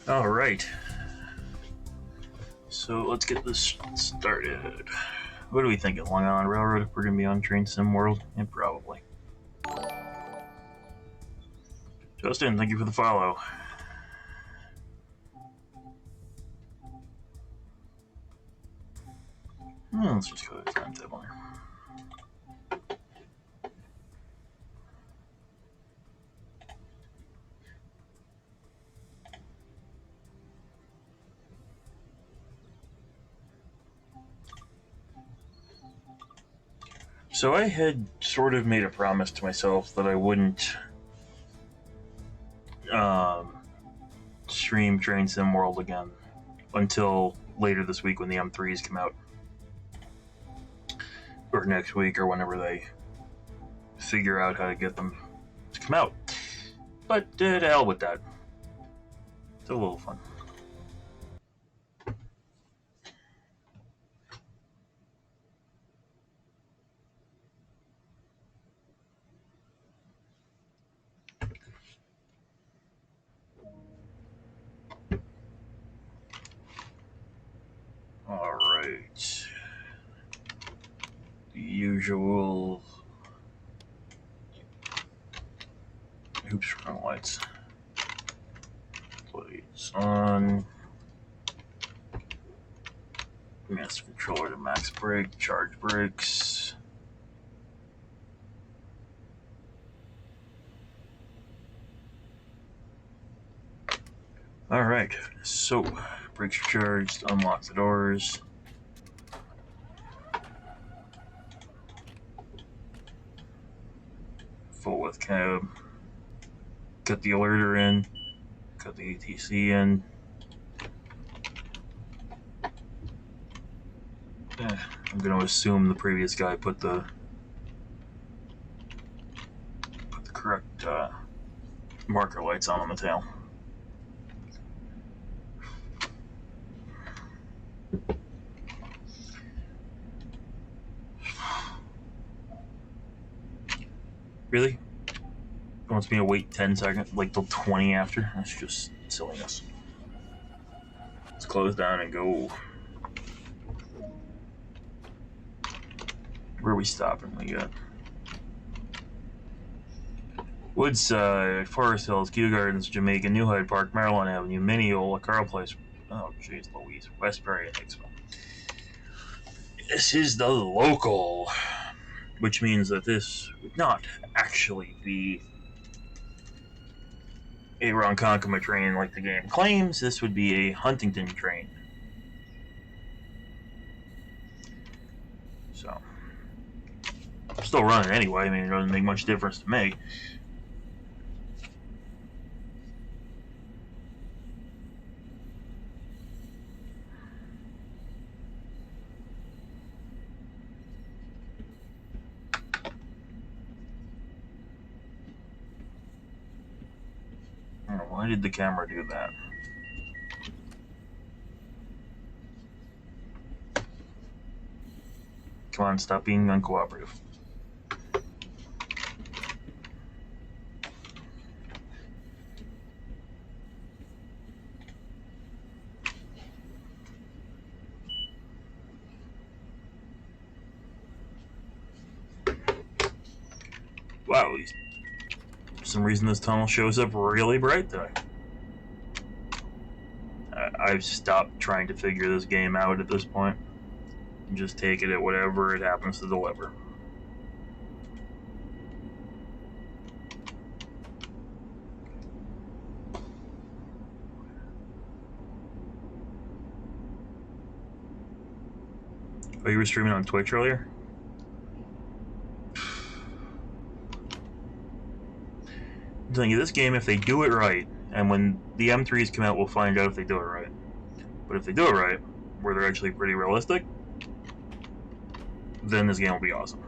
All right. So let's get this started. What are we thinking? Long Island Railroad? If we're gonna be on Train Sim World? Yeah, probably. Justin, thank you for the follow. Let's just go to the timetable here. So I had sort of made a promise to myself that I wouldn't stream Train Sim World again until later this week when the M3s come out. Or next week, or whenever they figure out how to get them to come out. But to hell with that. It's a little fun. Alright. The usual. Oops, wrong lights. Lights on. Master controller to max brake, charge brakes. Alright, so brakes are charged, unlock the doors. Full width cab. Cut the alerter in. Cut the ATC in. I'm going to assume the previous guy put the correct marker lights on the tail. Really? It wants me to wait 10 seconds, like till 20 after? That's just silliness. Let's close down and go. Where are we stopping? We got Woodside, Forest Hills, Kew Gardens, Jamaica, New Hyde Park, Maryland Avenue, Mineola, Carl Place. Oh, jeez, Louise. Westbury and Hicksville. This is the local, which means that this would not actually be a Ronkonkoma train like the game claims. This would be a Huntington train. So, still running anyway. I mean, it doesn't make much difference to me. Why did the camera do that? Come on, stop being uncooperative. Wow, for some reason this tunnel shows up really bright today. I've stopped trying to figure this game out at this point. Just take it at whatever it happens to deliver. Oh, you were streaming on Twitch earlier? I'm telling you, this game, if they do it right, and when the M3s come out, we'll find out if they do it right. But if they do it right, where they're actually pretty realistic, then this game will be awesome.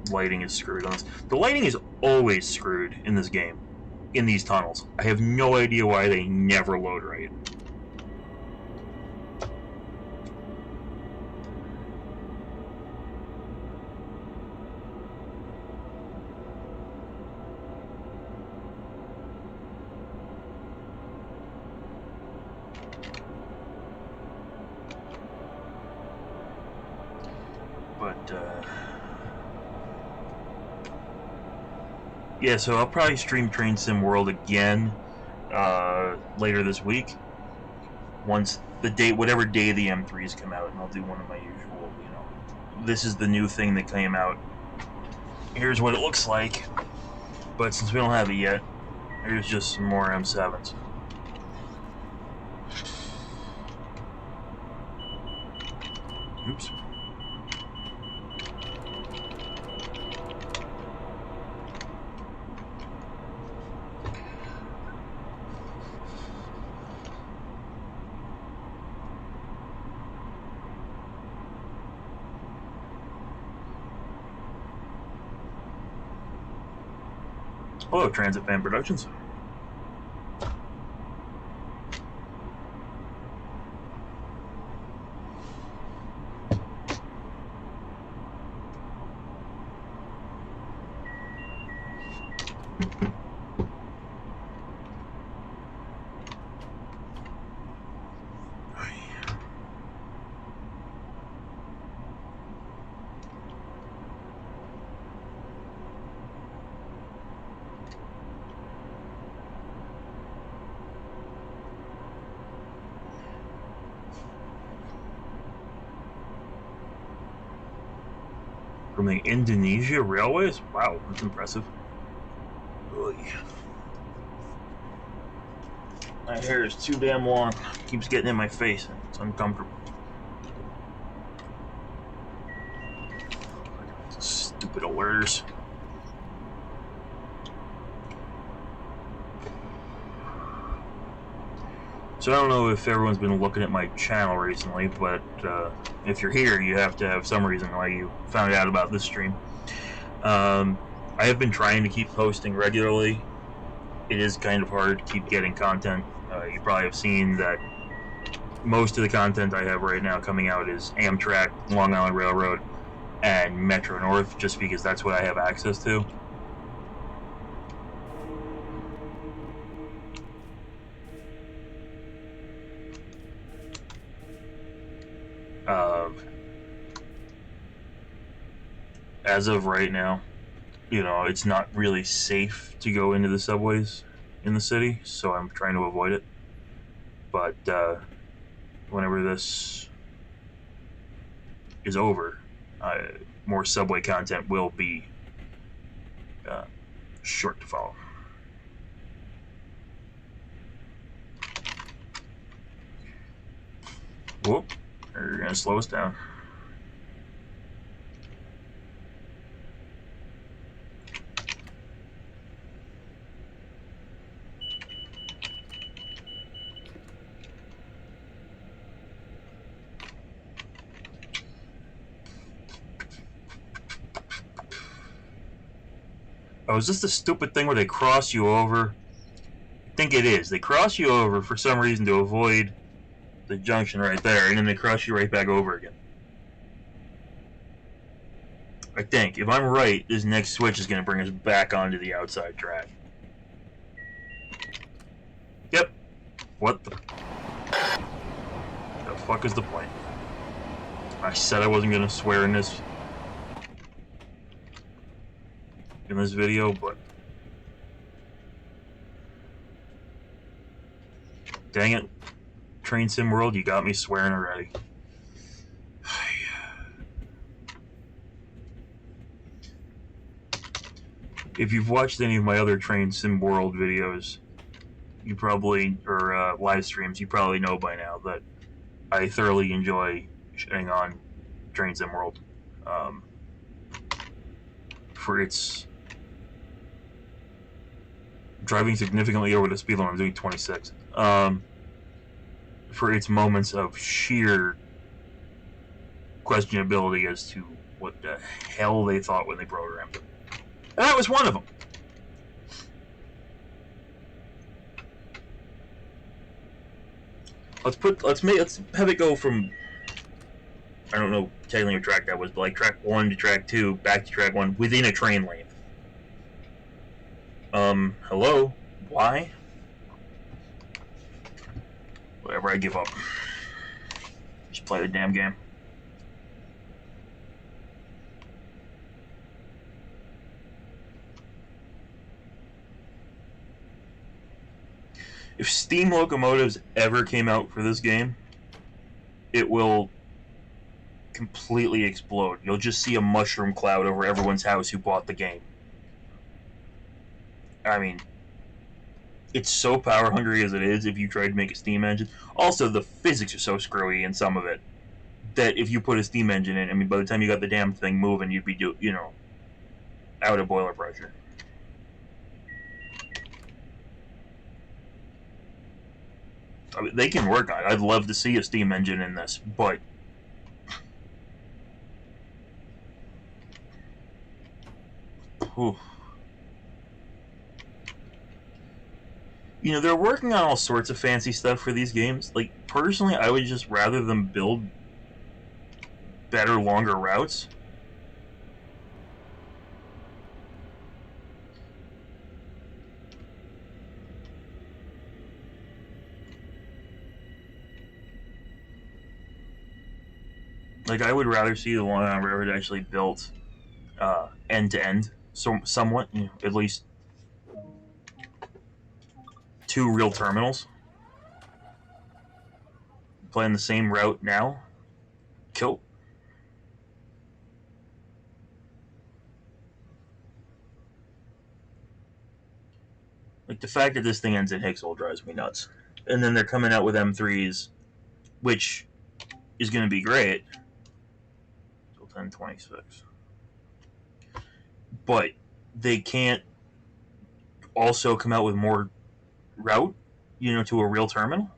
Lighting is screwed on this. The lighting is always screwed in this game, in these tunnels. I have no idea why they never load right. Yeah, so I'll probably stream Train Sim World again later this week. Once the date, whatever day the M3s come out, and I'll do one of my usual, this is the new thing that came out. Here's what it looks like. But since we don't have it yet, here's just some more M7s. Oops. Hello, Transit Fan Productions. From the Indonesia Railways? Wow, that's impressive. Oy. My hair is too damn long. It keeps getting in my face. It's uncomfortable. Stupid alerts. So I don't know if everyone's been looking at my channel recently, but if you're here, you have to have some reason why you found out about this stream. I have been trying to keep posting regularly. It is kind of hard to keep getting content. You probably have seen that most of the content I have right now coming out is Amtrak, Long Island Railroad, and Metro North, just because that's what I have access to. As of right now, it's not really safe to go into the subways in the city, so I'm trying to avoid it. But whenever this is over, more subway content will be short to follow. Whoop, they're gonna slow us down. Oh, is this the stupid thing where they cross you over? I think it is. They cross you over for some reason to avoid the junction right there, and then they cross you right back over again. I think. If I'm right, this next switch is going to bring us back onto the outside track. Yep. What the fuck is the point? I said I wasn't going to swear in this video, but dang it, Train Sim World, you got me swearing already. If you've watched any of my other Train Sim World videos, you probably, or live streams, you probably know by now that I thoroughly enjoy shitting on Train Sim World for its driving significantly over the speed limit. I'm doing 26. For its moments of sheer questionability as to what the hell they thought when they programmed it. And that was one of them. Let's have it go from, I don't know technically what track that was, but like track 1 to track 2, back to track 1 within a train lane. Hello? Why? Whatever, I give up. Just play the damn game. If steam locomotives ever came out for this game, it will completely explode. You'll just see a mushroom cloud over everyone's house who bought the game. I mean, it's so power hungry as it is if you try to make a steam engine. Also, the physics are so screwy in some of it that if you put a steam engine in, I mean, by the time you got the damn thing moving, you'd be, out of boiler pressure. I mean, they can work on it. I'd love to see a steam engine in this, but oof. They're working on all sorts of fancy stuff for these games. Like, personally, I would just rather them build better, longer routes. Like, I would rather see the Long Island Railroad actually built end-to-end, somewhat, at least 2 real terminals. Playing the same route now. Cool. Like, the fact that this thing ends in Hicksville drives me nuts. And then they're coming out with M3s, which is going to be great. Till 1026. But they can't also come out with more route, to a real terminal.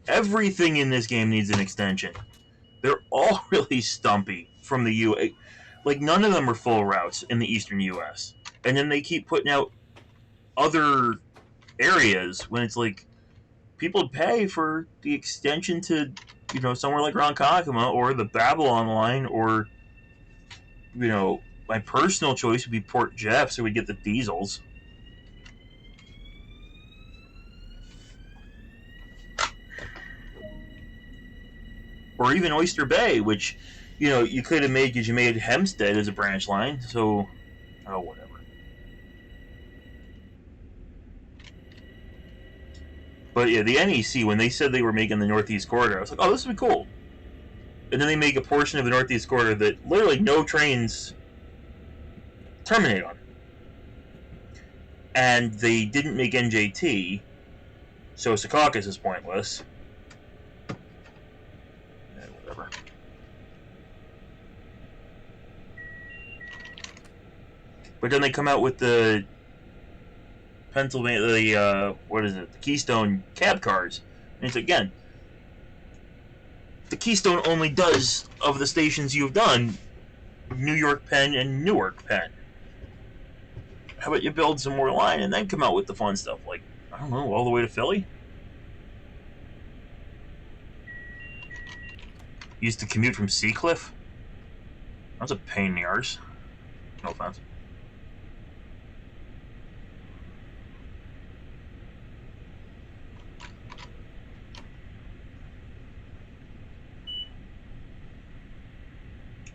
Everything in this game needs an extension. They're all really stumpy from the U.S. Like, none of them are full routes in the eastern U.S. And then they keep putting out other areas when it's like, people pay for the extension to, somewhere like Ronkonkoma or the Babylon line, or, my personal choice would be Port Jeff, so we get the diesels. Or even Oyster Bay, which, you could have made because you made Hempstead as a branch line, so, whatever. But yeah, the NEC, when they said they were making the Northeast Corridor, I was like, oh, this would be cool. And then they make a portion of the Northeast Corridor that literally no trains terminate on. And they didn't make NJT, so Secaucus is pointless. Whatever. But then they come out with the Pennsylvania, the Keystone cab cars. And it's, again, the Keystone only does, of the stations you've done, New York Penn and Newark Penn. How about you build some more line and then come out with the fun stuff, like, I don't know, all the way to Philly? Used to commute from Seacliff? That's a pain in the arse. No offense.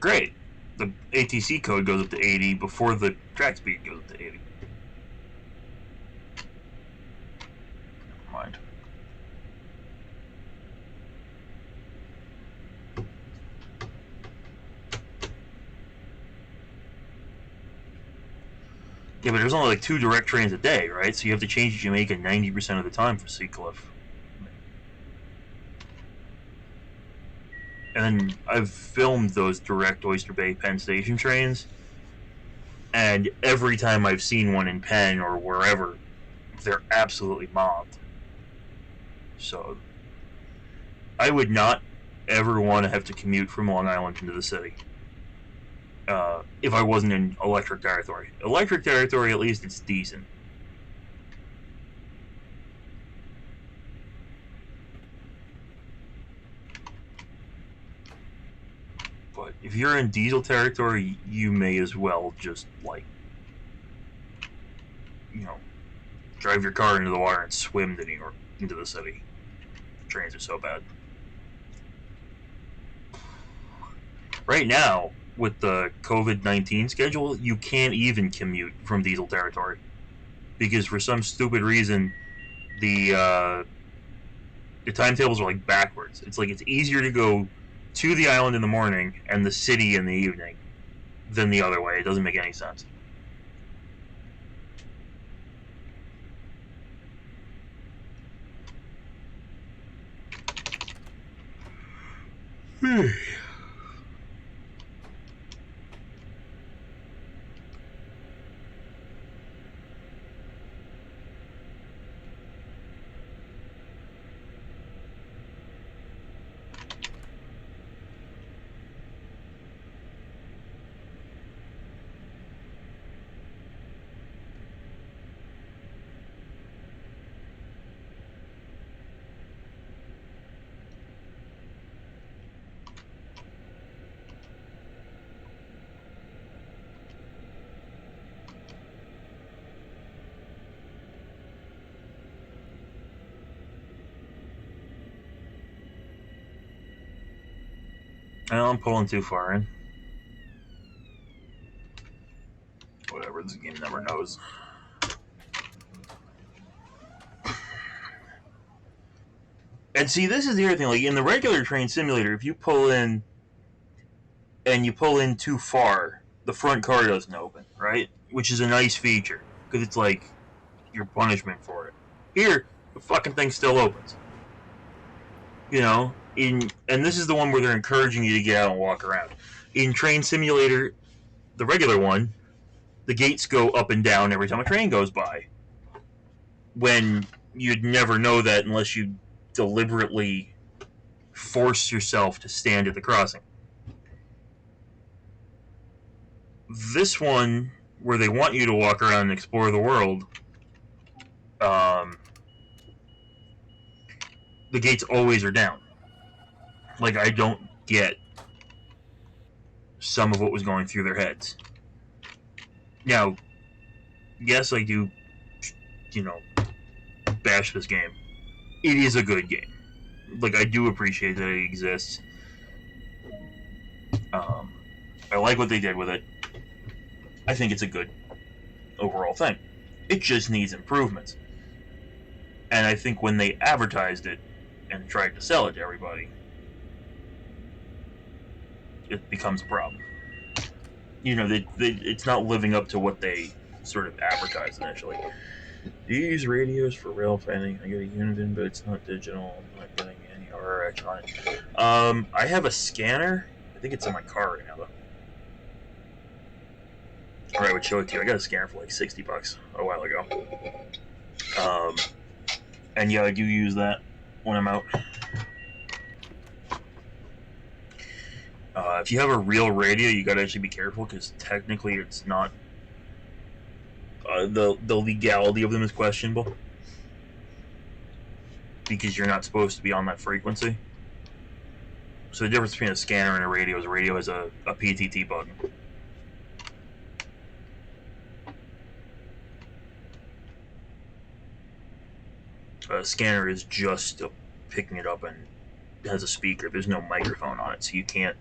Great. The ATC code goes up to 80 before the track speed goes up to 80. Never mind. Yeah, but there's only like 2 direct trains a day, right? So you have to change Jamaica 90% of the time for Seacliff. And I've filmed those direct Oyster Bay Penn Station trains, and every time I've seen one in Penn or wherever, they're absolutely mobbed. So I would not ever want to have to commute from Long Island into the city if I wasn't in electric territory. Electric territory, at least, it's decent. But if you're in diesel territory, you may as well just, like, drive your car into the water and swim to New York, into the city. Trains are so bad. Right now, with the COVID-19 schedule, you can't even commute from diesel territory. because for some stupid reason the timetables are like backwards. It's like it's easier to go to the island in the morning and the city in the evening than the other way. It doesn't make any sense. Well, I'm pulling too far in. Whatever, this game never knows. And see, this is the other thing. Like in the regular train simulator, if you pull in and you pull in too far, the front car doesn't open, right? Which is a nice feature because it's like your punishment for it. Here, the fucking thing still opens. You know, and this is the one where they're encouraging you to get out and walk around. In Train Simulator, the regular one, the gates go up and down every time a train goes by. When you'd never know that unless you deliberately force yourself to stand at the crossing. This one, where they want you to walk around and explore the world, the gates always are down. Like, I don't get some of what was going through their heads. Now, yes, I do, bash this game. It is a good game. Like, I do appreciate that it exists. I like what they did with it. I think it's a good overall thing. It just needs improvements. And I think when they advertised it and tried to sell it to everybody, it becomes a problem. It's not living up to what they sort of advertised initially. Do you use radios for railfanning? I got a Uniden, but it's not digital. I'm not getting any RX on it. I have a scanner. I think it's in my car right now, though. Or I would show it to you. I got a scanner for like $60 a while ago. And yeah, I do use that when I'm out. If you have a real radio, you gotta actually be careful because technically it's not. The legality of them is questionable because you're not supposed to be on that frequency. So the difference between a scanner and a radio is a radio has a PTT button. A scanner is just picking it up and has a speaker. There's no microphone on it, so you can't.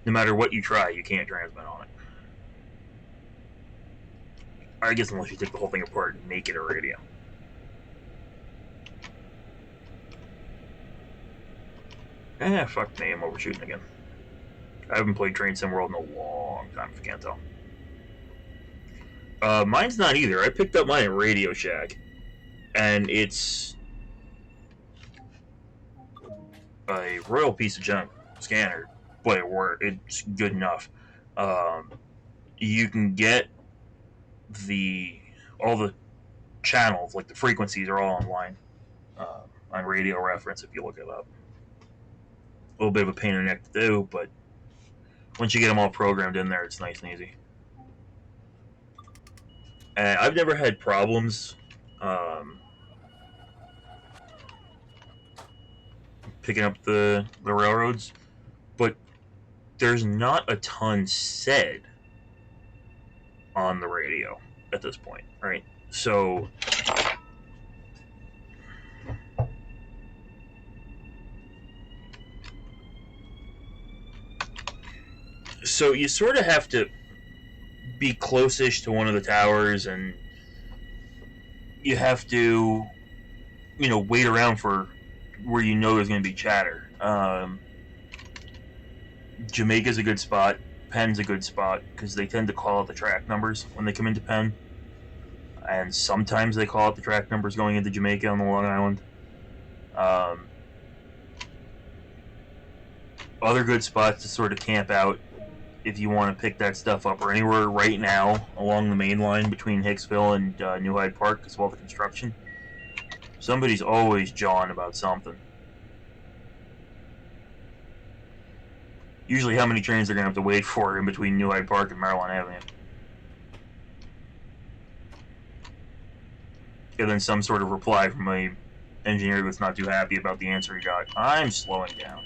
No matter what you try, you can't transmit on it. I guess unless you take the whole thing apart and make it a radio. Fuck me, I'm overshooting again. I haven't played Train Sim World in a long time, if you can't tell. Mine's not either. I picked up mine at Radio Shack. And it's a royal piece of junk scanner, but it's good enough. You can get all the channels, like the frequencies, are all online on Radio Reference if you look it up. A little bit of a pain in the neck to do, but once you get them all programmed in there, it's nice and easy. And I've never had problems picking up the railroads, but there's not a ton said on the radio at this point, right? So you sort of have to be close-ish to one of the towers and you have to, wait around for where there's going to be chatter. Jamaica's a good spot. Penn's a good spot because they tend to call out the track numbers when they come into Penn, and sometimes they call out the track numbers going into Jamaica on the Long Island. Other good spots to sort of camp out if you want to pick that stuff up, or anywhere right now along the main line between Hicksville and New Hyde Park because of all the construction. Somebody's always jawing about something. Usually how many trains they're going to have to wait for in between New Hyde Park and Maryland Avenue. And then some sort of reply from a engineer that's not too happy about the answer he got. I'm slowing down.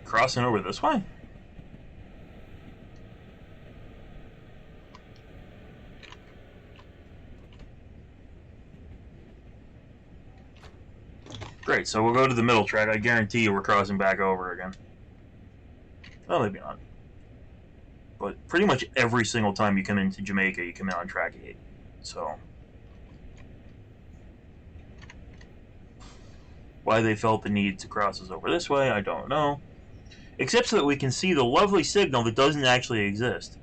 Crossing over this way? Great, so we'll go to the middle track. I guarantee you we're crossing back over again. Well, maybe not. But pretty much every single time you come into Jamaica, you come in on track 8. So why they felt the need to cross us over this way, I don't know. Except so that we can see the lovely signal that doesn't actually exist.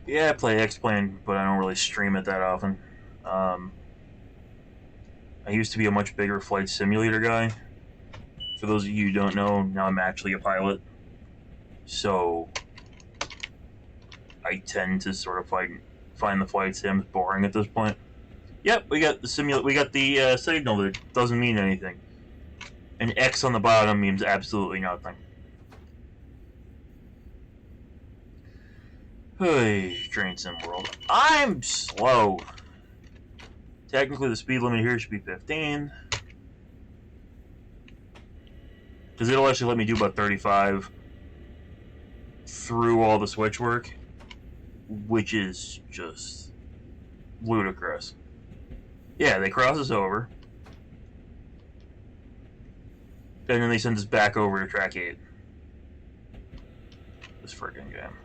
Yeah, I play X-Plane, but I don't really stream it that often. I used to be a much bigger flight simulator guy. For those of you who don't know, now I'm actually a pilot. So I tend to sort of find the flight sims boring at this point. Yep, we got the signal that doesn't mean anything. An X on the bottom means absolutely nothing. Hey, train sim world. I'm slow. Technically, the speed limit here should be 15. Because it'll actually let me do about 35 through all the switch work, which is just ludicrous. Yeah, they cross us over, and then they send us back over to track 8. This friggin' game.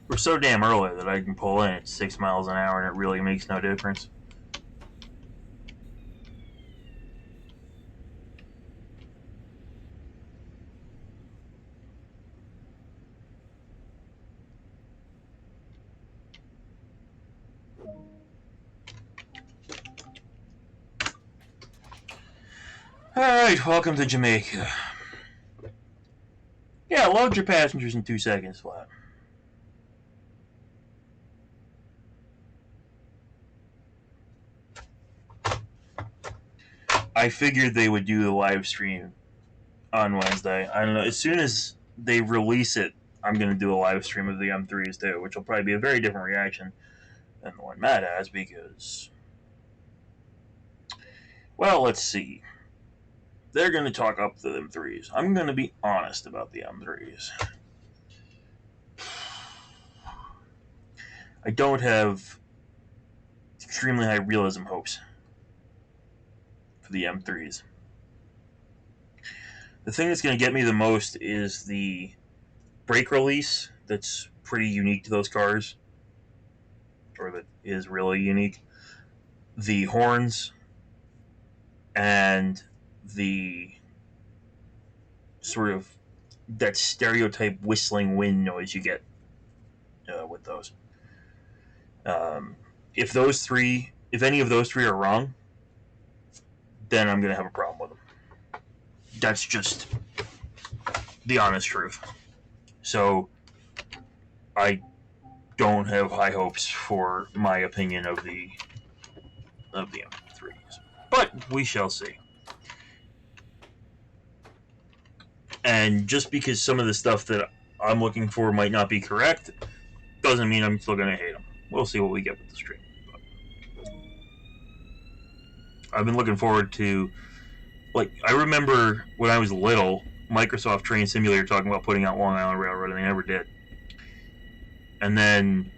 We're so damn early that I can pull in at 6 miles an hour and it really makes no difference. Alright, welcome to Jamaica. Yeah, load your passengers in 2 seconds flat. I figured they would do the live stream on Wednesday. I don't know. As soon as they release it, I'm going to do a live stream of the M3s too, which will probably be a very different reaction than the one Matt has because, well, let's see. They're going to talk up the M3s. I'm going to be honest about the M3s. I don't have extremely high realism hopes for the M3s. The thing that's going to get me the most is the brake release that's pretty unique to those cars, or that is really unique. The horns and the sort of that stereotype whistling wind noise you get with those. If any of those three are wrong, then I'm going to have a problem with them. That's just the honest truth. So, I don't have high hopes for my opinion of the M3s. But we shall see. And just because some of the stuff that I'm looking for might not be correct, doesn't mean I'm still going to hate them. We'll see what we get with the stream. But I've been looking forward to, like, I remember when I was little, Microsoft Train Simulator talking about putting out Long Island Railroad, and they never did. And then,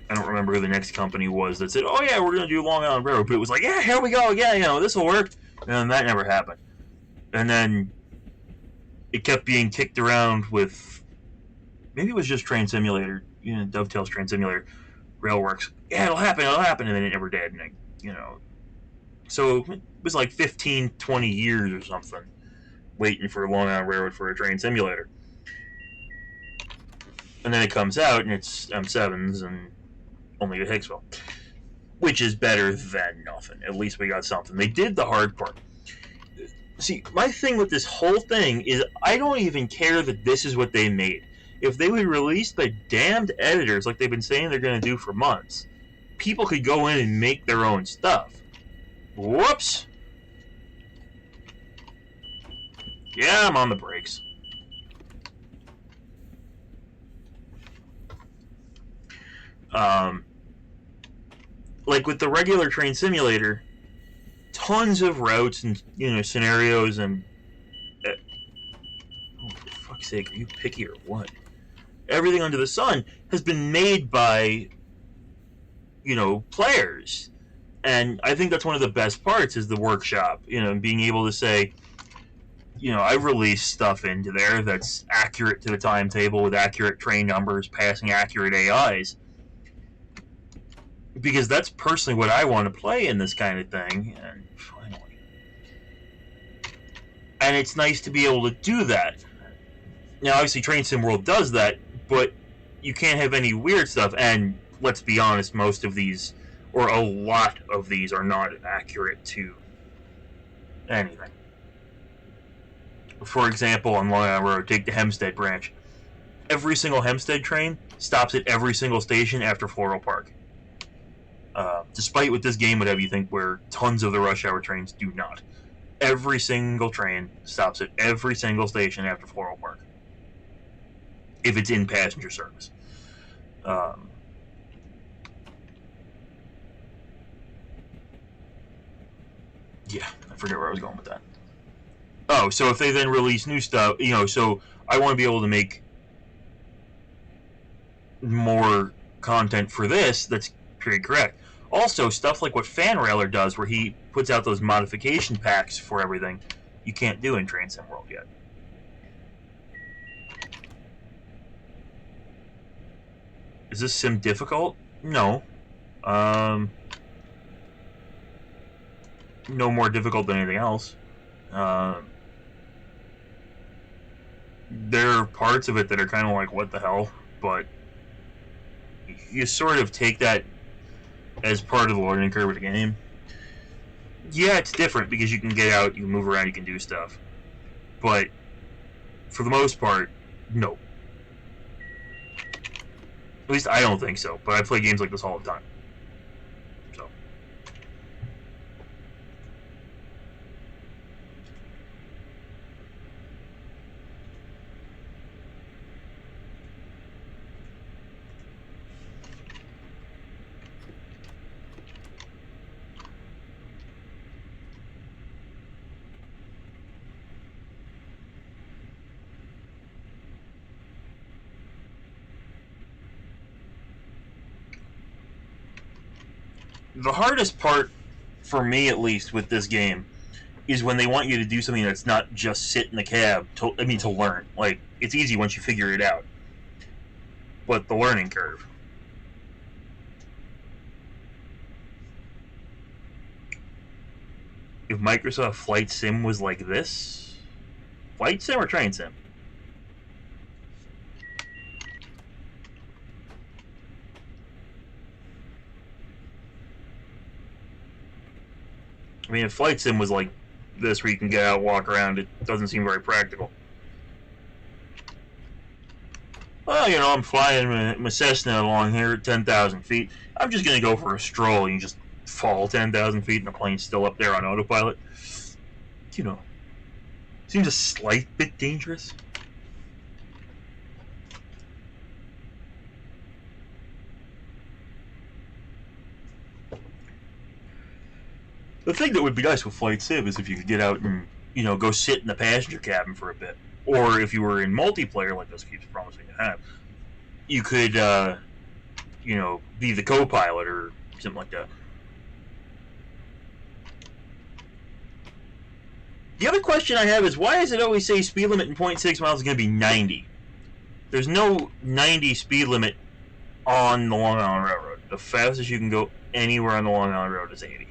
I don't remember who the next company was that said, oh yeah, we're going to do Long Island Railroad, but it was like, yeah, here we go, yeah, this will work. And then that never happened. And then it kept being kicked around with, maybe it was just Train Simulator, Dovetail's Train Simulator, Railworks. Yeah, it'll happen, and then it never did. And so it was like 15, 20 years or something waiting for Long Island Railroad for a Train Simulator. And then it comes out, and it's M7s and only to Hicksville, which is better than nothing. At least we got something. They did the hard part. See, my thing with this whole thing is I don't even care that this is what they made. If they would release the damned editors like they've been saying they're going to do for months, people could go in and make their own stuff. Whoops! Yeah, I'm on the brakes. Like with the regular Train Simulator, tons of routes and scenarios and oh, for fuck's sake, are you picky or what? Everything under the sun has been made by players, and I think that's one of the best parts is the workshop. Being able to say, I release stuff into there that's accurate to the timetable with accurate train numbers, passing accurate AIs. Because that's personally what I want to play in this kind of thing, and finally. And it's nice to be able to do that. Now, obviously, Train Sim World does that, but you can't have any weird stuff, and let's be honest, most of these, or a lot of these, are not accurate to anything. For example, on Long Island Road, take the Hempstead branch. Every single Hempstead train stops at every single station after Floral Park. Despite what this game would have you think, where tons of the rush hour trains do not. Every single train stops at every single station after Floral Park. If it's in passenger service. Yeah, I forget where I was going with that. Oh, so if they then release new stuff, so I want to be able to make more content for this that's pretty correct. Also, stuff like what FanRailer does, where he puts out those modification packs for everything, you can't do in Train Sim World yet. Is this sim difficult? No. No more difficult than anything else. There are parts of it that are kind of like, what the hell? But you sort of take that as part of the learning curve of the game. Yeah, it's different because you can get out, you can move around, you can do stuff. But for the most part, no. At least I don't think so, but I play games like this all the time. So. The hardest part, for me at least, with this game, is when they want you to do something that's not just sit in the cab, to learn. Like, it's easy once you figure it out. But the learning curve. If Microsoft Flight Sim was like this... Flight Sim or Train Sim? I mean, if Flight Sim was like this where you can get out, walk around, it doesn't seem very practical. Well, you know, I'm flying my Cessna along here at 10,000 feet. I'm just going to go for a stroll. You just fall 10,000 feet and the plane's still up there on autopilot. You know, seems a slight bit dangerous. The thing that would be nice with Flight Sim is if you could get out and, you know, go sit in the passenger cabin for a bit. Or if you were in multiplayer, like this keeps promising to have, you could, you know, be the co-pilot or something like that. The other question I have is, why does it always say speed limit in 0.6 miles is going to be 90? There's no 90 speed limit on the Long Island Railroad. The fastest you can go anywhere on the Long Island Railroad is 80.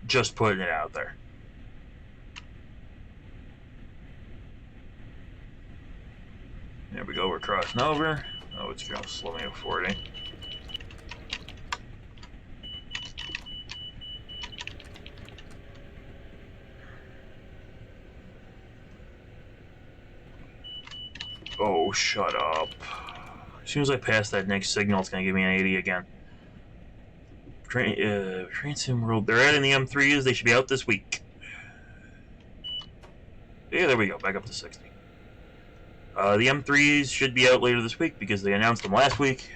Just putting it out there. There we go, we're crossing over. Oh, it's going to slow me up 40. Oh, shut up. As soon as I pass that next signal, it's going to give me an 80 again. Train Sim World. They're adding the M3s. They should be out this week. Yeah, there we go. Back up to 60. The M3s should be out later this week because they announced them last week.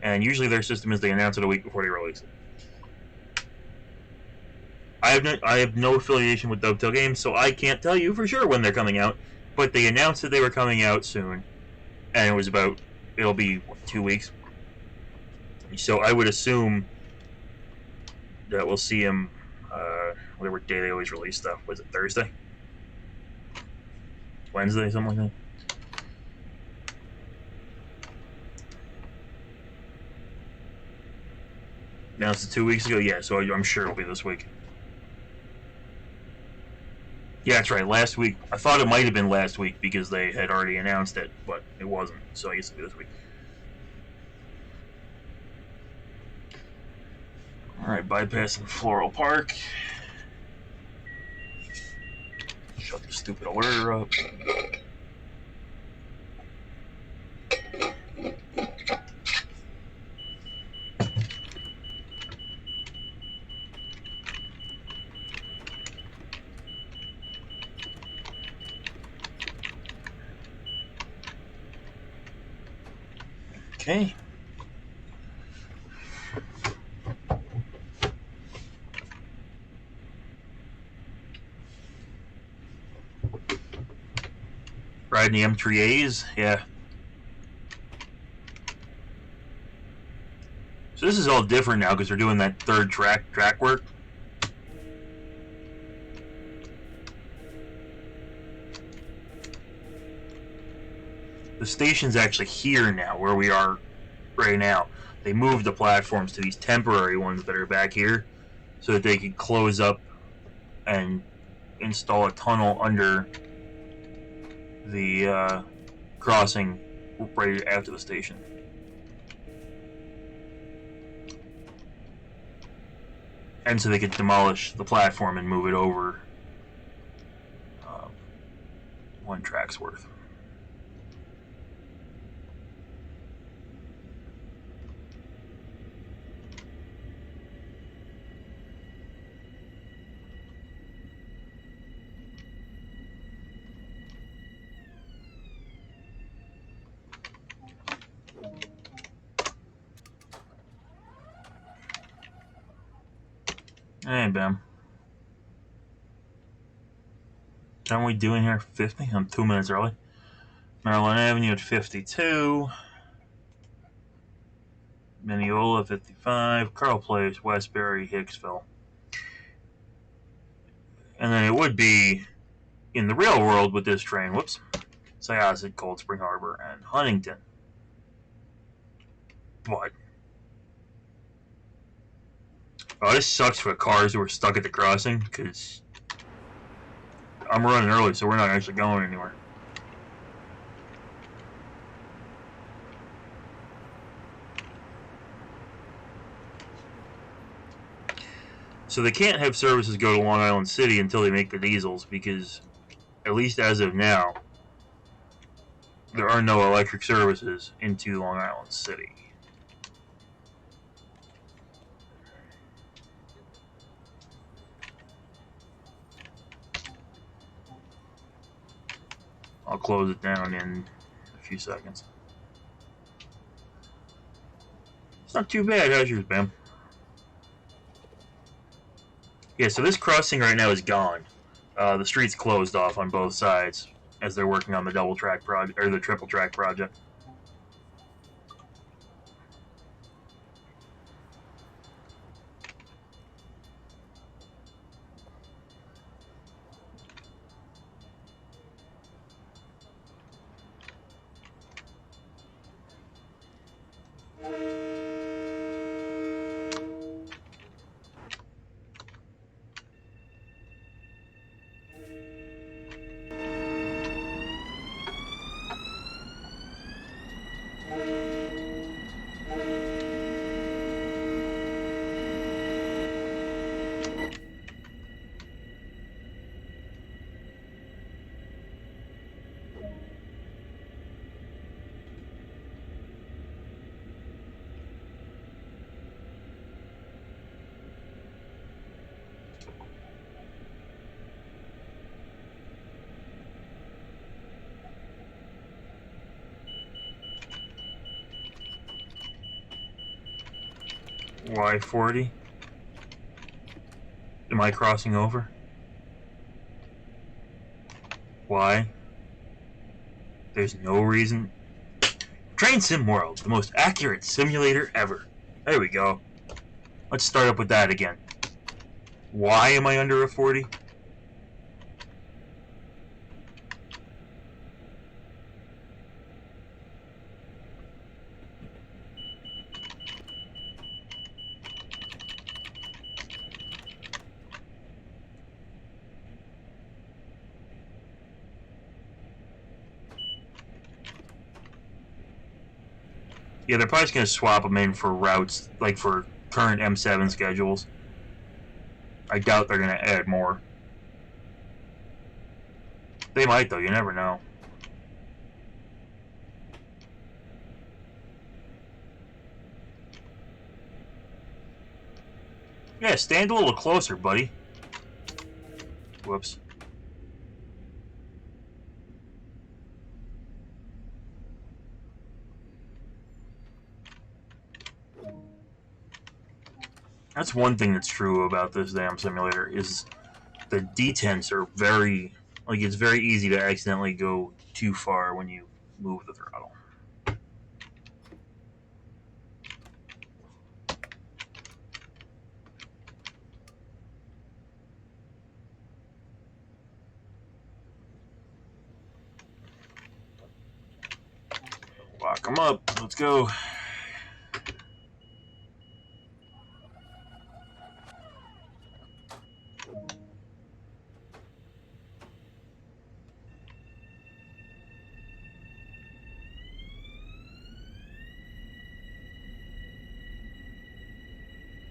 And usually their system is they announce it a week before they release it. I have no affiliation with Dovetail Games, so I can't tell you for sure when they're coming out. But they announced that they were coming out soon. And it was about, it'll be, what, 2 weeks? So I would assume that we'll see him, whatever day they always release stuff. Was it Thursday? Wednesday, something like that? Announced it 2 weeks ago? Yeah, so I'm sure it'll be this week. Yeah, that's right, last week. I thought it might have been last week because they had already announced it, but it wasn't, so I guess it'll be this week. Alright, bypassing Floral Park. Shut the stupid alerter up. Okay. Riding the M3As, yeah. So this is all different now because they're doing that third track work. The station's actually here now, where we are right now. They moved the platforms to these temporary ones that are back here so that they could close up and install a tunnel under the crossing right after the station. And so they could demolish the platform and move it over one track's worth. Hey, Bam. How are we doing here? 50? I'm 2 minutes early. Maryland Avenue at 52. Mineola 55. Carl Place, Westbury, Hicksville. And then it would be in the real world with this train. Whoops. Syosset, Cold Spring Harbor, and Huntington. But oh, this sucks for cars who are stuck at the crossing, because I'm running early, so we're not actually going anywhere. So they can't have services go to Long Island City until they make the diesels, because, at least as of now, there are no electric services into Long Island City. I'll close it down in a few seconds. It's not too bad. How's yours, Bam? Yeah, so this crossing right now is gone. The street's closed off on both sides as they're working on the double track project or the triple track project. Why 40? Am I crossing over? Why? There's no reason. Train Sim World, the most accurate simulator ever. There we go. Let's start up with that again. Why am I under a 40? Yeah, they're probably just going to swap them in for routes, like for current M7 schedules. I doubt they're going to add more. They might, though. You never know. Yeah, stand a little closer, buddy. Whoops. That's one thing that's true about this damn simulator, is the detents are very, like, it's very easy to accidentally go too far when you move the throttle. Lock them up. Let's go.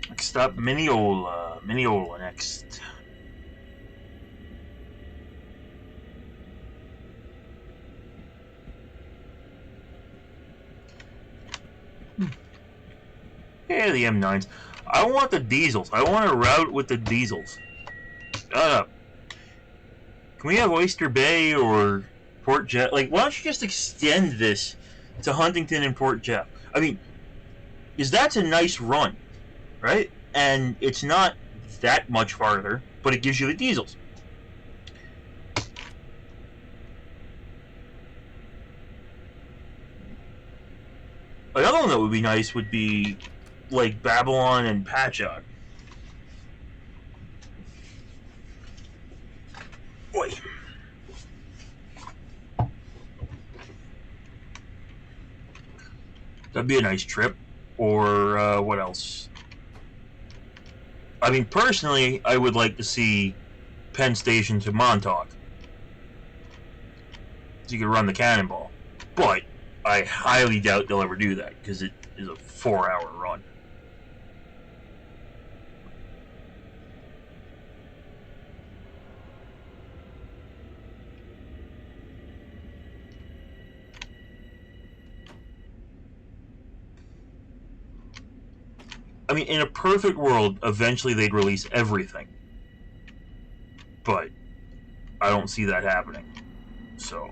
Next stop, Mineola. Mineola next. Yeah, the M9s. I want the diesels. I want a route with the diesels. Shut up. Can we have Oyster Bay or Port Jeff? Like, why don't you just extend this to Huntington and Port Jeff? I mean, because that's a nice run, right? And it's not that much farther, but it gives you the diesels. Another one that would be nice would be like Babylon and Patchogue. Boy. That'd be a nice trip. Or what else? I mean, personally, I would like to see Penn Station to Montauk. So you could run the cannonball. But I highly doubt they'll ever do that, because it is a 4-hour run. I mean, in a perfect world, eventually they'd release everything. But I don't see that happening. So...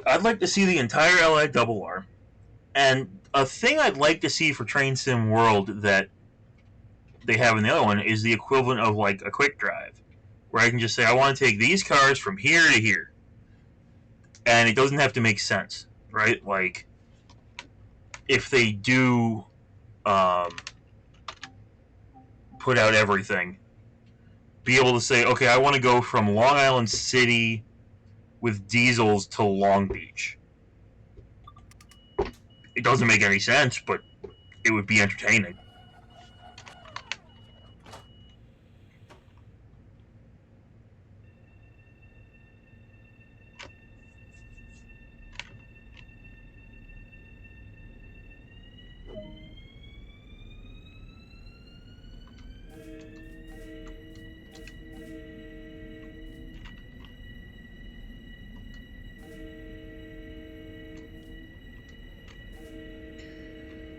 I'd like to see the entire LIRR. And a thing I'd like to see for Train Sim World that they have in the other one is the equivalent of like a quick drive, where I can just say I want to take these cars from here to here, and it doesn't have to make sense, right? Like if they do put out everything, be able to say, okay, I want to go from Long Island City with diesels to Long Beach. It doesn't make any sense, but it would be entertaining.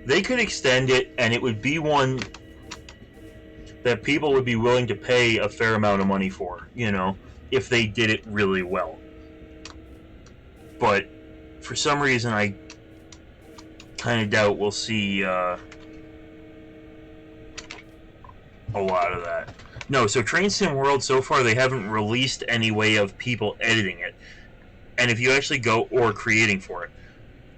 They could extend it, and it would be one that people would be willing to pay a fair amount of money for, you know, if they did it really well. But for some reason, I kind of doubt we'll see a lot of that. No, so Train Sim World, so far, they haven't released any way of people editing it. And if you actually go, or creating for it,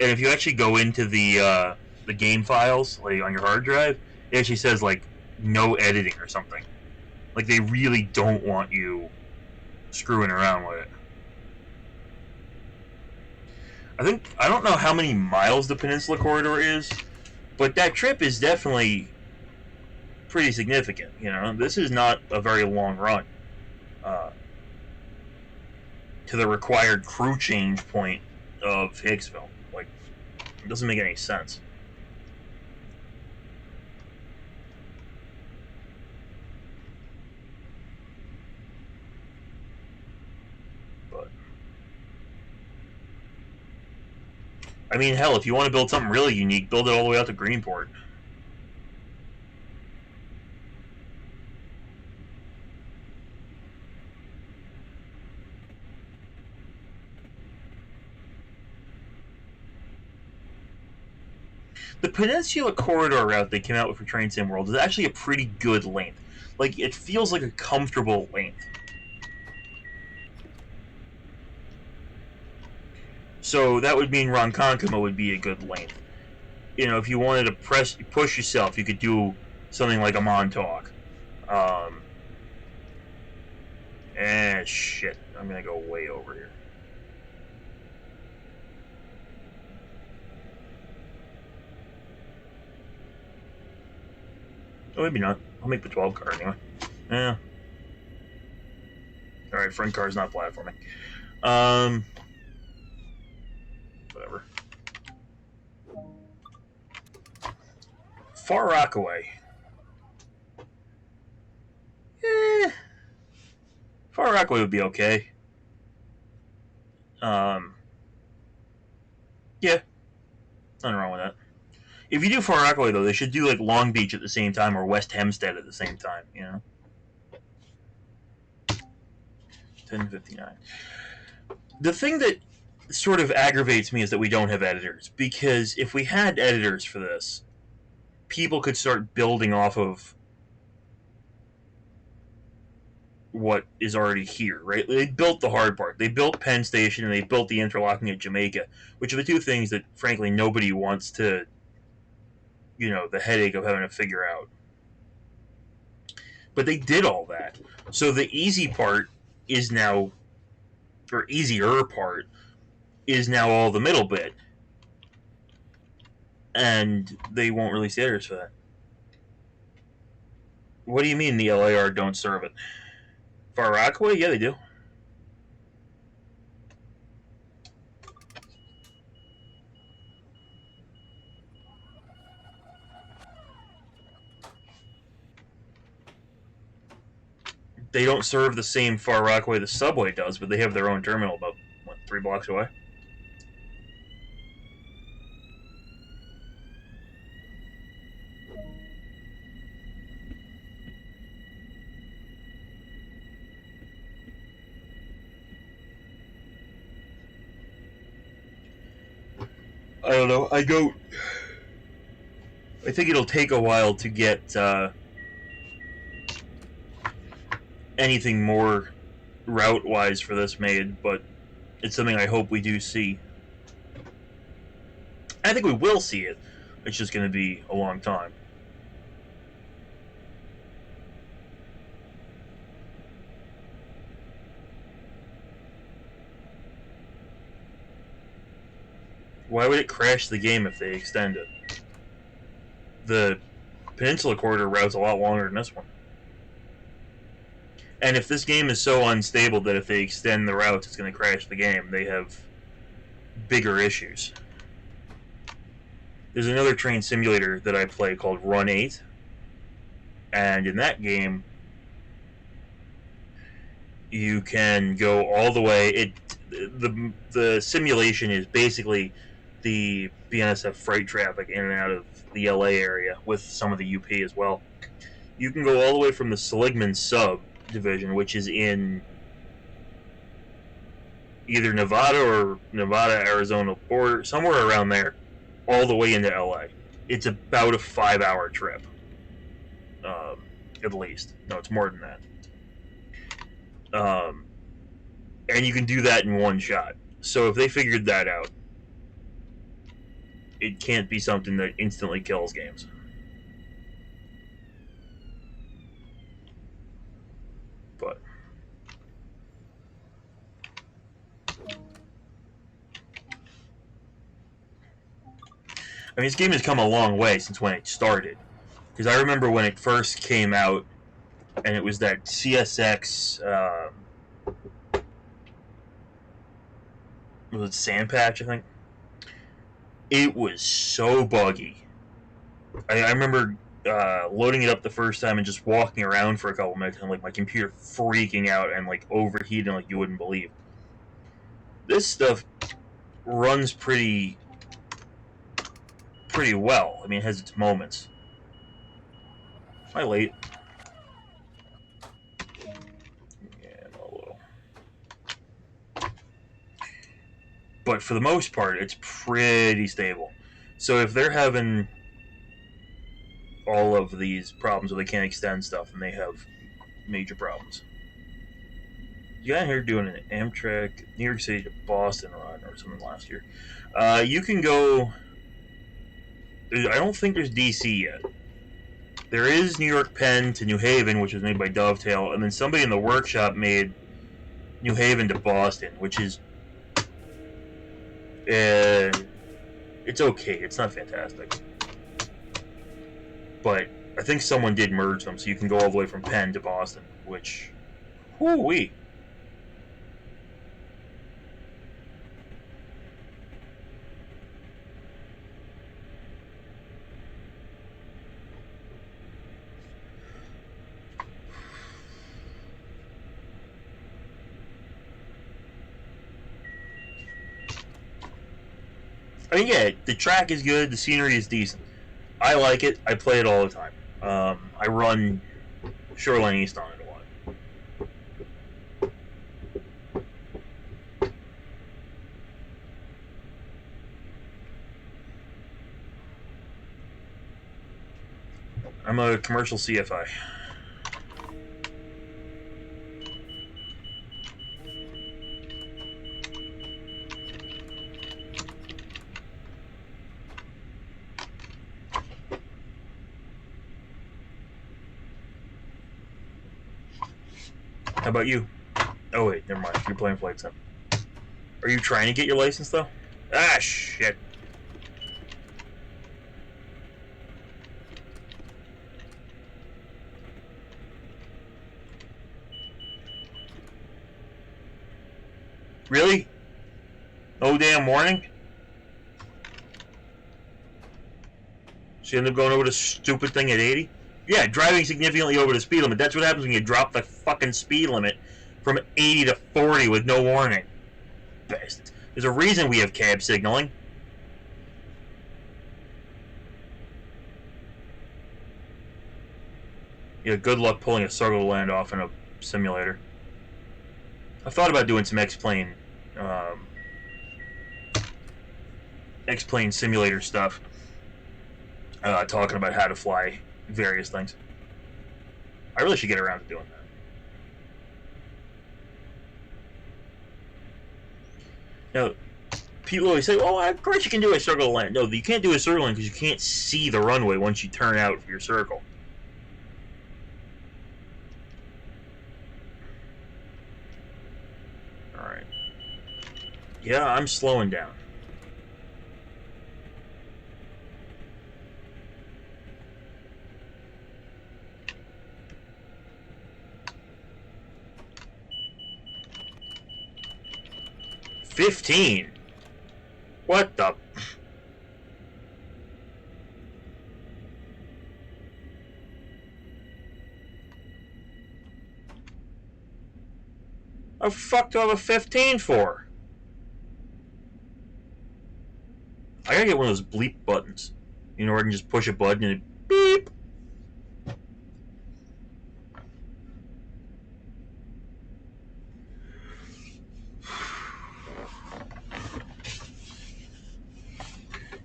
and if you actually go into the game files, like on your hard drive, it actually says like no editing or something. Like they really don't want you screwing around with it. I don't know how many miles the Peninsula Corridor is, but that trip is definitely pretty significant. You know, this is not a very long run to the required crew change point of Hicksville. Like, it doesn't make any sense. I mean, hell, if you want to build something really unique, build it all the way out to Greenport. The Peninsula Corridor route they came out with for Train Sim World is actually a pretty good length. Like, it feels like a comfortable length. So that would mean Ronkonkoma would be a good length. You know, if you wanted to push yourself, you could do something like a Montauk. Shit. I'm gonna go way over here. Oh, maybe not. I'll make the 12 car anyway. Yeah. Alright, front car's not platforming. Whatever. Far Rockaway. Far Rockaway would be okay. Yeah. Nothing wrong with that. If you do Far Rockaway, though, they should do, like, Long Beach at the same time or West Hempstead at the same time, you know? 10:59. The thing that sort of aggravates me is that we don't have editors, because if we had editors for this, people could start building off of what is already here, right? They built the hard part. They built Penn Station and they built the interlocking at Jamaica, which are the two things that, frankly, nobody wants to, you know, the headache of having to figure out. But they did all that. So the easy part is now, or easier part, is now all the middle bit. and they won't release the editors for that. What do you mean the LAR don't serve it? Far Rockaway? Yeah, they do. They don't serve the same Far Rockaway the subway does, but they have their own terminal about, what, 3 blocks away? I don't know. I think it'll take a while to get anything more route-wise for this made, but it's something I hope we do see. I think we will see it. It's just going to be a long time. Why would it crash the game if they extend it? The Peninsula Corridor route's a lot longer than this one. And if this game is so unstable that if they extend the routes it's going to crash the game, they have bigger issues. There's another train simulator that I play called Run 8, and in that game you can go all the way. The simulation is basically the BNSF freight traffic in and out of the LA area with some of the UP as well. You can go all the way from the Seligman subdivision, which is in either Nevada or Nevada-Arizona border, somewhere around there, all the way into LA. It's about a 5-hour trip, at least. No, it's more than that. And you can do that in one shot. So if they figured that out, it can't be something that instantly kills games. But I mean, this game has come a long way since when it started. Because I remember when it first came out, and it was that CSX, was it Sand Patch, I think? It was so buggy. I remember loading it up the first time and just walking around for a couple minutes and like my computer freaking out and like overheating like you wouldn't believe. This stuff runs pretty well. I mean, it has its moments. Am I late? Yeah, a little. But for the most part, it's pretty stable. So if they're having all of these problems where they can't extend stuff and they have major problems. You got here doing an Amtrak New York City to Boston run or something last year. You can go... I don't think there's DC yet. There is New York Penn to New Haven, which was made by Dovetail, and then somebody in the workshop made New Haven to Boston, which is... it's okay. It's not fantastic. But I think someone did merge them, so you can go all the way from Penn to Boston, which... Whoo-wee. I mean, yeah, the track is good, the scenery is decent. I like it, I play it all the time. I run Shoreline East on it a lot. I'm a commercial CFI. How about you? Oh wait, never mind. You're playing flight sim. Are you trying to get your license though? Ah, shit. Really? No damn warning? So you end up going over the stupid thing at 80? Yeah, driving significantly over the speed limit. That's what happens when you drop the fucking speed limit from 80 to 40 with no warning. Bastards. There's a reason we have cab signaling. Yeah, good luck pulling a circle to land off in a simulator. I thought about doing some X-Plane simulator stuff. Talking about how to fly various things. I really should get around to doing that. Now, people always say, "Oh, of course you can do a circle land." No, you can't do a circle land because you can't see the runway once you turn out of your circle. All right. Yeah, I'm slowing down. $15? What the? What the fuck do I have a 15 for? I gotta get one of those bleep buttons. You know, where I can just push a button and it beep.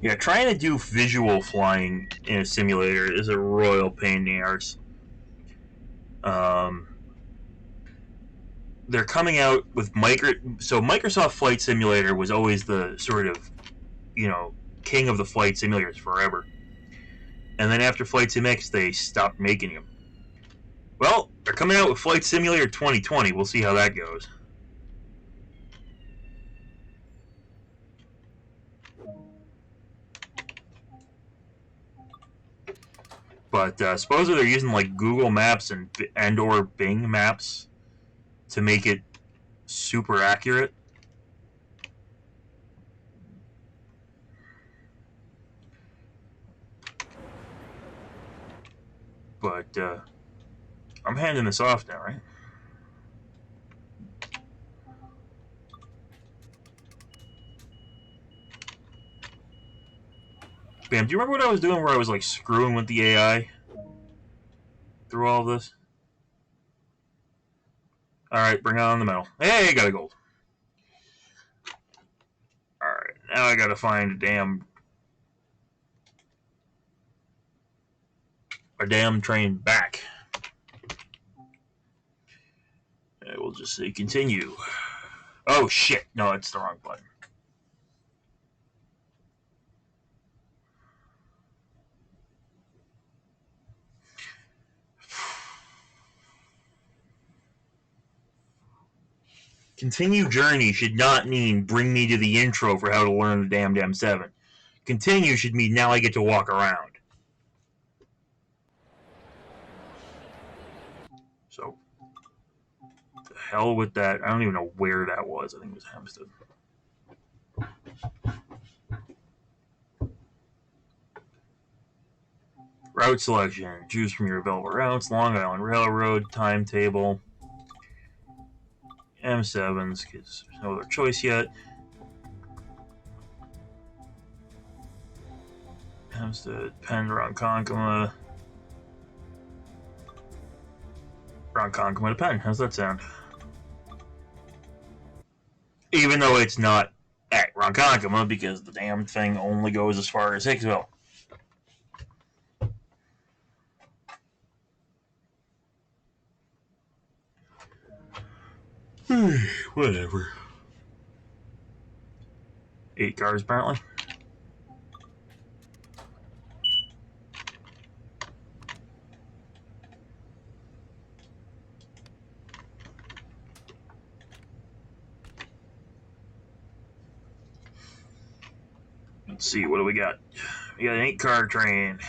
Yeah, trying to do visual flying in a simulator is a royal pain in the arse. They're coming out with Microsoft Flight Simulator was always the sort of, king of the flight simulators forever. And then after Flight Sim X, they stopped making them. Well, they're coming out with Flight Simulator 2020. We'll see how that goes. But supposedly they're using like Google Maps and or Bing Maps to make it super accurate. But I'm handing this off now, right? Bam, do you remember what I was doing where I was like screwing with the AI through all of this? Alright, bring on the metal. Hey, got a gold. Alright, now I gotta find a damn train back. And we'll just say continue. Oh shit, no, it's the wrong button. Continue journey should not mean bring me to the intro for how to learn the damn 7. Continue should mean now I get to walk around. So, the hell with that. I don't even know where that was. I think it was Hempstead. Route selection. Choose from your available routes. Long Island Railroad. Timetable. M7s, because there's no other choice yet. Hempstead, Penn, Ronkonkoma. Ronkonkoma to Penn. How's that sound? Even though it's not at Ronkonkoma, because the damn thing only goes as far as Hicksville. Whatever. 8 cars, apparently. Let's see, what do we got? We got an 8-car train.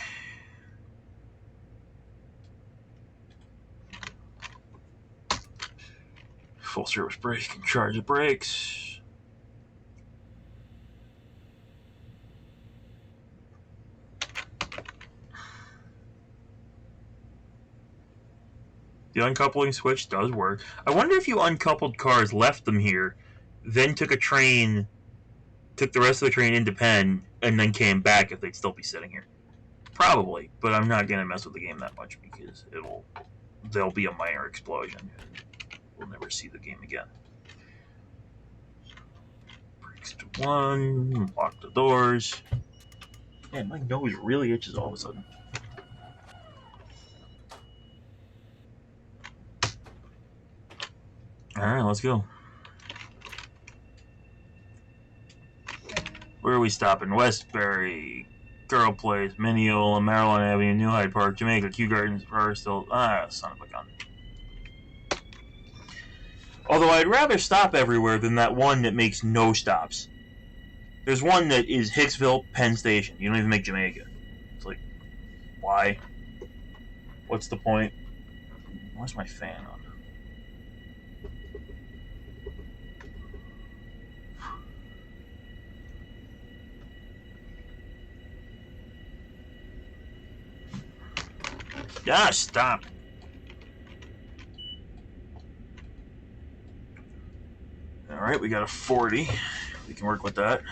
Full service brake, can charge the brakes. The uncoupling switch does work. I wonder if you uncoupled cars, left them here, then took the rest of the train into Penn, and then came back, if they'd still be sitting here. Probably, but I'm not going to mess with the game that much because there'll be a minor explosion. We'll never see the game again. Brakes to 1, lock the doors. Man, my nose really itches all of a sudden. Alright, let's go. Where are we stopping? Westbury, Girl Place, Mineola, Maryland Avenue, New Hyde Park, Jamaica, Kew Gardens, Forrestal. Son of a gun. Although I'd rather stop everywhere than that one that makes no stops. There's one that is Hicksville, Penn Station. You don't even make Jamaica. It's like, why? What's the point? Where's my fan on? Ah, stop. Alright, we got a 40. We can work with that.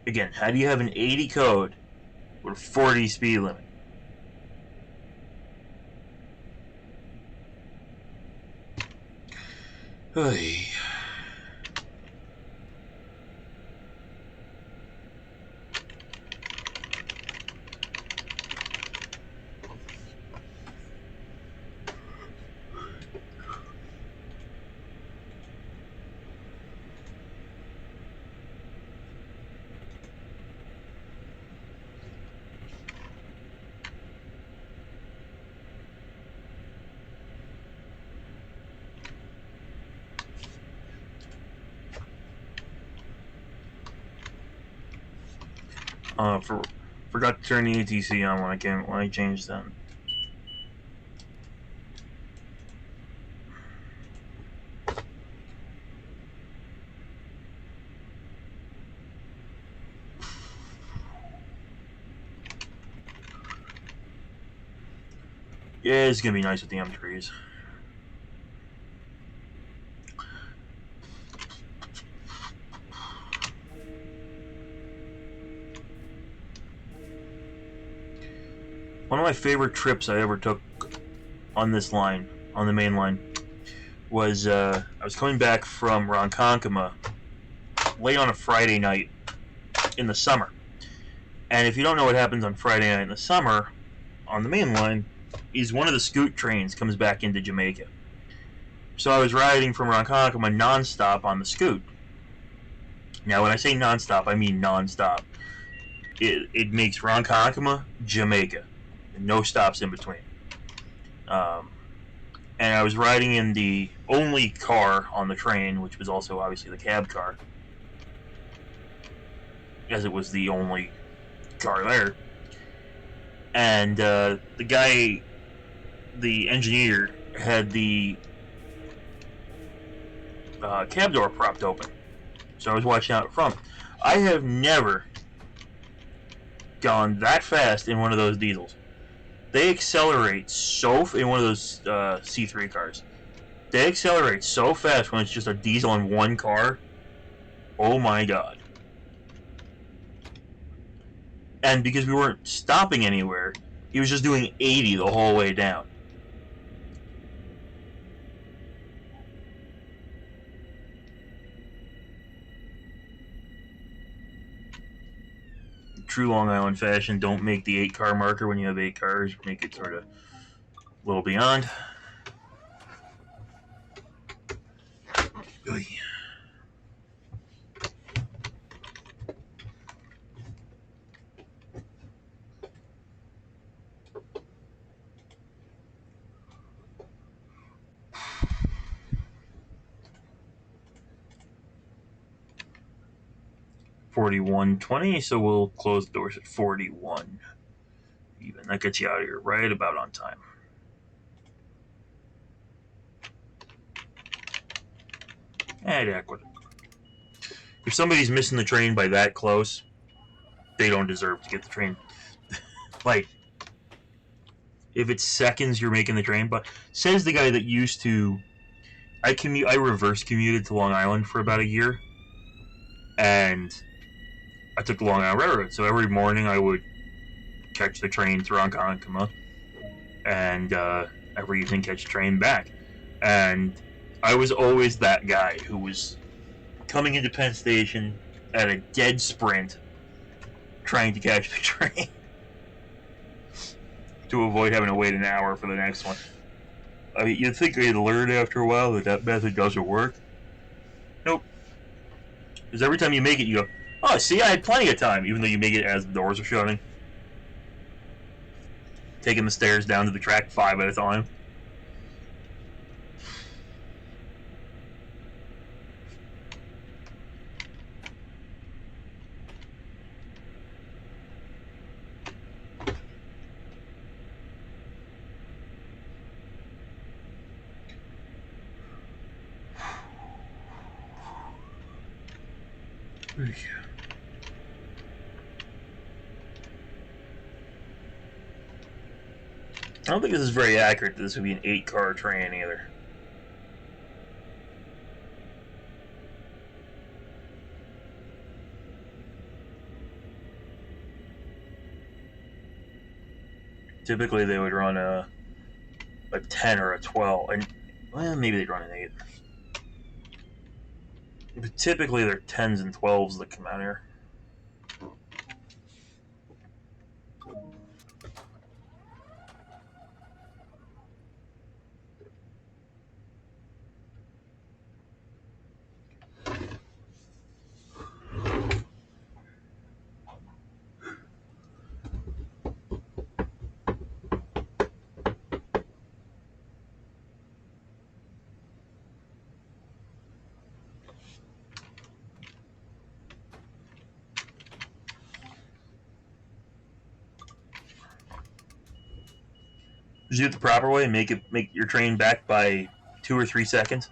Again, how do you have an 80 code with a 40 speed limit? Hey. Forgot to turn the ATC on when I changed them. Yeah, it's gonna be nice with the M3s. One of my favorite trips I ever took on this line, on the main line, was I was coming back from Ronkonkoma late on a Friday night in the summer. And if you don't know what happens on Friday night in the summer, on the main line, is one of the scoot trains comes back into Jamaica. So I was riding from Ronkonkoma non-stop on the scoot. Now when I say non-stop, I mean non-stop. It makes Ronkonkoma, Jamaica. No stops in between. And I was riding in the only car on the train, which was also obviously the cab car, as it was the only car there. And the guy, the engineer, had the cab door propped open. So I was watching out front. I have never gone that fast in one of those diesels. They accelerate in one of those C3 cars. They accelerate so fast when it's just a diesel in one car. Oh my god. And because we weren't stopping anywhere, he was just doing 80 the whole way down. True Long Island fashion, don't make the 8-car marker when you have 8 cars. Make it sort of a little beyond. Oy. 41:20, so we'll close the doors at 41. Even that gets you out of here right about on time. And heck with it. If somebody's missing the train by that close, they don't deserve to get the train. Like, if it's seconds you're making the train, but says the guy that used to. I reverse commuted to Long Island for about a year, and I took the Long Island Railroad. So every morning I would catch the train to Ronkonkoma, and every evening catch the train back. And I was always that guy who was coming into Penn Station at a dead sprint, trying to catch the train to avoid having to wait an hour for the next one. I mean, you'd think they'd learn after a while that method doesn't work. Nope. Because every time you make it, you go, oh, see, I had plenty of time, even though you make it as the doors are shutting. Taking the stairs down to the track 5 at a time. I don't think this is very accurate that this would be an 8-car train either. Typically they would run a 10 or a 12, and well, maybe they'd run an 8. But typically they're 10s and 12s that come out here. Just do it the proper way and make your train back by 2 or 3 seconds.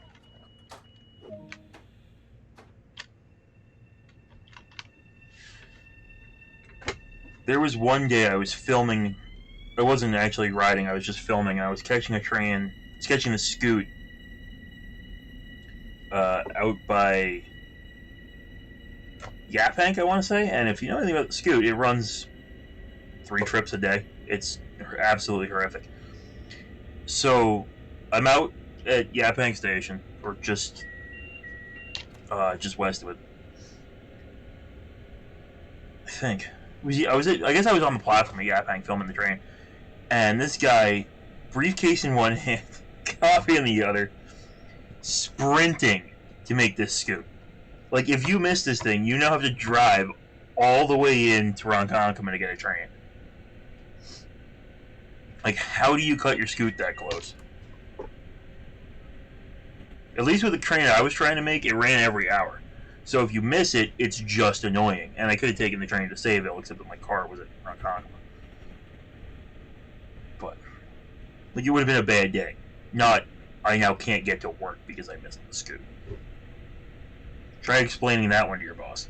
There was one day I was filming. I wasn't actually riding. I was just filming. I was catching a train, catching a scoot out by Yaphank, I want to say. And if you know anything about the scoot, it runs 3 trips a day. It's absolutely horrific. So I'm out at Yaphank Station, or just west of it. I think I guess I was on the platform at Yaphank filming the train, and this guy, briefcase in one hand, coffee in the other, sprinting to make this scoot. Like, if you miss this thing, you now have to drive all the way in to Ronkonkoma to get a train. Like, how do you cut your scoot that close? At least with the train I was trying to make, it ran every hour. So if you miss it, it's just annoying. And I could have taken the train to Sayville, except that my car was at Ronkonkoma. But, like, it would have been a bad day. Not, I now can't get to work because I missed the scoot. Try explaining that one to your boss.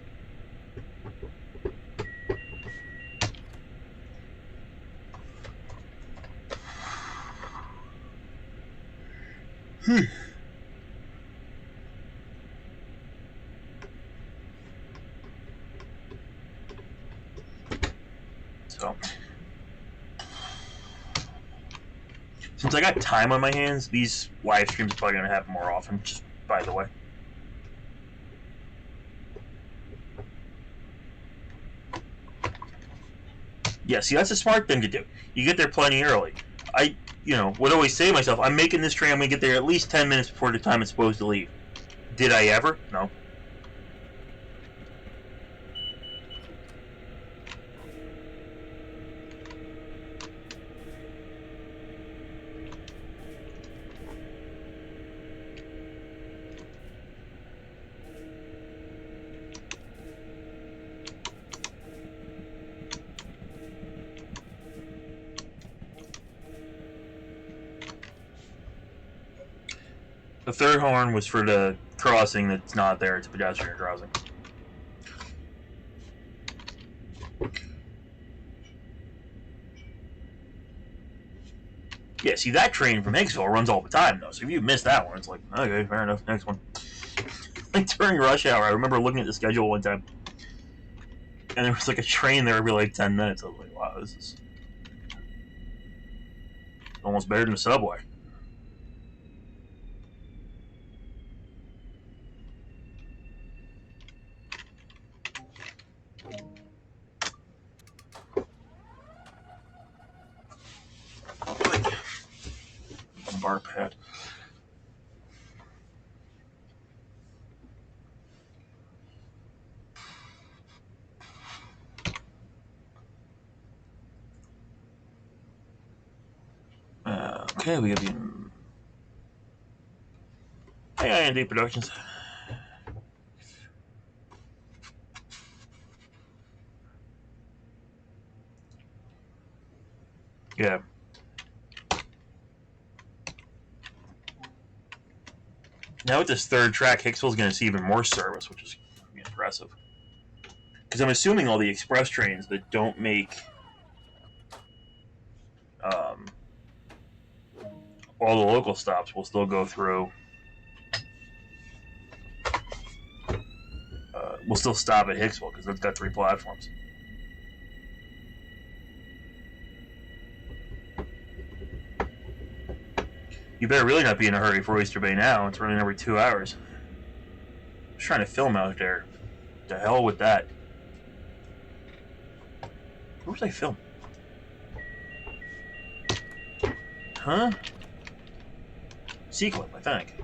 So, since I got time on my hands, these live streams are probably going to happen more often, just by the way. Yeah, see, that's a smart thing to do. You get there plenty early. I would always say to myself, I'm making this train, I'm going to get there at least 10 minutes before the time it's supposed to leave. Did I ever? No. The third horn was for the crossing that's not there. It's a pedestrian crossing. Yeah, see, that train from Hicksville runs all the time, though. So if you miss that one, it's like, okay, fair enough, next one. Like, during rush hour, I remember looking at the schedule one time, and there was, like, a train there every, like, 10 minutes. I was like, wow, this is almost better than the subway. Bar pad. Okay, we have the A&D Productions. Yeah. Now with this third track, Hicksville's going to see even more service, which is impressive. Because I'm assuming all the express trains that don't make all the local stops will still go through. We'll still stop at Hicksville because it's got 3 platforms. You better really not be in a hurry for Oyster Bay now. It's running every 2 hours. I was trying to film out there. The hell with that. Where was I filming? Huh? C-Clip, I think.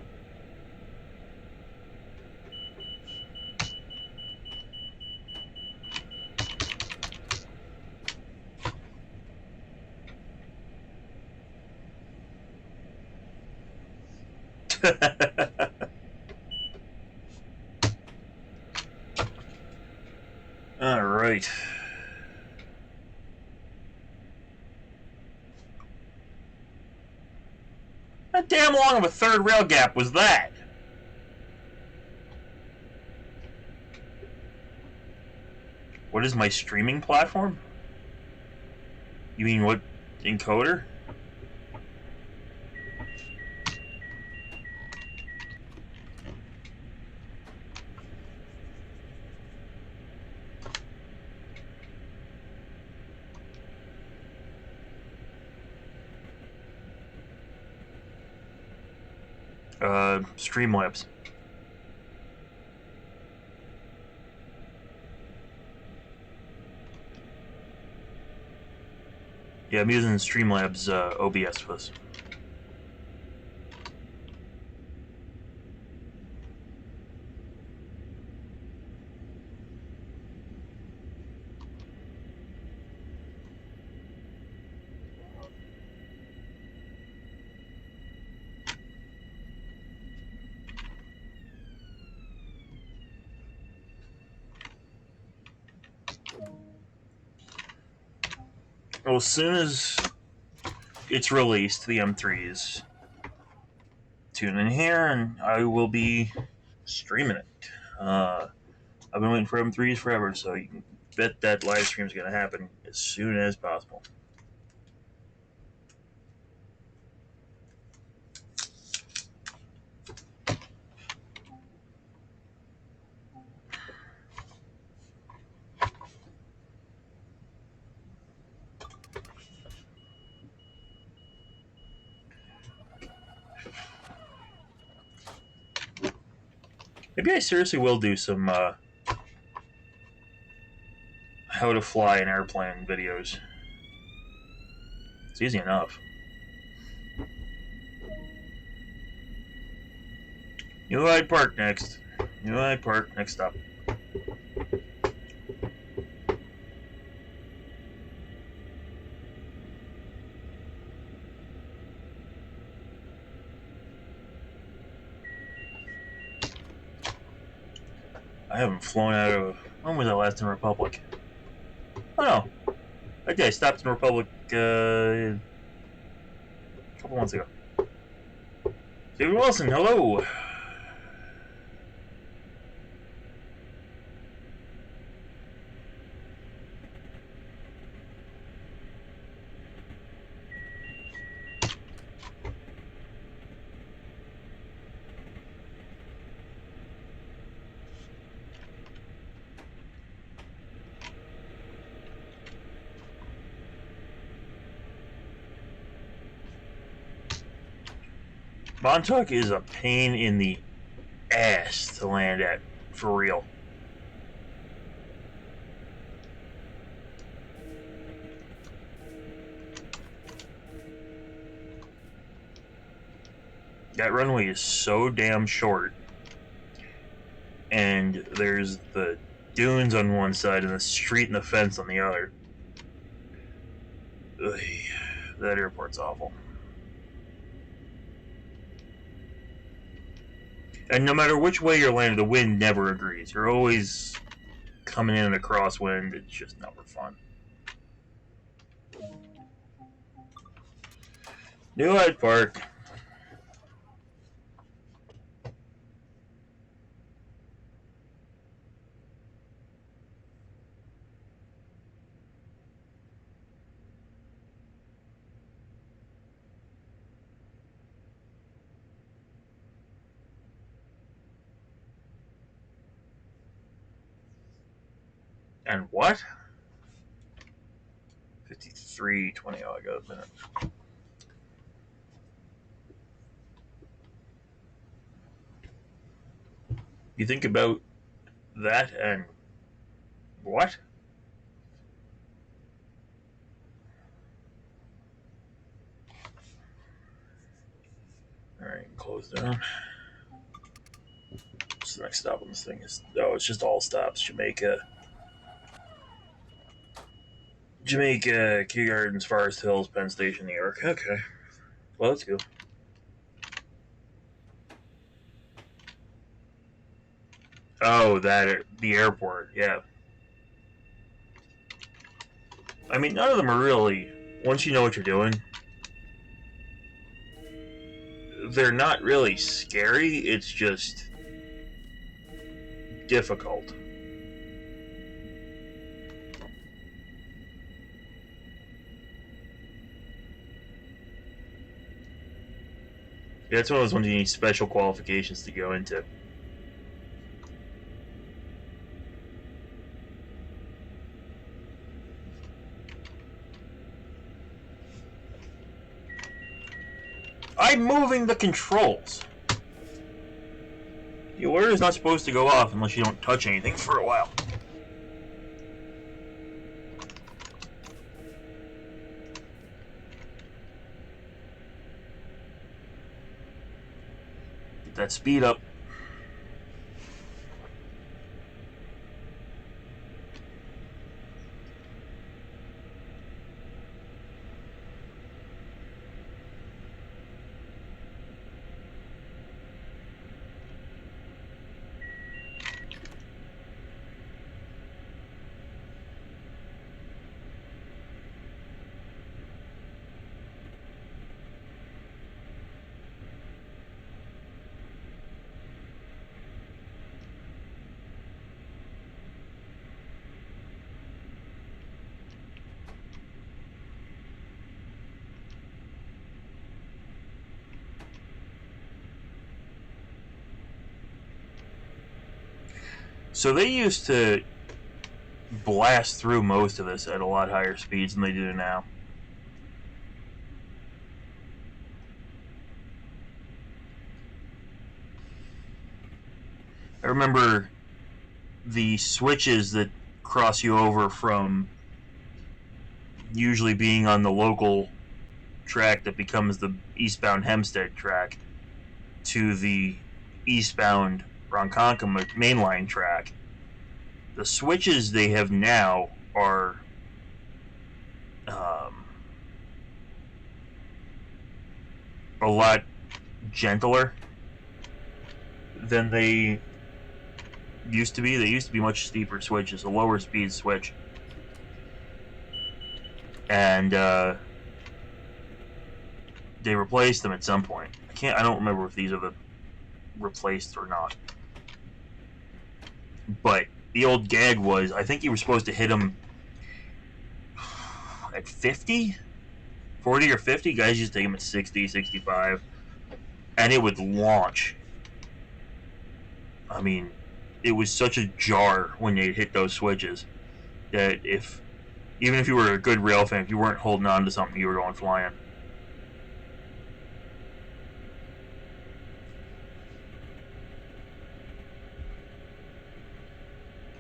All right. How damn long of a third rail gap was that? What is my streaming platform? You mean what encoder? Streamlabs. Yeah, I'm using Streamlabs OBS for this. Well, as soon as it's released, the M3s, tune in here and I will be streaming it. I've been waiting for M3s forever, so you can bet that live stream is going to happen as soon as possible. Maybe I seriously will do some how to fly an airplane videos. It's easy enough. New Hyde Park next. New Hyde Park next up. I haven't flown out of... When was I last in Republic? Oh no. Okay, I stopped in Republic a couple months ago. David Wilson, hello. Montauk is a pain in the ass to land at, for real. That runway is so damn short, and there's the dunes on one side and the street and the fence on the other. Ugh, that airport's awful. And no matter which way you're landing, the wind never agrees. You're always coming in a crosswind. It's just never fun. New Hyde Park. And what? 53:20. Oh, I got a minute. You think about that and what? Alright, close down. What's the next stop on this thing? Oh, it's just all stops. Jamaica, Kew Gardens, Forest Hills, Penn Station, New York. Okay. Well, let's go. Oh, the airport, yeah. I mean, none of them are really, once you know what you're doing, they're not really scary, it's just difficult. Yeah, it's one of those ones you need special qualifications to go into. I'm moving the controls. The alert is not supposed to go off unless you don't touch anything for a while. Get that speed up. So they used to blast through most of this at a lot higher speeds than they do now. I remember the switches that cross you over from usually being on the local track that becomes the eastbound Hempstead track to the eastbound Ronkonkoma mainline track. The switches they have now are a lot gentler than they used to be. They used to be much steeper switches, a lower speed switch. And they replaced them at some point. I I don't remember if these are the replaced or not. But the old gag was, I think you were supposed to hit them at 50? 40 or 50? Guys used to take them at 60, 65. And it would launch. I mean, it was such a jar when they'd hit those switches that even if you were a good rail fan, if you weren't holding on to something, you were going flying.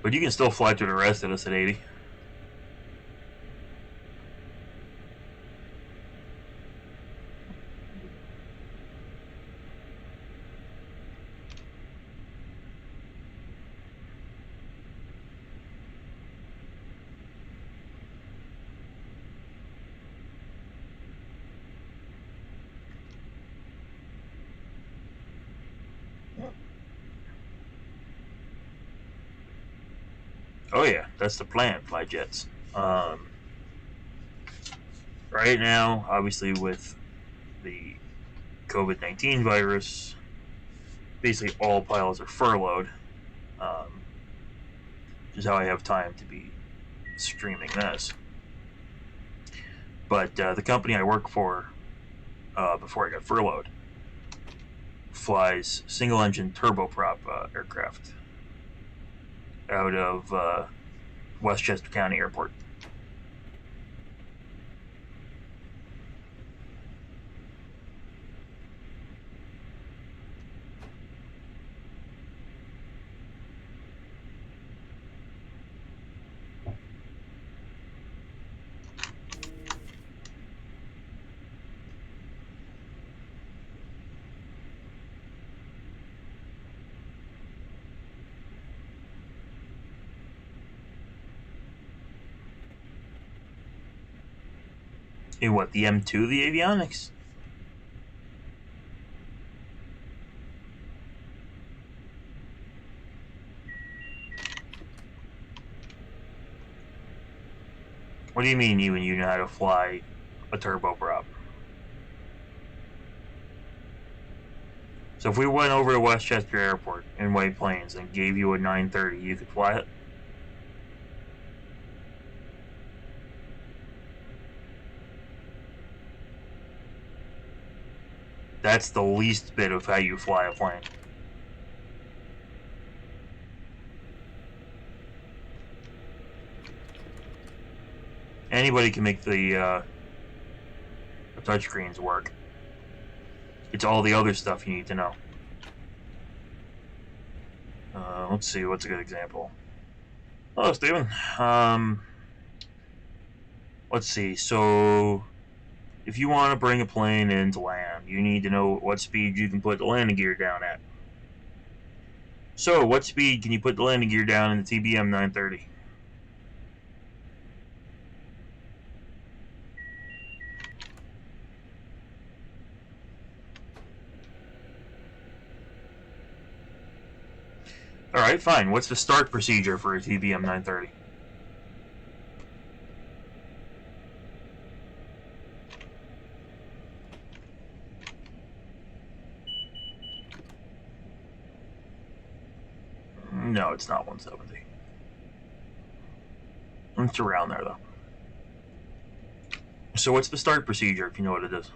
But you can still fly through the rest of this at 80. Oh yeah, that's the plan, fly jets. Right now, obviously with the COVID-19 virus, basically all pilots are furloughed, which is how I have time to be streaming this. But the company I work for, before I got furloughed, flies single-engine turboprop aircraft out of Westchester County Airport. In what, the M2, the avionics? What do you mean you know how to fly a turboprop? So if we went over to Westchester Airport in White Plains and gave you a 930, you could fly it? That's the least bit of how you fly a plane. Anybody can make the touchscreens work. It's all the other stuff you need to know. Let's see, what's a good example? Hello, Steven. Let's see, so if you want to bring a plane into land, you need to know what speed you can put the landing gear down at. So, what speed can you put the landing gear down in the TBM 930? Alright, fine. What's the start procedure for a TBM 930? No, it's not 170. It's around there, though. So what's the start procedure, if you know what it is?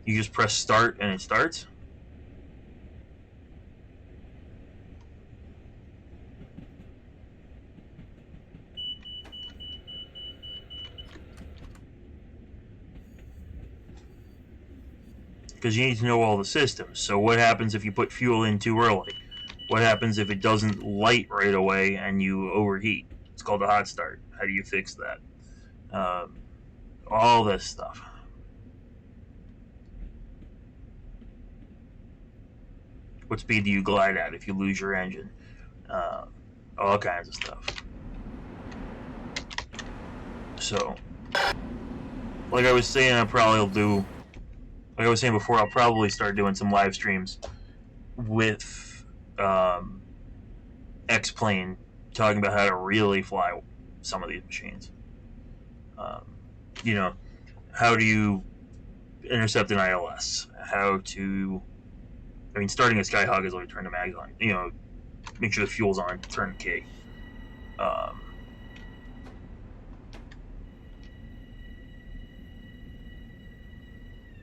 You just press start and it starts? Because you need to know all the systems. So what happens if you put fuel in too early? What happens if it doesn't light right away and you overheat? It's called a hot start. How do you fix that? All this stuff. What speed do you glide at if you lose your engine? All kinds of stuff. So, like I was saying, like I was saying before, I'll probably start doing some live streams with X-Plane talking about how to really fly some of these machines. You know, how do you intercept an ILS? How to, I mean, starting a Skyhawk is like turn the mags on. You know, make sure the fuel's on, turn the key.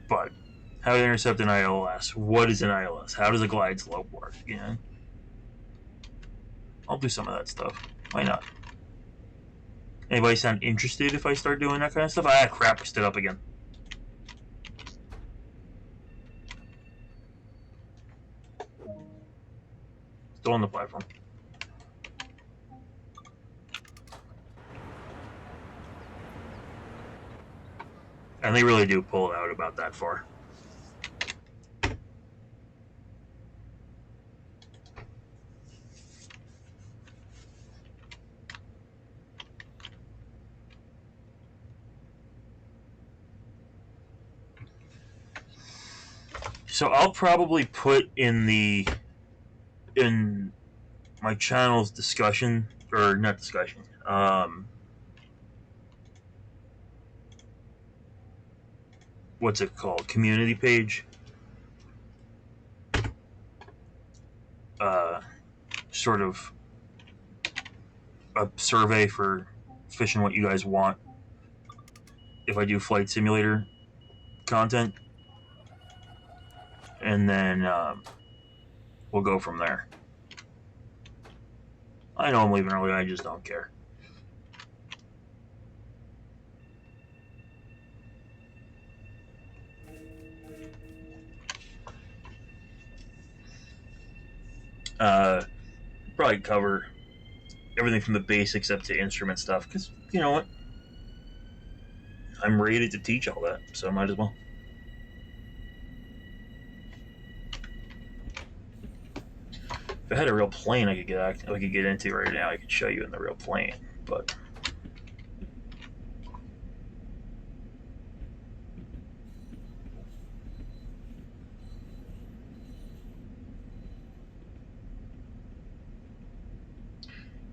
But how to intercept an ILS? What is an ILS? How does a glide slope work? You know, I'll do some of that stuff. Why not? Anybody sound interested if I start doing that kind of stuff? Ah, crap! I stood up again. Still on the platform. And they really do pull it out about that far. So I'll probably put in my channel's discussion, or not discussion, what's it called? Community page. Sort of a survey for fishing what you guys want if I do flight simulator content, and then we'll go from there. I know I'm leaving early, I just don't care. Probably cover everything from the basics up to instrument stuff, because you know what? I'm rated to teach all that, so I might as well. If I had a real plane I could get into right now, I could show you in the real plane, but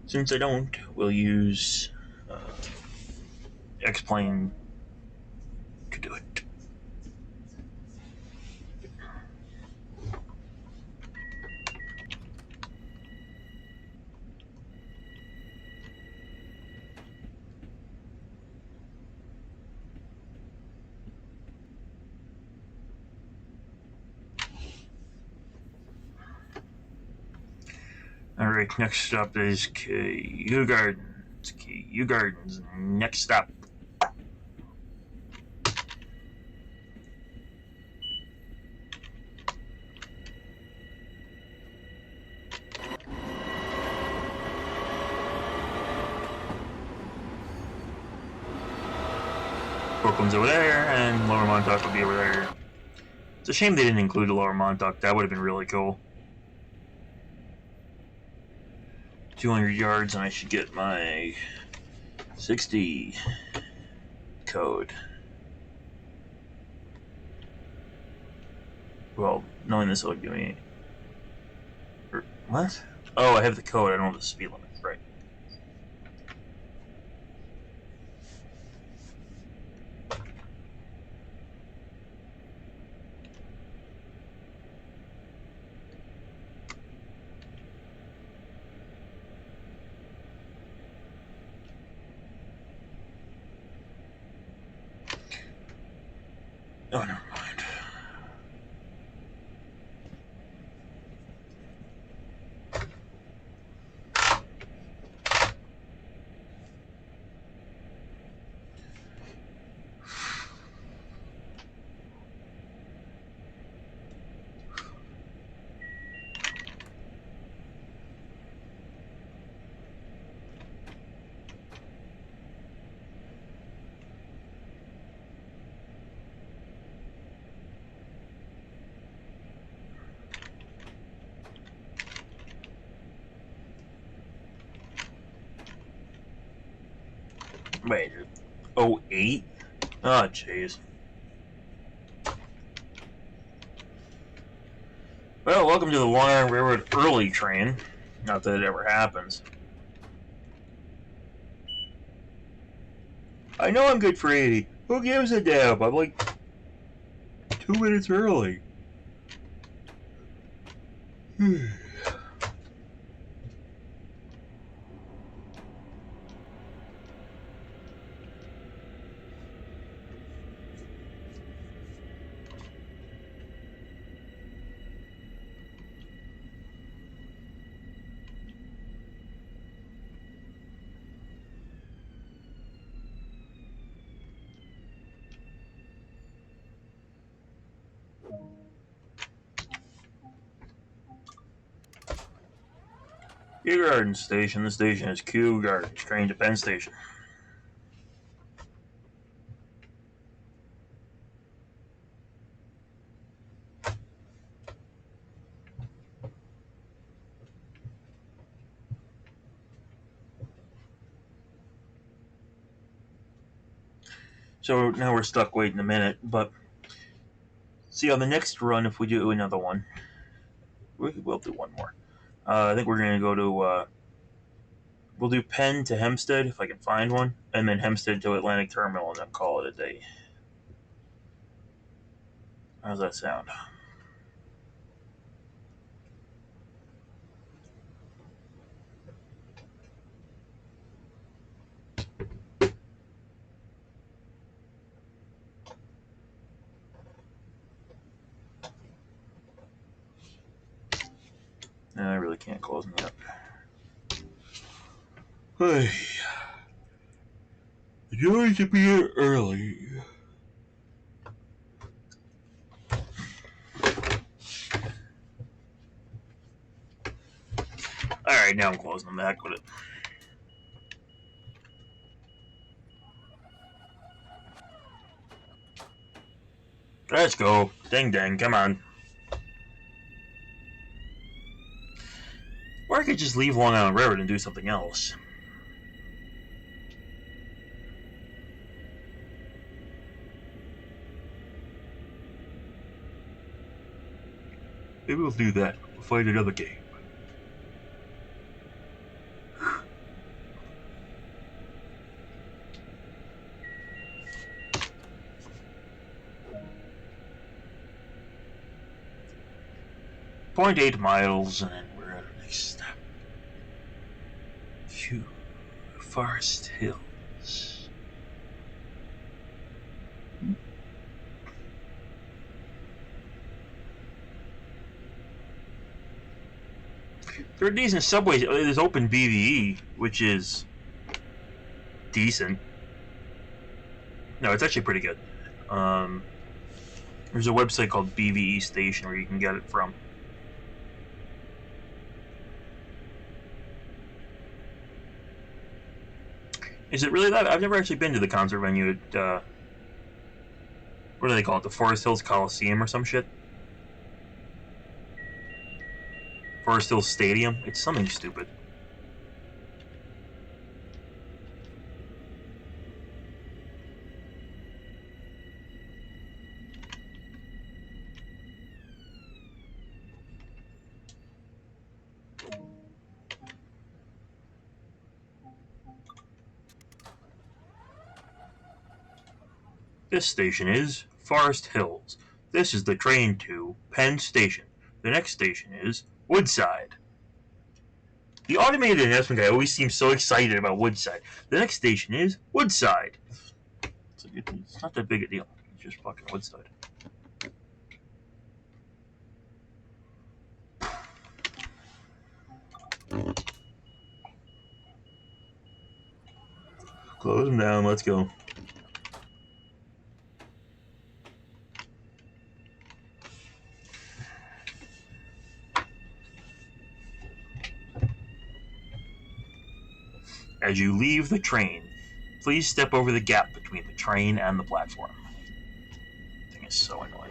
since I don't, we'll use X-Plane to do it. Alright, next up is KU Gardens. KU Gardens, next stop. Brooklyn's over there, and Lower Montauk will be over there. It's a shame they didn't include the Lower Montauk. That would have been really cool. 200 yards, and I should get my 60 code. Well, knowing this will give me... What? Oh, I have the code. I don't have the speed limit. Right. Oh, never mind. Wait, 08? Oh, jeez. Well, welcome to the Long Island Railroad early train. Not that it ever happens. I know I'm good for 80. Who gives a damn? I'm like 2 minutes early. Kew Gardens Station. The station is Kew Gardens. Train to Penn Station. So now we're stuck waiting a minute, but see on the next run, if we do another one, we'll do one more. I think we're going to go to, we'll do Penn to Hempstead, if I can find one, and then Hempstead to Atlantic Terminal, and then call it a day. How's that sound? I really can't close them yet. Hey, enjoy to be here early. Alright, now I'm closing them back with it. Let's go. Ding dang, come on. Or I could just leave Long Island Railroad and do something else. Maybe we'll do that. We'll find another game. .8 miles, and then we're at our next stop. Phew. Forest Hills. There are decent subways. There's open BVE, which is decent. No, it's actually pretty good. There's a website called BVE Station where you can get it from. Is it really that? I've never actually been to the concert venue at, what do they call it? The Forest Hills Coliseum or some shit? Forest Hills Stadium? It's something stupid. This station is Forest Hills. This is the train to Penn Station. The next station is Woodside. The automated announcement guy always seems so excited about Woodside. The next station is Woodside. It's not that big a deal. It's just fucking Woodside. Close them down. Let's go. As you leave the train, please step over the gap between the train and the platform. This thing is so annoying.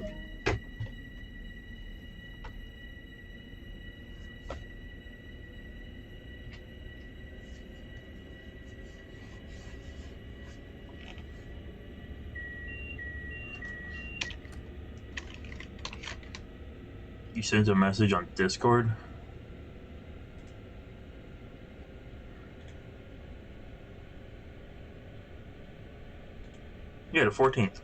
You sent a message on Discord? Yeah, the 14th.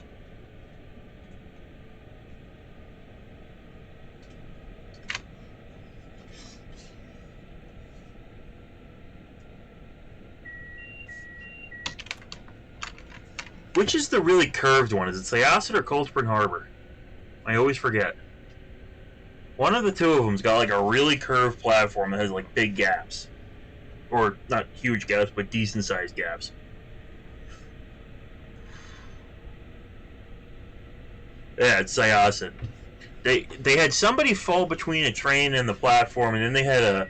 Which is the really curved one? Is it Syosset or Cold Spring Harbor? I always forget. One of the two of them's got like a really curved platform that has like big gaps. Or not huge gaps, but decent sized gaps. Yeah, it's Syosset. They had somebody fall between a train and the platform, and then they had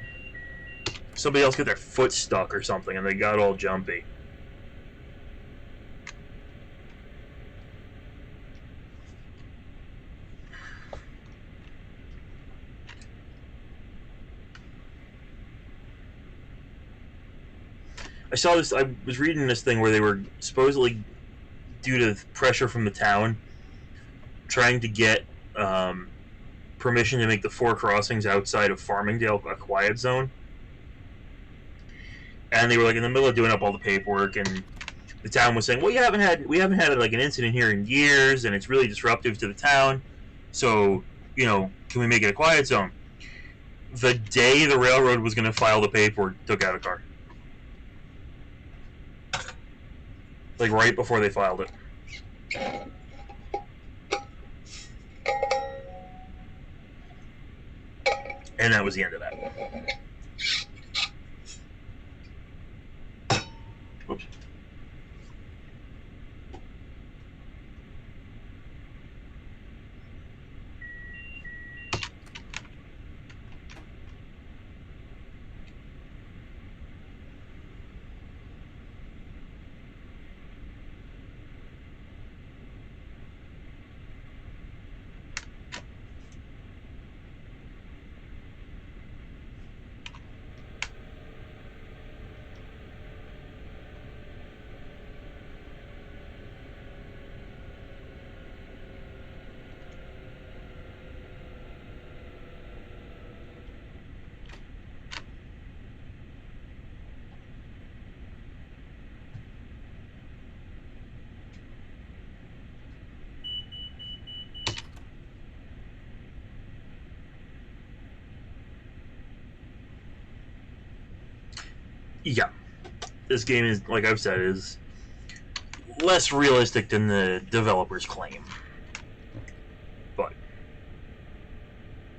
somebody else get their foot stuck or something, and they got all jumpy. I saw this. I was reading this thing where they were supposedly, due to pressure from the town, trying to get permission to make the 4 crossings outside of Farmingdale a quiet zone. And they were like in the middle of doing up all the paperwork, and the town was saying, "Well, we haven't had like an incident here in years, and it's really disruptive to the town. So, can we make it a quiet zone?" The day the railroad was going to file the paperwork, took out a car. Like right before they filed it. And that was the end of that. Whoops. Yeah. This game is, like I've said, is less realistic than the developers claim. But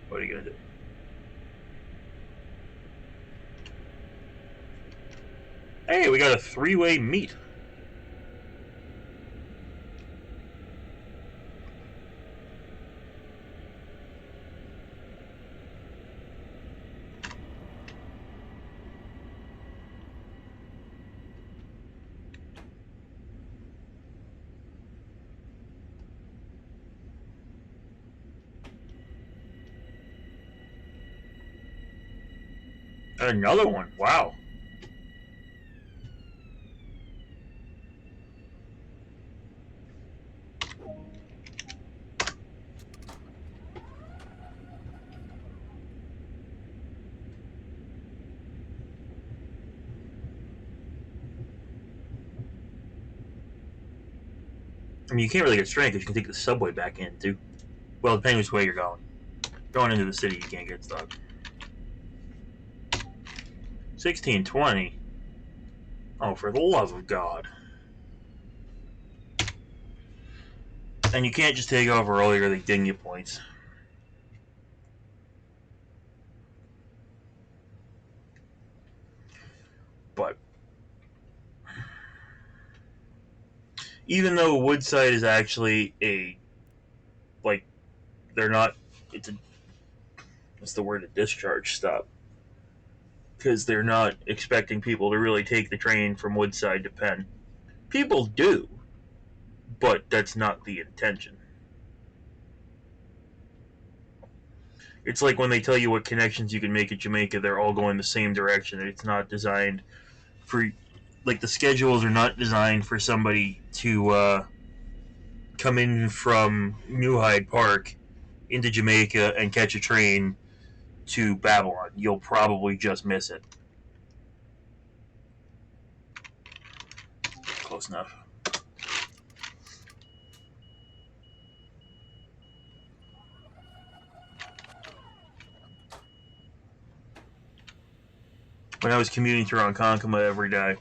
what are you going to do? Hey, we got a 3-way meet. Another one. Wow. I mean, you can't really get stranded because you can take the subway back in, too. Well, depending which way you're going. Going into the city, you can't get stuck. 1620? Oh, for the love of God. And you can't just take off earlier, they ding you points. But even though Woodside is actually they're not, what's the word, a discharge stop. Because they're not expecting people to really take the train from Woodside to Penn. People do, but that's not the intention. It's like when they tell you what connections you can make at Jamaica, they're all going the same direction. It's not designed for, like, the schedules are not designed for somebody to come in from New Hyde Park into Jamaica and catch a train to Babylon. You'll probably just miss it. Close enough. When I was commuting through Ronkonkoma every day,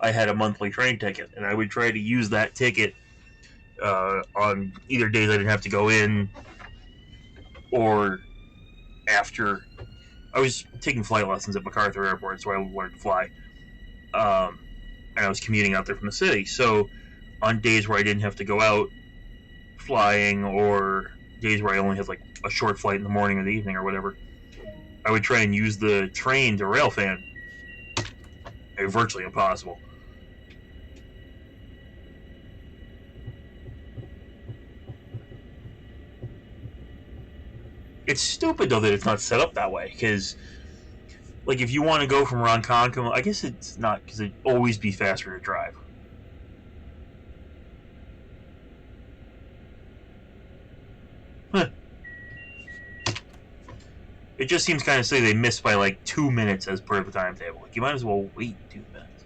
I had a monthly train ticket, and I would try to use that ticket on either days I didn't have to go in or after. I was taking flight lessons at MacArthur Airport, so I learned to fly. And I was commuting out there from the city. So on days where I didn't have to go out flying, or days where I only had like a short flight in the morning or the evening or whatever, I would try and use the train to railfan. Virtually impossible. It's stupid though that it's not set up that way, because like if you want to go from Ronkonkoma, I guess it's not, because it'd always be faster to drive. Huh. It just seems kind of silly they missed by like 2 minutes as per the timetable. Like, you might as well wait 2 minutes.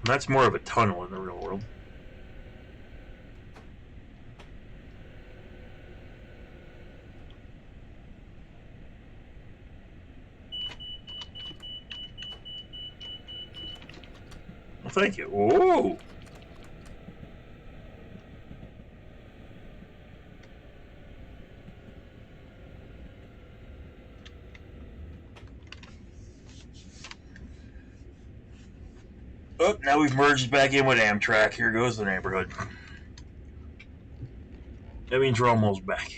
But that's more of a tunnel in the real world. Well, thank you. Whoa! Oh, now we've merged back in with Amtrak. Here goes the neighborhood. That means we're almost back.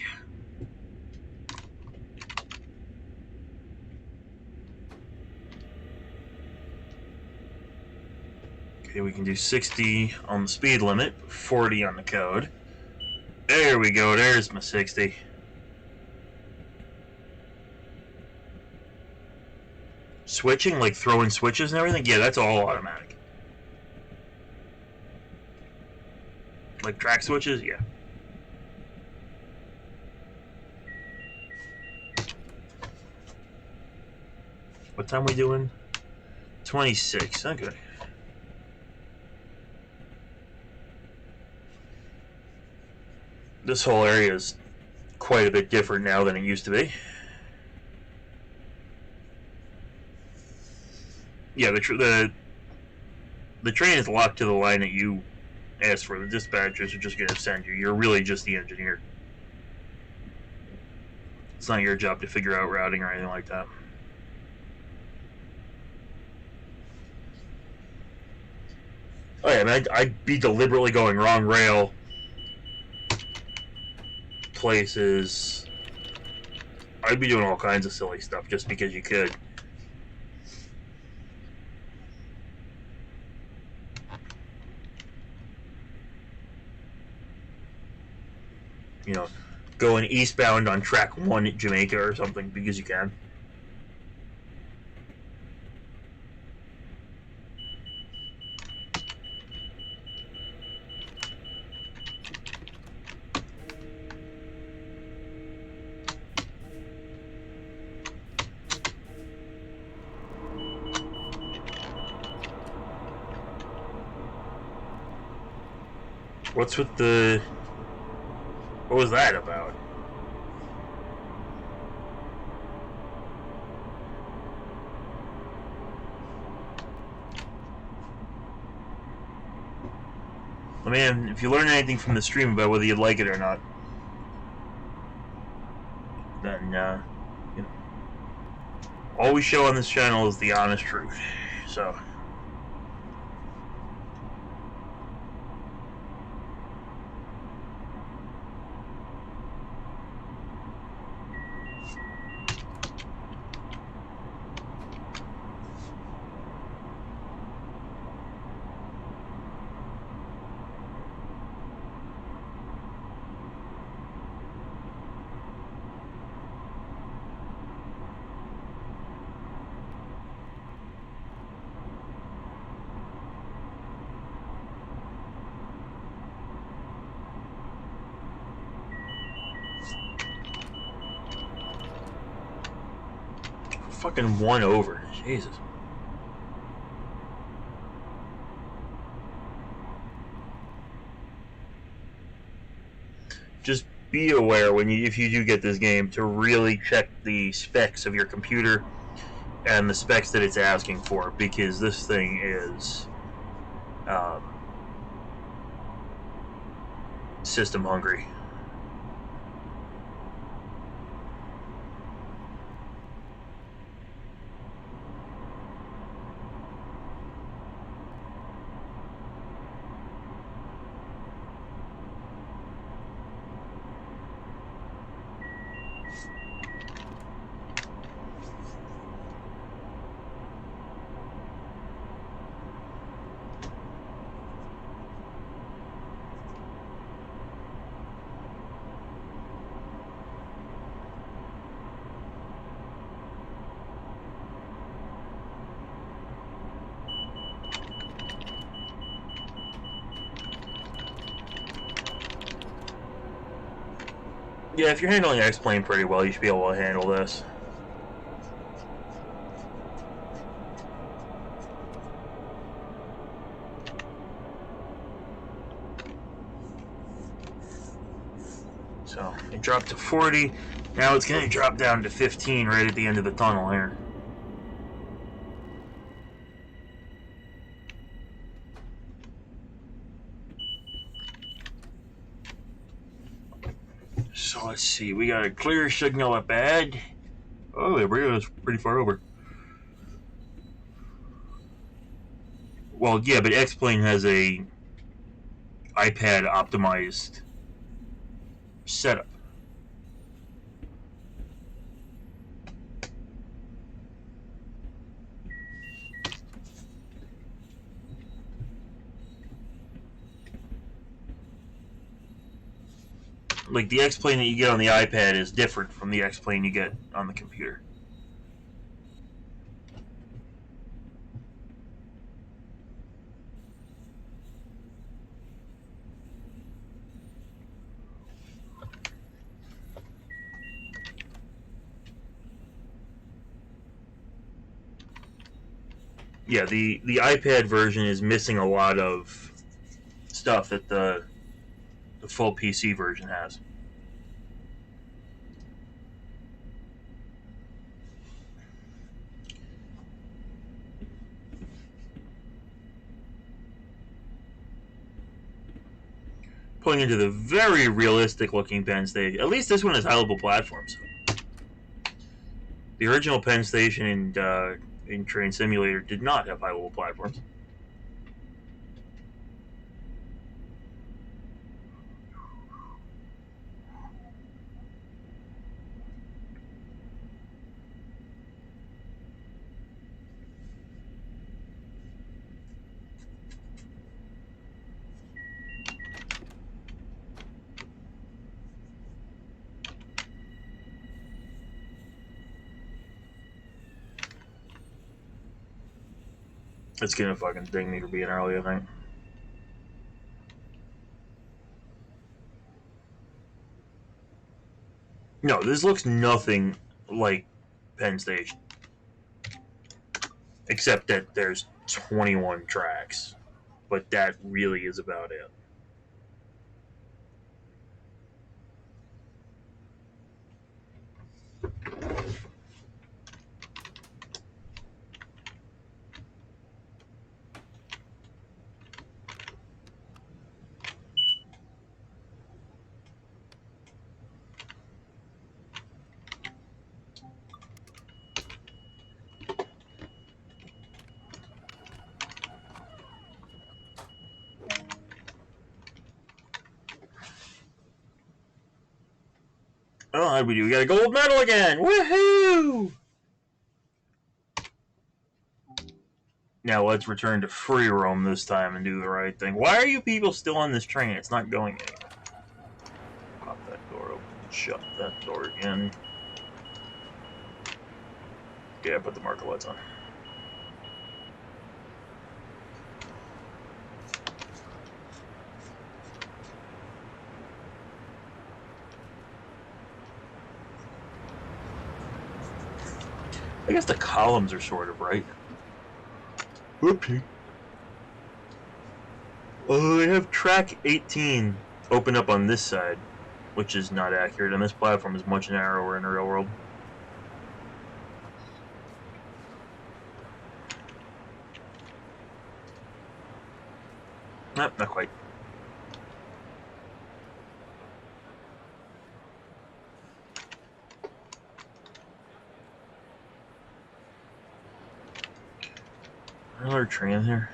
Okay, we can do 60 on the speed limit, 40 on the code. There we go, there's my 60. Switching, like throwing switches and everything? Yeah, that's all automatic. Like track switches? Yeah. What time are we doing? 26, okay. This whole area is quite a bit different now than it used to be. Yeah, the train is locked to the line that you asked for. The dispatchers are just going to send you. You're really just the engineer. It's not your job to figure out routing or anything like that. Oh yeah, man, I'd be deliberately going wrong rail places. I'd be doing all kinds of silly stuff just because you could. You know, going eastbound on track 1 at Jamaica or something because you can. What's with the... What was that about? Well, man, if you learn anything from the stream about whether you like it or not, then, you know, all we show on this channel is the honest truth. So... fucking one over. Jesus. Just be aware when if you do get this game to really check the specs of your computer and the specs that it's asking for, because this thing is system hungry. Yeah, if you're handling X-Plane pretty well, you should be able to handle this. So, it dropped to 40. Now it's going to drop down to 15 right at the end of the tunnel here. So let's see, we got a clear signal up ahead. Oh, the radio's pretty far over. Well, yeah, but X-Plane has a iPad optimized setup. Like, the X-Plane that you get on the iPad is different from the X-Plane you get on the computer. Yeah, the iPad version is missing a lot of stuff that the full PC version has. Pulling into the very realistic looking Penn Station. At least this one has high-level platforms. The original Penn Station in Train Simulator did not have high-level platforms. It's gonna fucking ding me for being early, I think. No, this looks nothing like Penn Station. Except that there's 21 tracks. But that really is about it. Oh, how'd we do? We got a gold medal again! Woohoo! Now let's return to free roam this time and do the right thing. Why are you people still on this train? It's not going anywhere. Pop that door open. Shut that door again. Yeah, put the marker lights on. I guess the columns are sort of right. Whoopsie. Oh, they have track 18 open up on this side, which is not accurate, and this platform is much narrower in the real world. Nope, not quite. Another train here.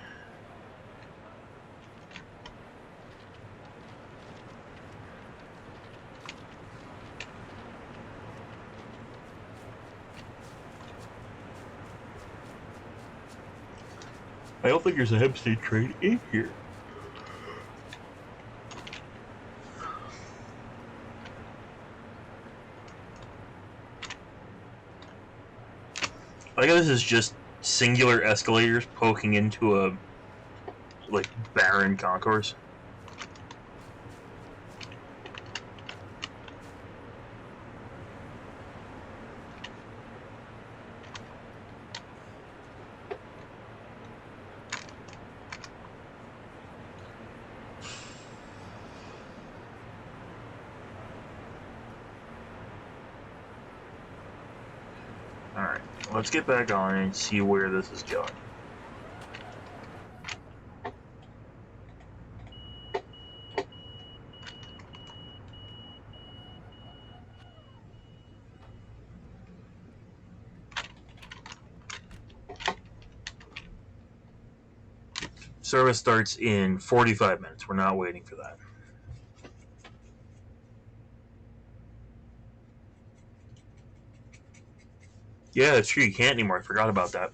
I don't think there's a Hempstead train in here. I guess this is just singular escalators poking into a barren concourse. Alright, let's get back on and see where this is going. Service starts in 45 minutes. We're not waiting for that. Yeah, that's true. You can't anymore. I forgot about that.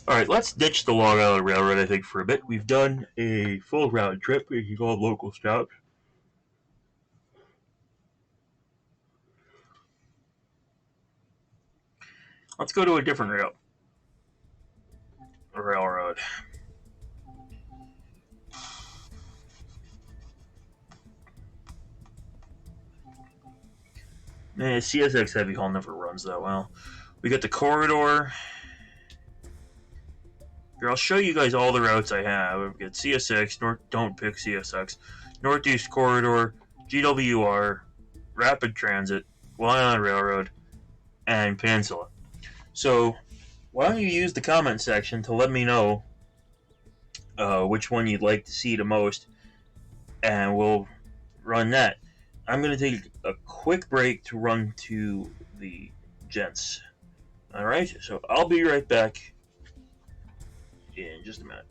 Alright, let's ditch the Long Island Railroad, I think, for a bit. We've done a full round trip. We can go on local stops. Let's go to a different railroad. CSX Heavy Haul never runs that well. We got the corridor. Here, I'll show you guys all the routes I have. We've got CSX, don't pick CSX, Northeast Corridor, GWR, Rapid Transit, Long Island Railroad, and Peninsula. So, why don't you use the comment section to let me know which one you'd like to see the most, and we'll run that. I'm going to take a quick break to run to the gents. Alright, so I'll be right back in just a minute.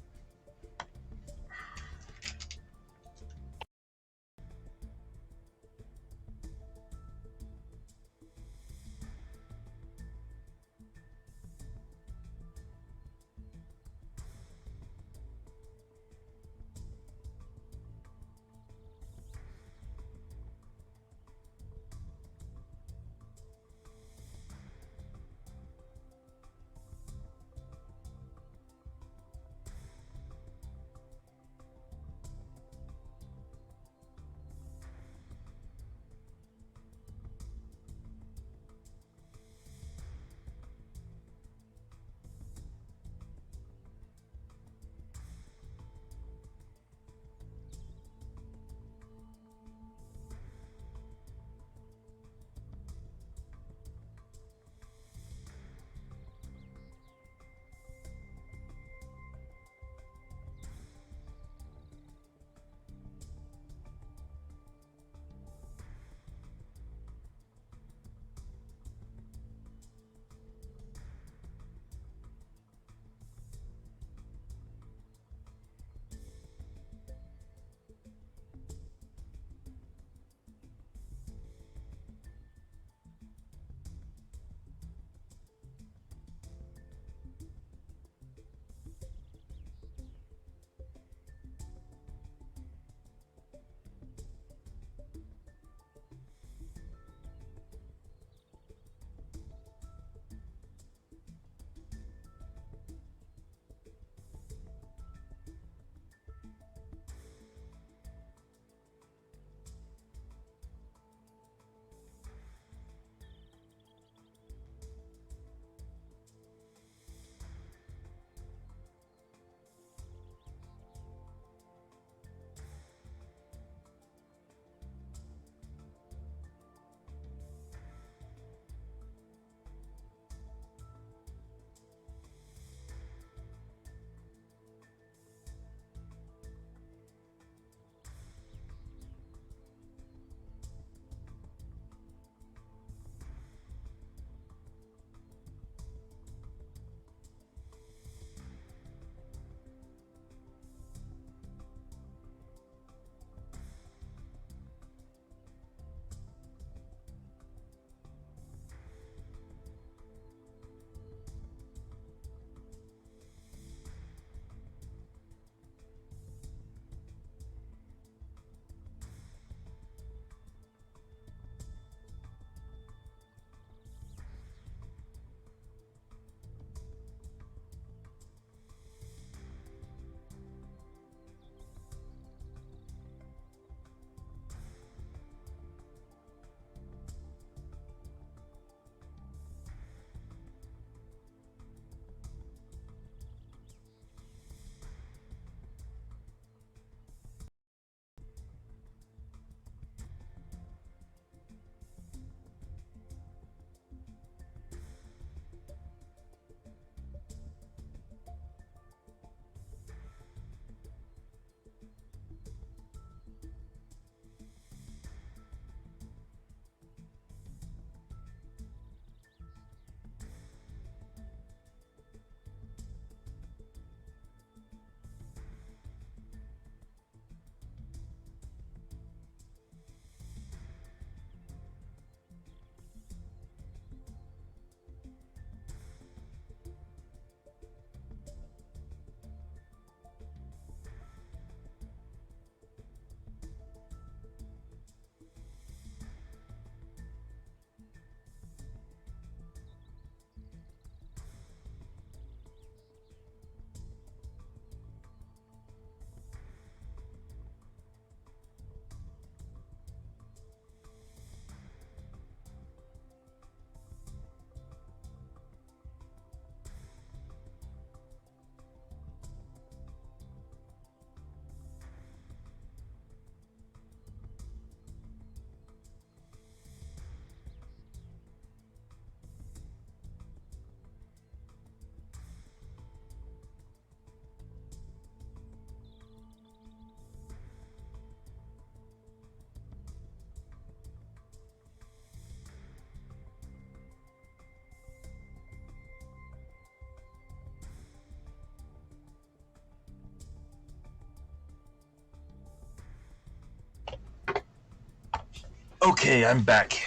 Okay, I'm back.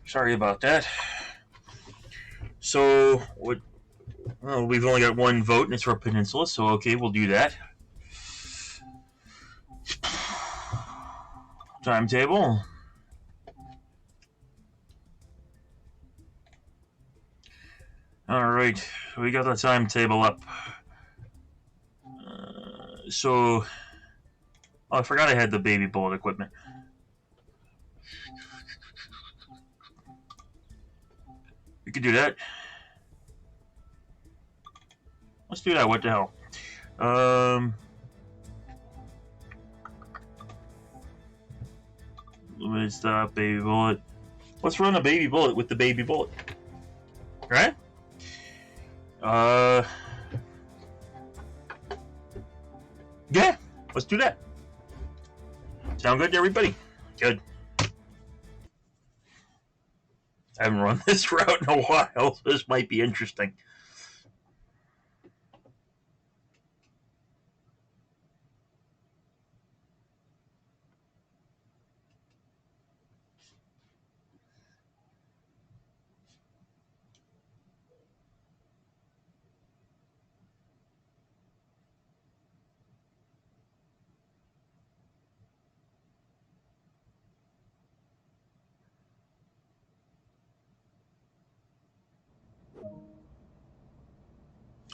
Sorry about that. So, what? Well, we've only got one vote, and it's for Peninsula, so okay, we'll do that. Timetable. Alright, we got the timetable up. So, oh, I forgot I had the baby bullet equipment. We could do that. Let's do that, what the hell. Limited stop, baby bullet. Let's run a baby bullet with the baby bullet. Right? Yeah, let's do that. Sound good to everybody? Good. I haven't run this route in a while, so this might be interesting.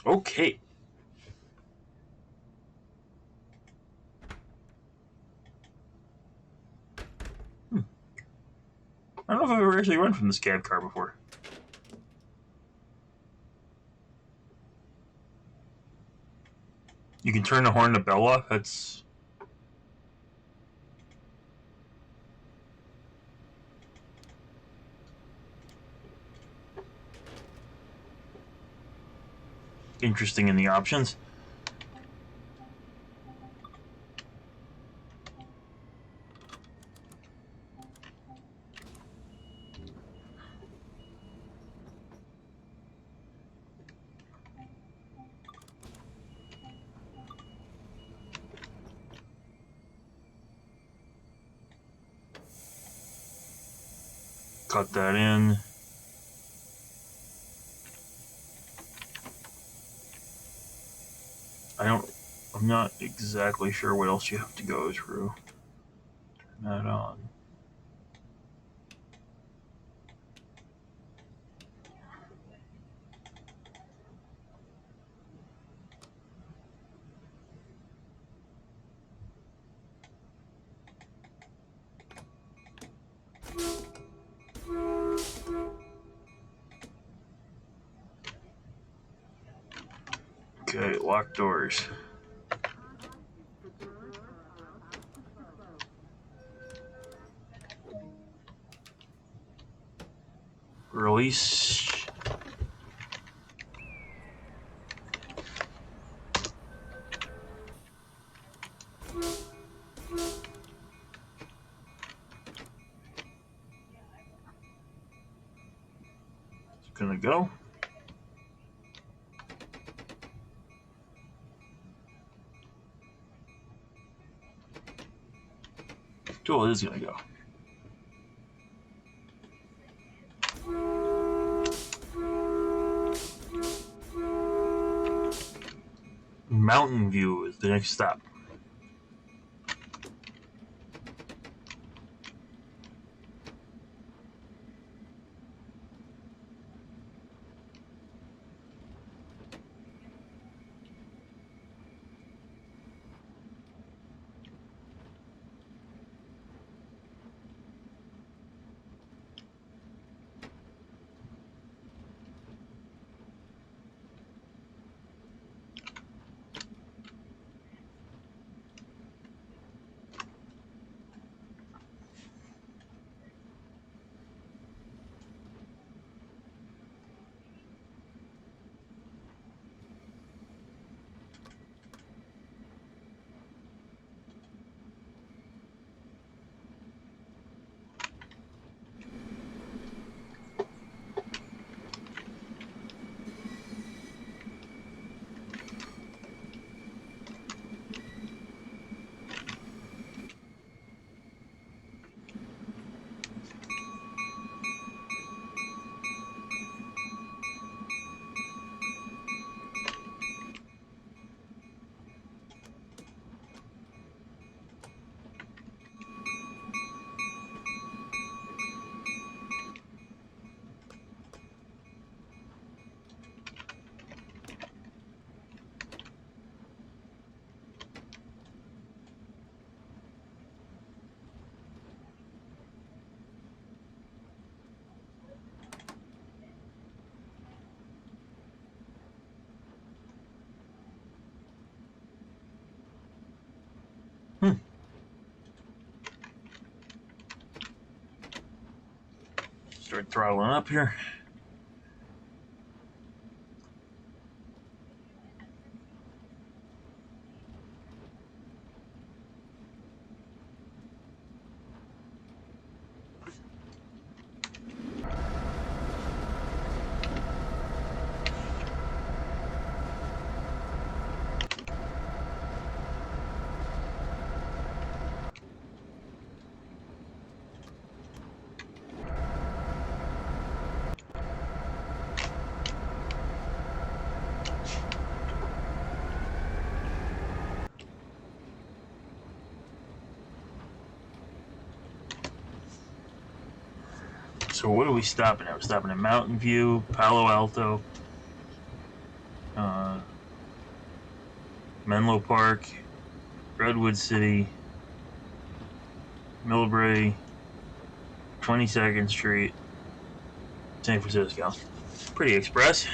Okay. I don't know if I've ever actually run from this cab car before. You can turn the horn to bell off? That's... interesting in the options. Cut that in. I'm not exactly sure what else you have to go through. Turn that on. Okay, lock doors. Release. It's gonna go. Tool is gonna go. Mountain View is the next stop. Start throttling up here. So what are we stopping at? We're stopping at Mountain View, Palo Alto, Menlo Park, Redwood City, Millbrae, 22nd Street, San Francisco. Pretty express.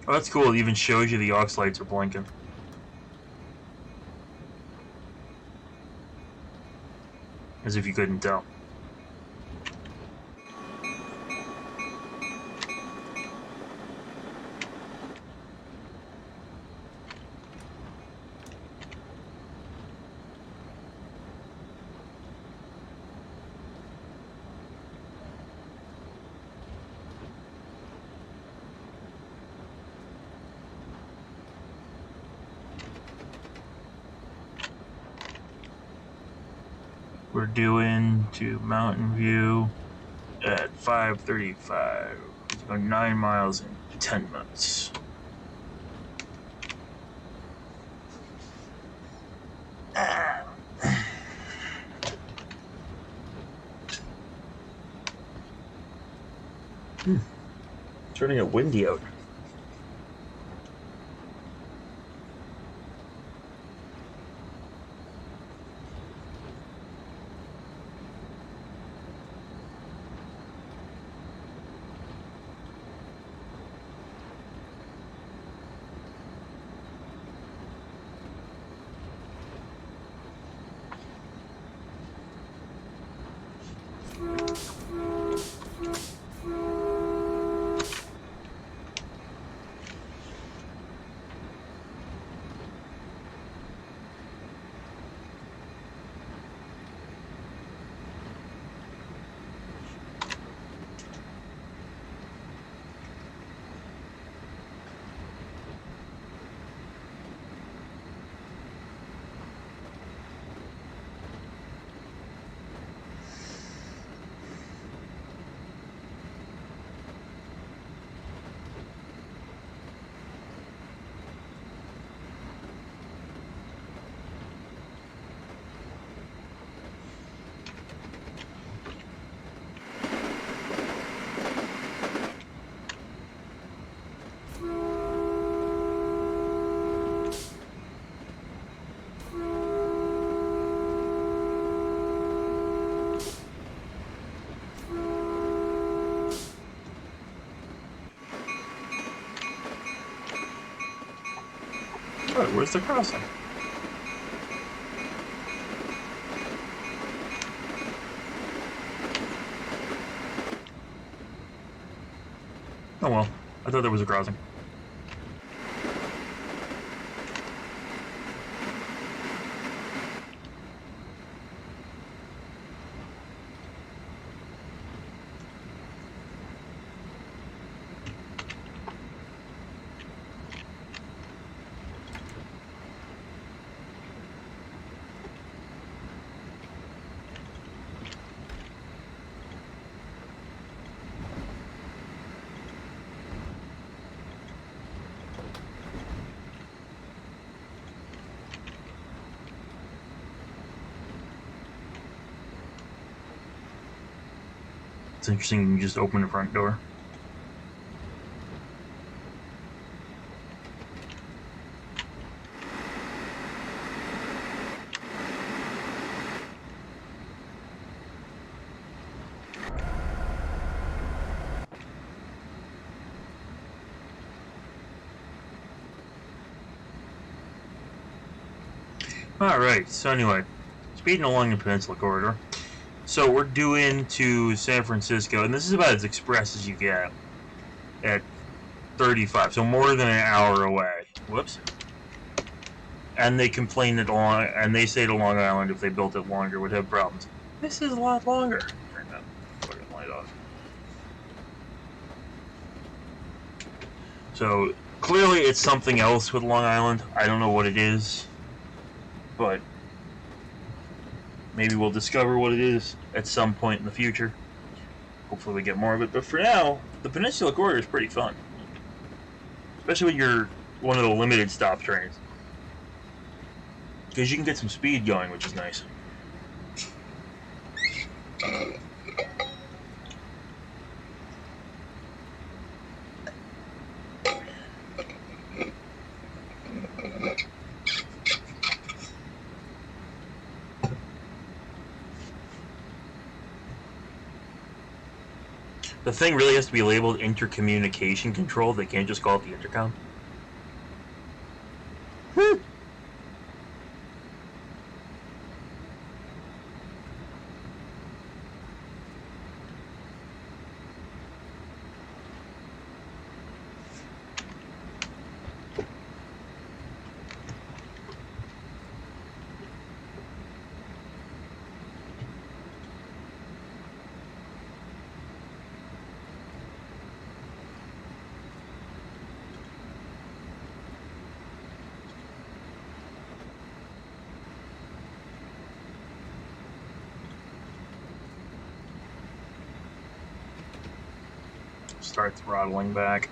Oh, that's cool. It even shows you the aux lights are blinking. As if you couldn't tell. We're due into Mountain View at 5:35. It's about 9 miles in 10 minutes. Turning it windy out. Alright, where's the crossing? Oh well, I thought there was a crossing. It's interesting you can just open the front door. Alright, so anyway, speeding along the Peninsula Corridor. So we're due into San Francisco, and this is about as express as you get at 35, so more than an hour away. Whoops. And they complain that they say to Long Island if they built it longer would have problems. This is a lot longer. Turn that fucking light off. So clearly it's something else with Long Island. I don't know what it is, but maybe we'll discover what it is at some point in the future. Hopefully we get more of it. But for now, the Peninsula Corridor is pretty fun. Especially when you're one of the limited stop trains. Because you can get some speed going, which is nice. The thing really has to be labeled intercommunication control. They can't just call it the intercom. Start throttling back.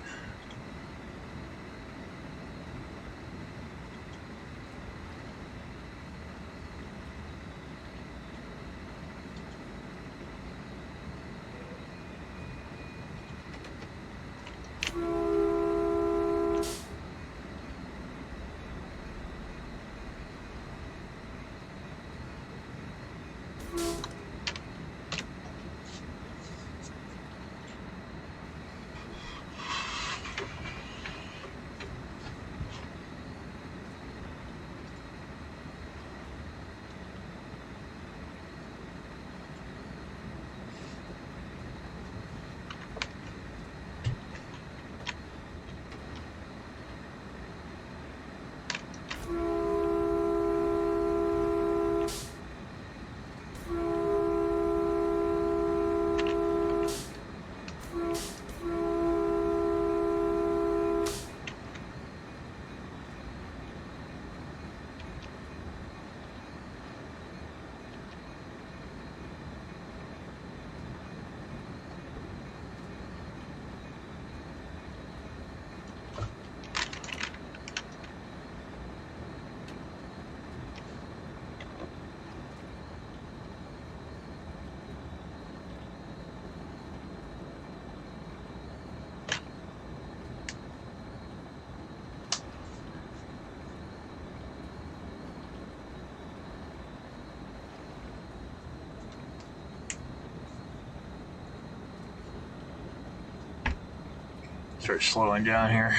Start slowing down here.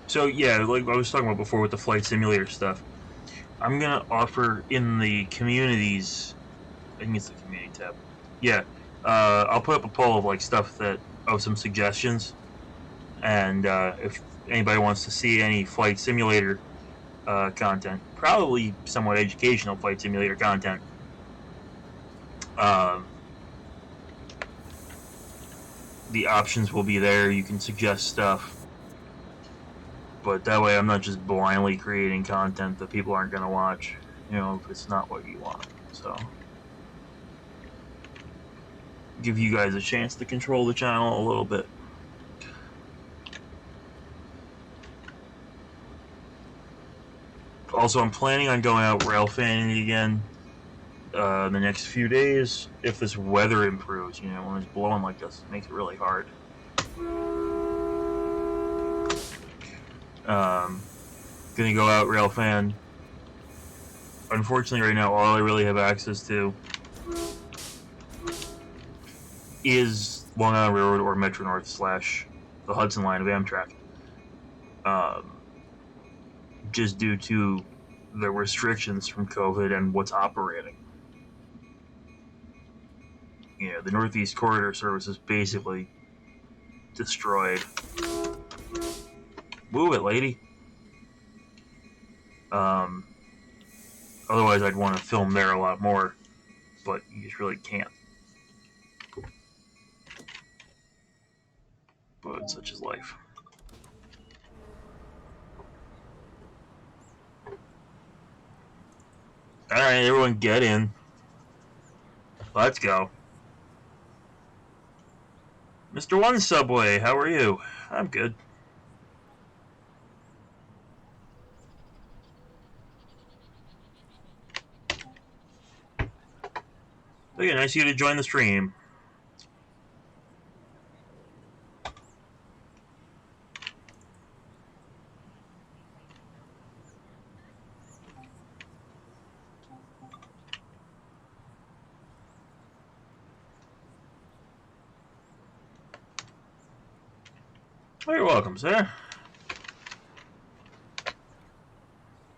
So yeah, like I was talking about before with the flight simulator stuff, I'm gonna offer in the communities, I think it's the community tab. Yeah, I'll put up a poll of like stuff some suggestions, and if anybody wants to see any flight simulator content, probably somewhat educational flight simulator content, the options will be there. You can suggest stuff. But that way I'm not just blindly creating content that people aren't going to watch, you know, if it's not what you want. So, give you guys a chance to control the channel a little bit. Also, I'm planning on going out railfanning again the next few days if this weather improves. You know, when it's blowing like this, it makes it really hard. Gonna go out railfan. Unfortunately, right now, all I really have access to is Long Island Railroad or Metro North / the Hudson line of Amtrak. Just due to the restrictions from COVID and what's operating. You know, the Northeast Corridor service is basically destroyed. Move it, lady. Otherwise, I'd want to film there a lot more, but you just really can't. But such is life. Alright, everyone get in. Let's go. Mr. One Subway, how are you? I'm good. Okay, nice of you to join the stream. Oh, you're welcome, sir.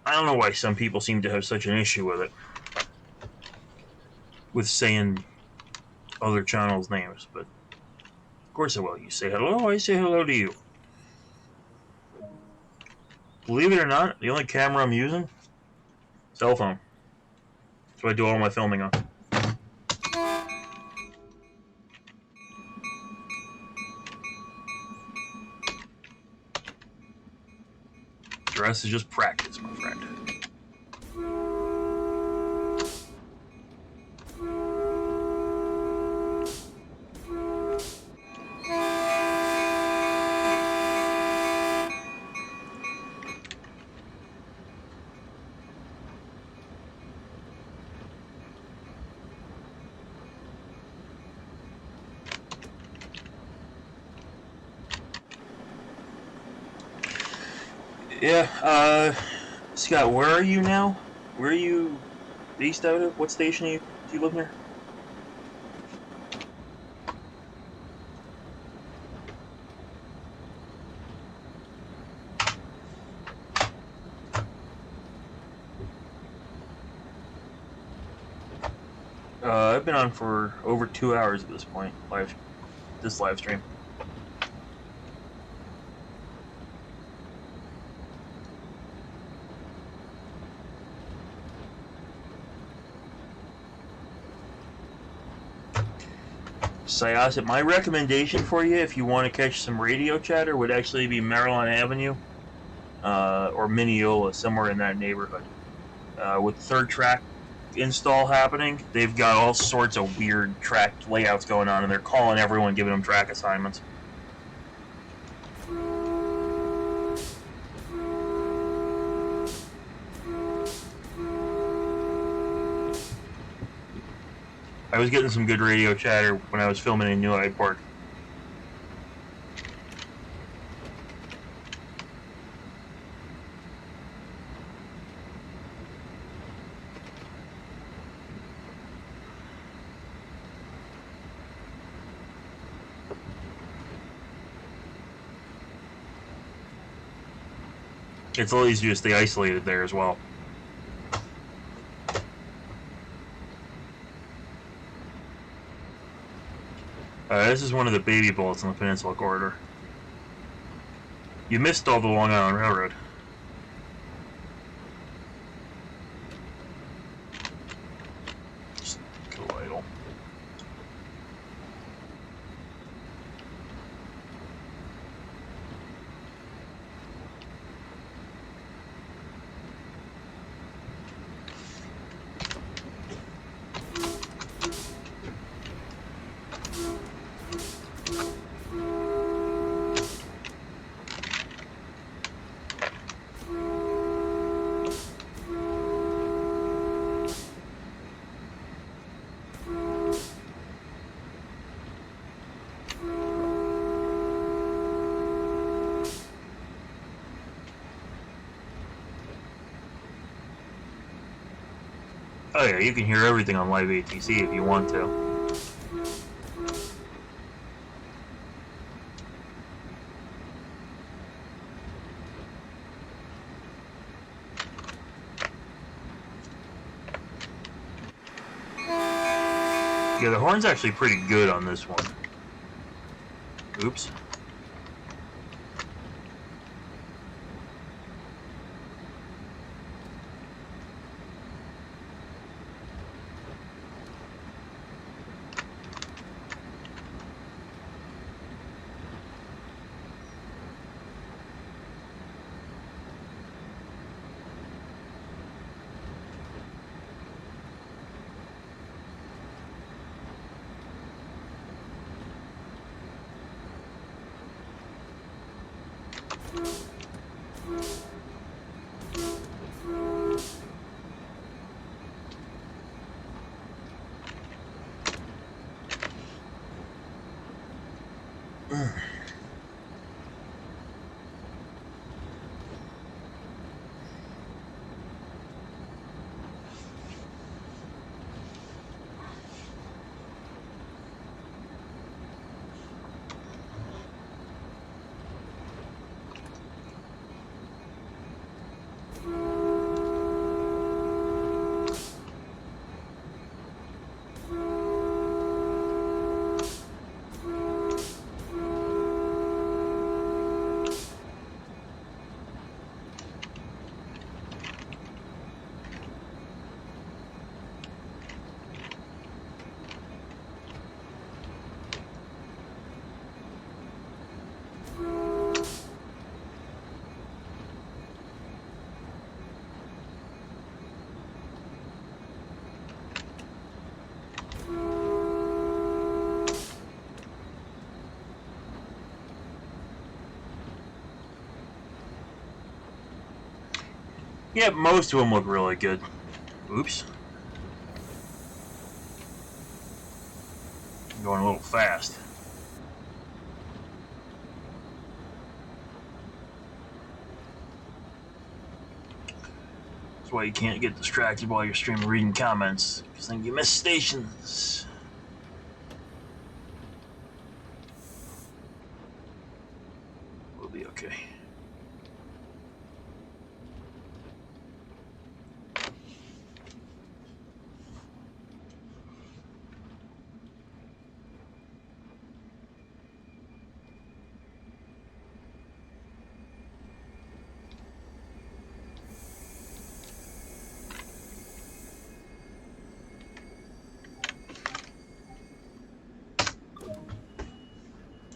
I don't know why some people seem to have such an issue with it. With saying other channels' names, but of course I will. You say hello, I say hello to you. Believe it or not, the only camera I'm using, cell phone. That's what I do all my filming on. The rest is just practice, my friend. Yeah, Scott, where are you now? Where are you based out of? What station do you live near? I've been on for over 2 hours at this point, this live stream. Syosset, my recommendation for you, if you want to catch some radio chatter, would actually be Maryland Avenue or Mineola, somewhere in that neighborhood. With third track install happening, they've got all sorts of weird track layouts going on, and they're calling everyone, giving them track assignments. I was getting some good radio chatter when I was filming in New Hyde Park. It's a little easier to stay isolated there as well. This is one of the baby bullets on the Peninsula Corridor. You missed all the Long Island Railroad. Just go idle. Oh yeah, you can hear everything on live ATC if you want to. Yeah, the horn's actually pretty good on this one. Oops. Yeah, most of them look really good. Oops. I'm going a little fast. That's why you can't get distracted while you're streaming reading comments, because then you miss stations. We'll be okay.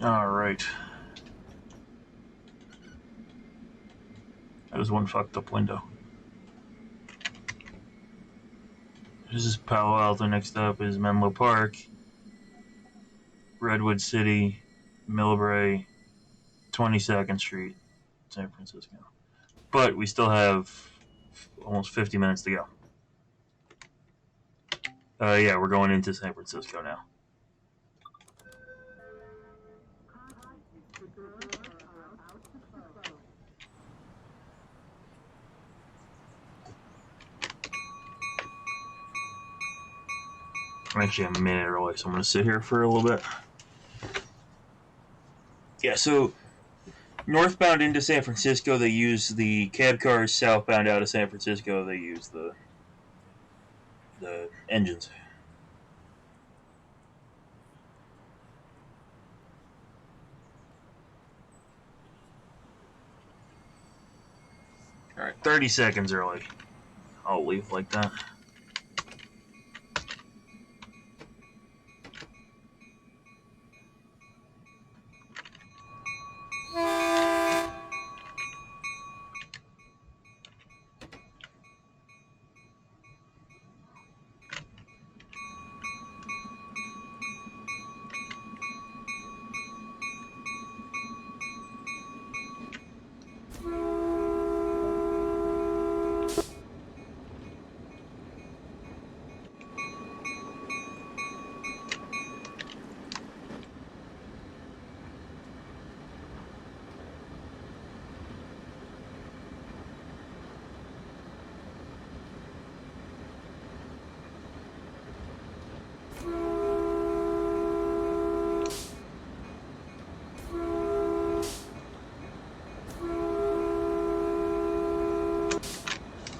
Alright. That was one fucked up window. This is Palo Alto. Next up is Menlo Park, Redwood City, Millbrae, 22nd Street, San Francisco. But we still have almost 50 minutes to go. Yeah, we're going into San Francisco now. I'm actually a minute early, so I'm going to sit here for a little bit. Yeah, so northbound into San Francisco, they use the cab cars. Southbound out of San Francisco, they use the engines. Alright, 30 seconds early. I'll leave like that.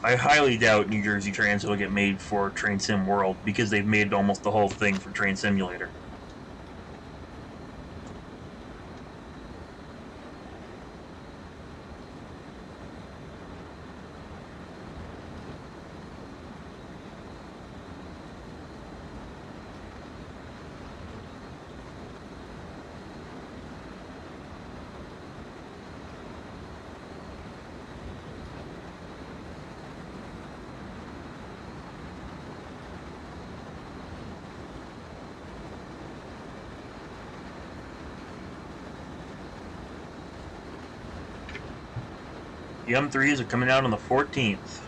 I highly doubt New Jersey Transit will get made for Train Sim World because they've made almost the whole thing for Train Simulator. The M3s are coming out on the 14th.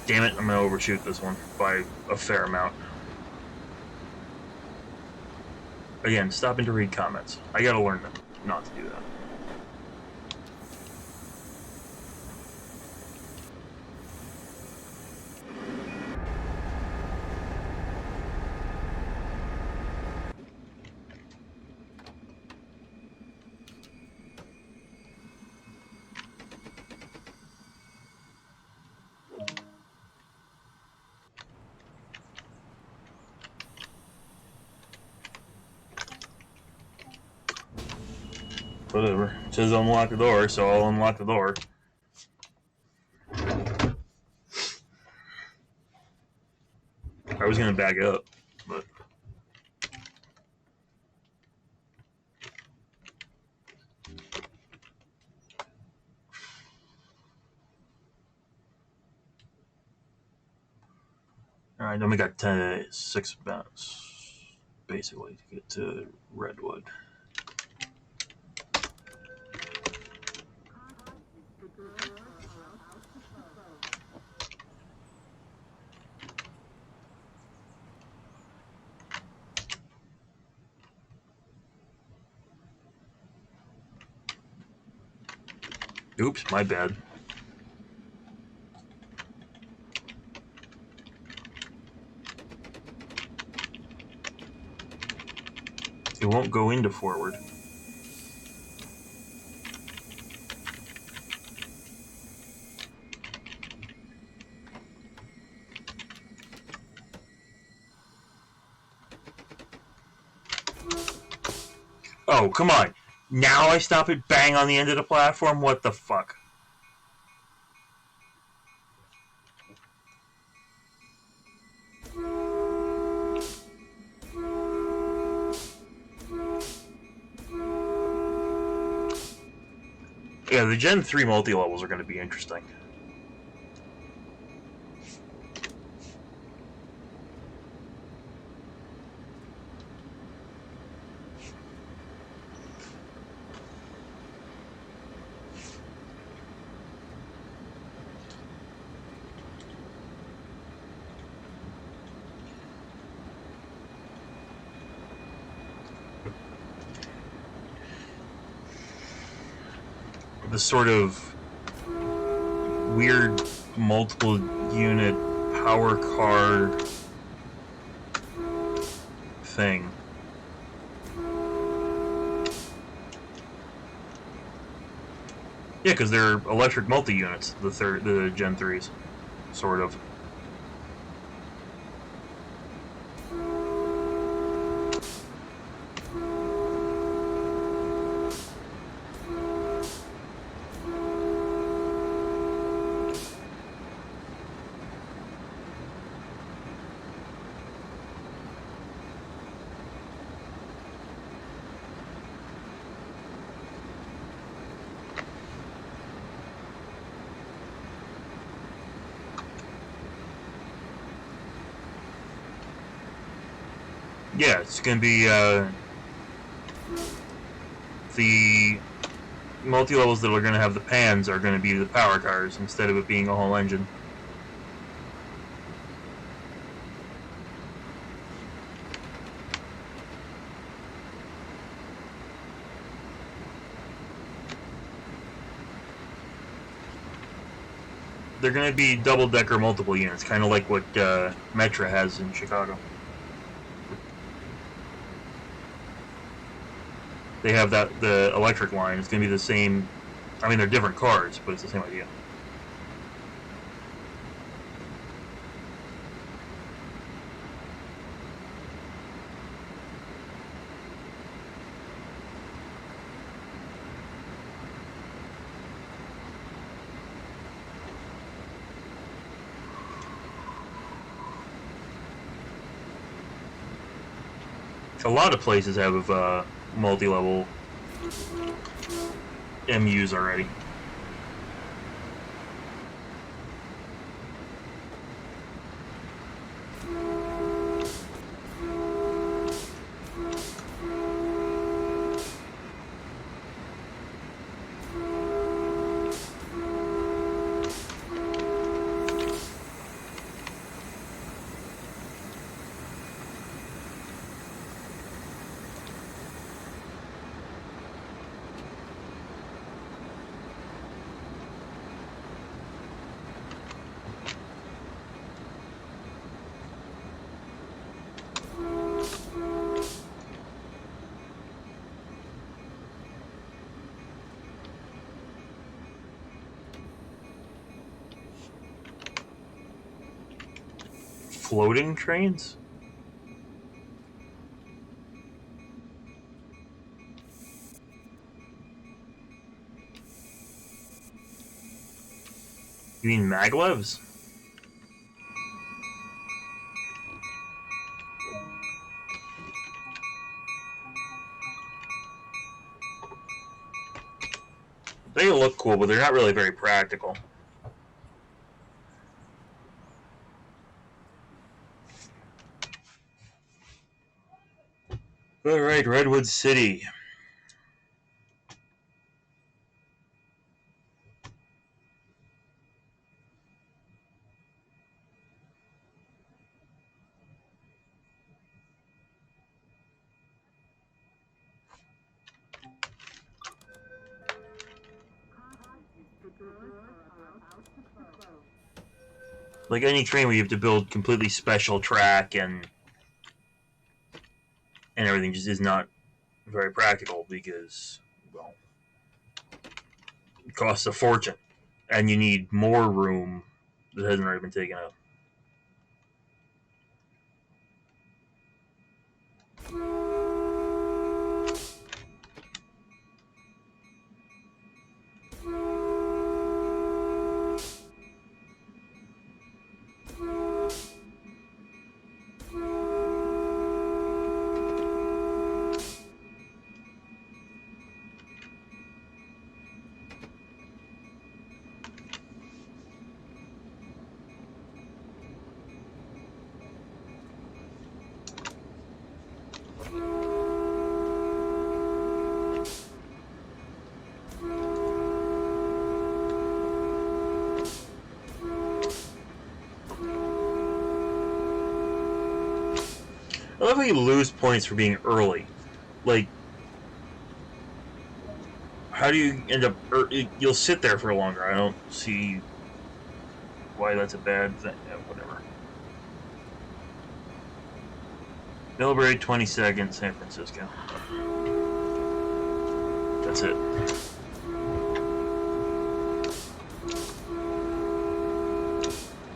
Damn it, I'm going to overshoot this one by a fair amount. Again, stopping to read comments. I gotta learn not to do that. Whatever. It says unlock the door, so I'll unlock the door. I was gonna back up, but... Alright, then we got 6 bounce, basically, to get to Redwood. Oops, my bad. It won't go into forward. Oh, come on. Now I stop it bang on the end of the platform? What the fuck? Yeah, the Gen 3 multi-levels are going to be interesting. The sort of weird multiple unit power car thing. Yeah, because they're electric multi-units, the Gen 3s, sort of. Yeah, it's going to be, the multi-levels that are going to have the pans are going to be the power cars instead of it being a whole engine. They're going to be double-decker multiple units, kind of like what Metra has in Chicago. they have the electric line. It's going to be the same. I mean, they're different cars, but it's the same idea. A lot of places have multi-level MUs already. Floating trains? You mean maglevs? They look cool, but they're not really very practical. Alright, Redwood City. Like any train where you have to build completely special track and everything just is not very practical because, well, it costs a fortune. And you need more room that hasn't already been taken up. I love how you lose points for being early. Like, how do you end up... You'll sit there for longer. I don't see why that's a bad thing. Yeah, whatever. Millbrae, 22nd, San Francisco. That's it.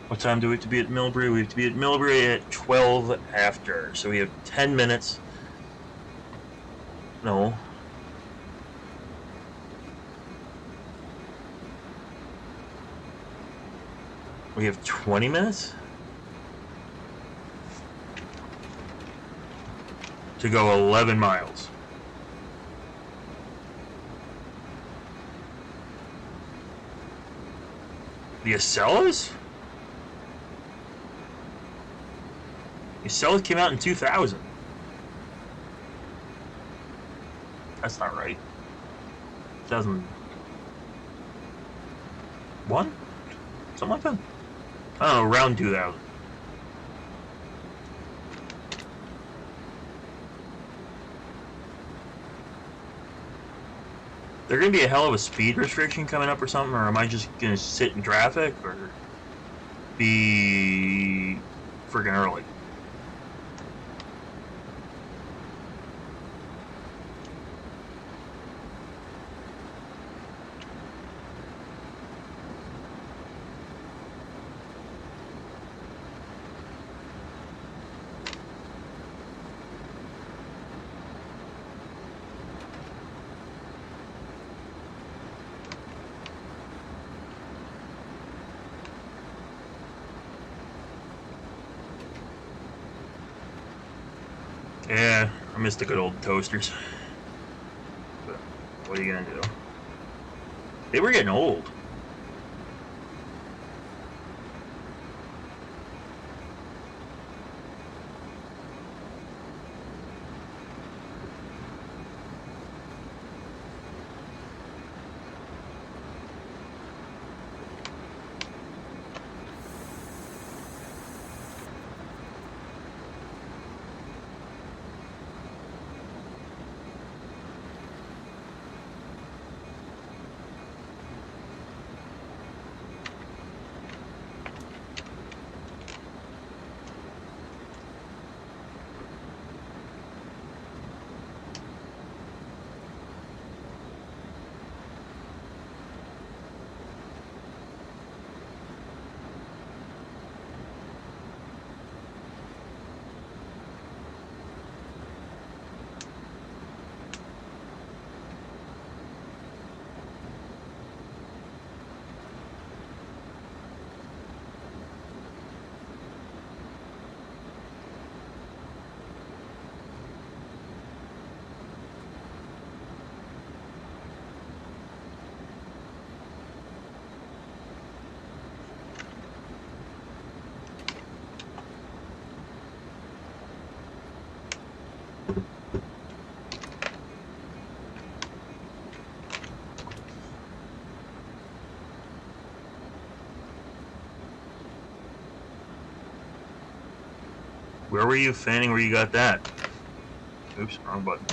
What time do we have to be at Millbrae? We have to be at Millbrae at 12 after. So we have 10 minutes. No. We have 20 minutes? To go 11 miles. The Acellas? The Acellas came out in 2000. That's not right. 2001? Something like that. I don't know, around 2000. There gonna be a hell of a speed restriction coming up or something, or am I just gonna sit in traffic, or be freaking early? Yeah, I miss the good old toasters. But what are you gonna do? They were getting old. Where were you fanning where you got that? Oops, wrong button.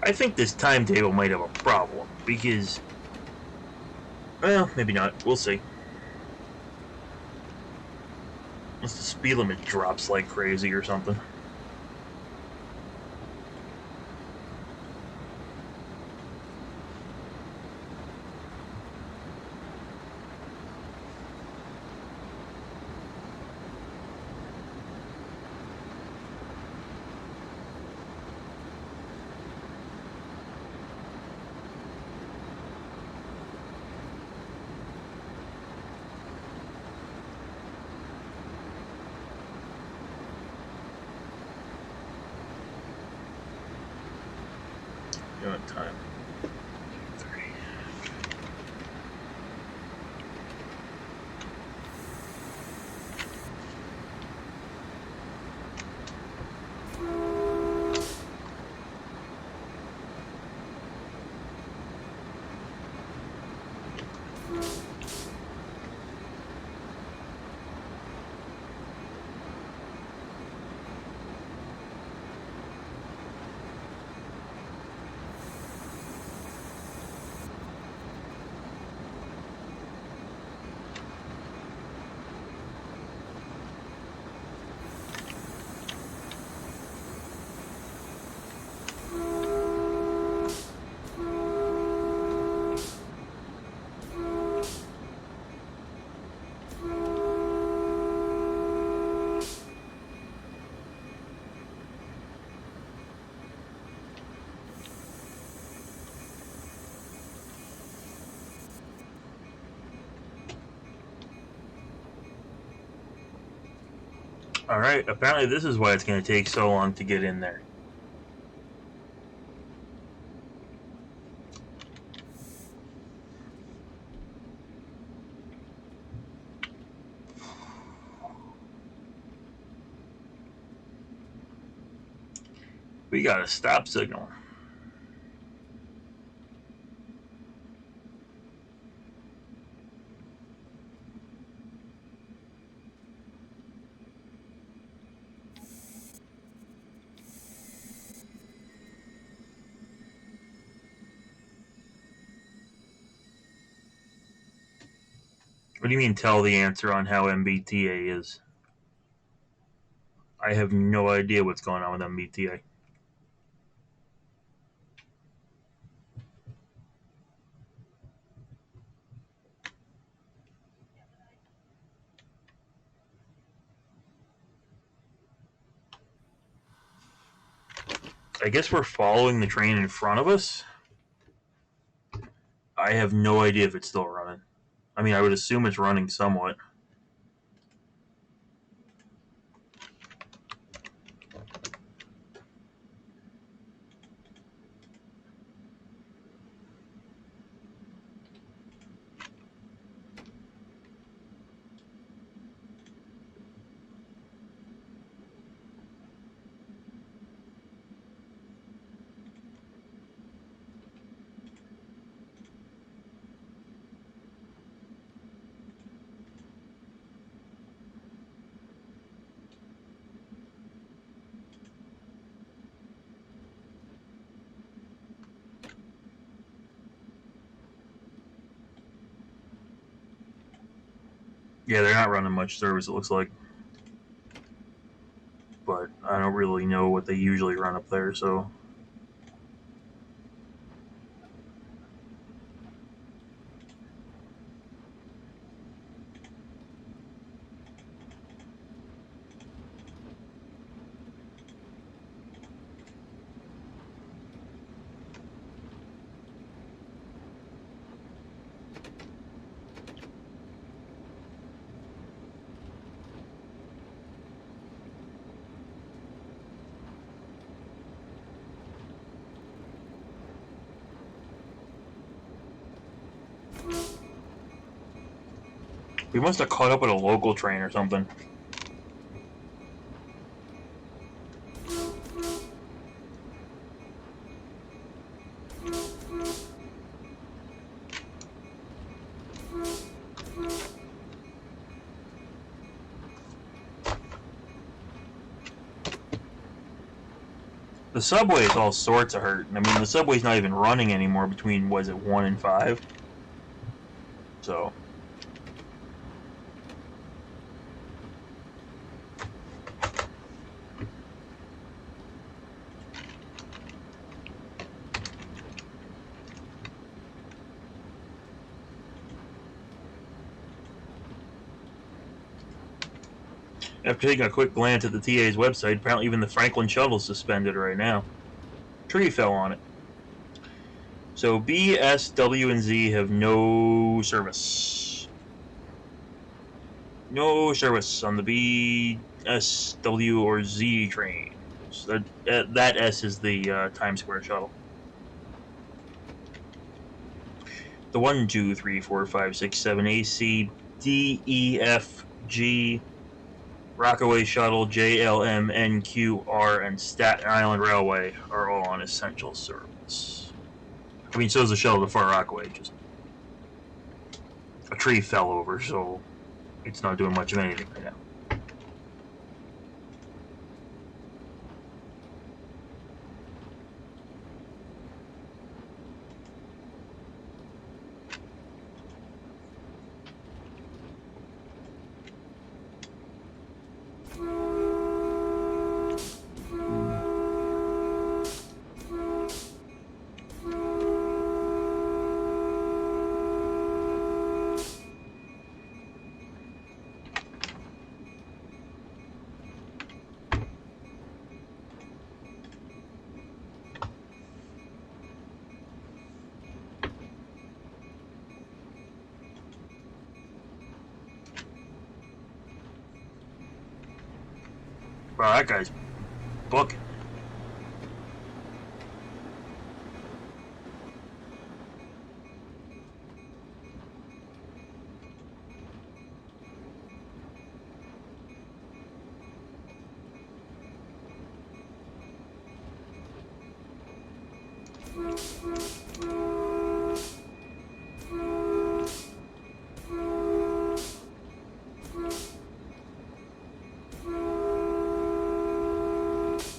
I think this timetable might have a problem because, well, maybe not. We'll see. Unless the speed limit drops like crazy or something. You know what time? 30. Alright, apparently this is why it's going to take so long to get in there. We got a stop signal. What do you mean tell the answer on how MBTA is? I have no idea what's going on with MBTA. I guess we're following the train in front of us. I have no idea if it's still running. I mean, I would assume it's running somewhat. Yeah, they're not running much service, it looks like. But I don't really know what they usually run up there, so... We must have caught up with a local train or something. The subway is all sorts of hurt. I mean, the subway's not even running anymore between, was it 1 and 5? So... After taking a quick glance at the TA's website, apparently even the Franklin shuttle is suspended right now. Tree fell on it. So B, S, W, and Z have no service. No service on the B, S, W, or Z trains. That S is the Times Square shuttle. The 1, 2, 3, 4, 5, 6, 7, A, C, D, E, F, G, Rockaway Shuttle, J, L, M, N, Q, R, and Staten Island Railway are all on essential service. I mean, so is the shuttle to Far Rockaway. Just a tree fell over, so it's not doing much of anything right now. Wow, that guy's booking.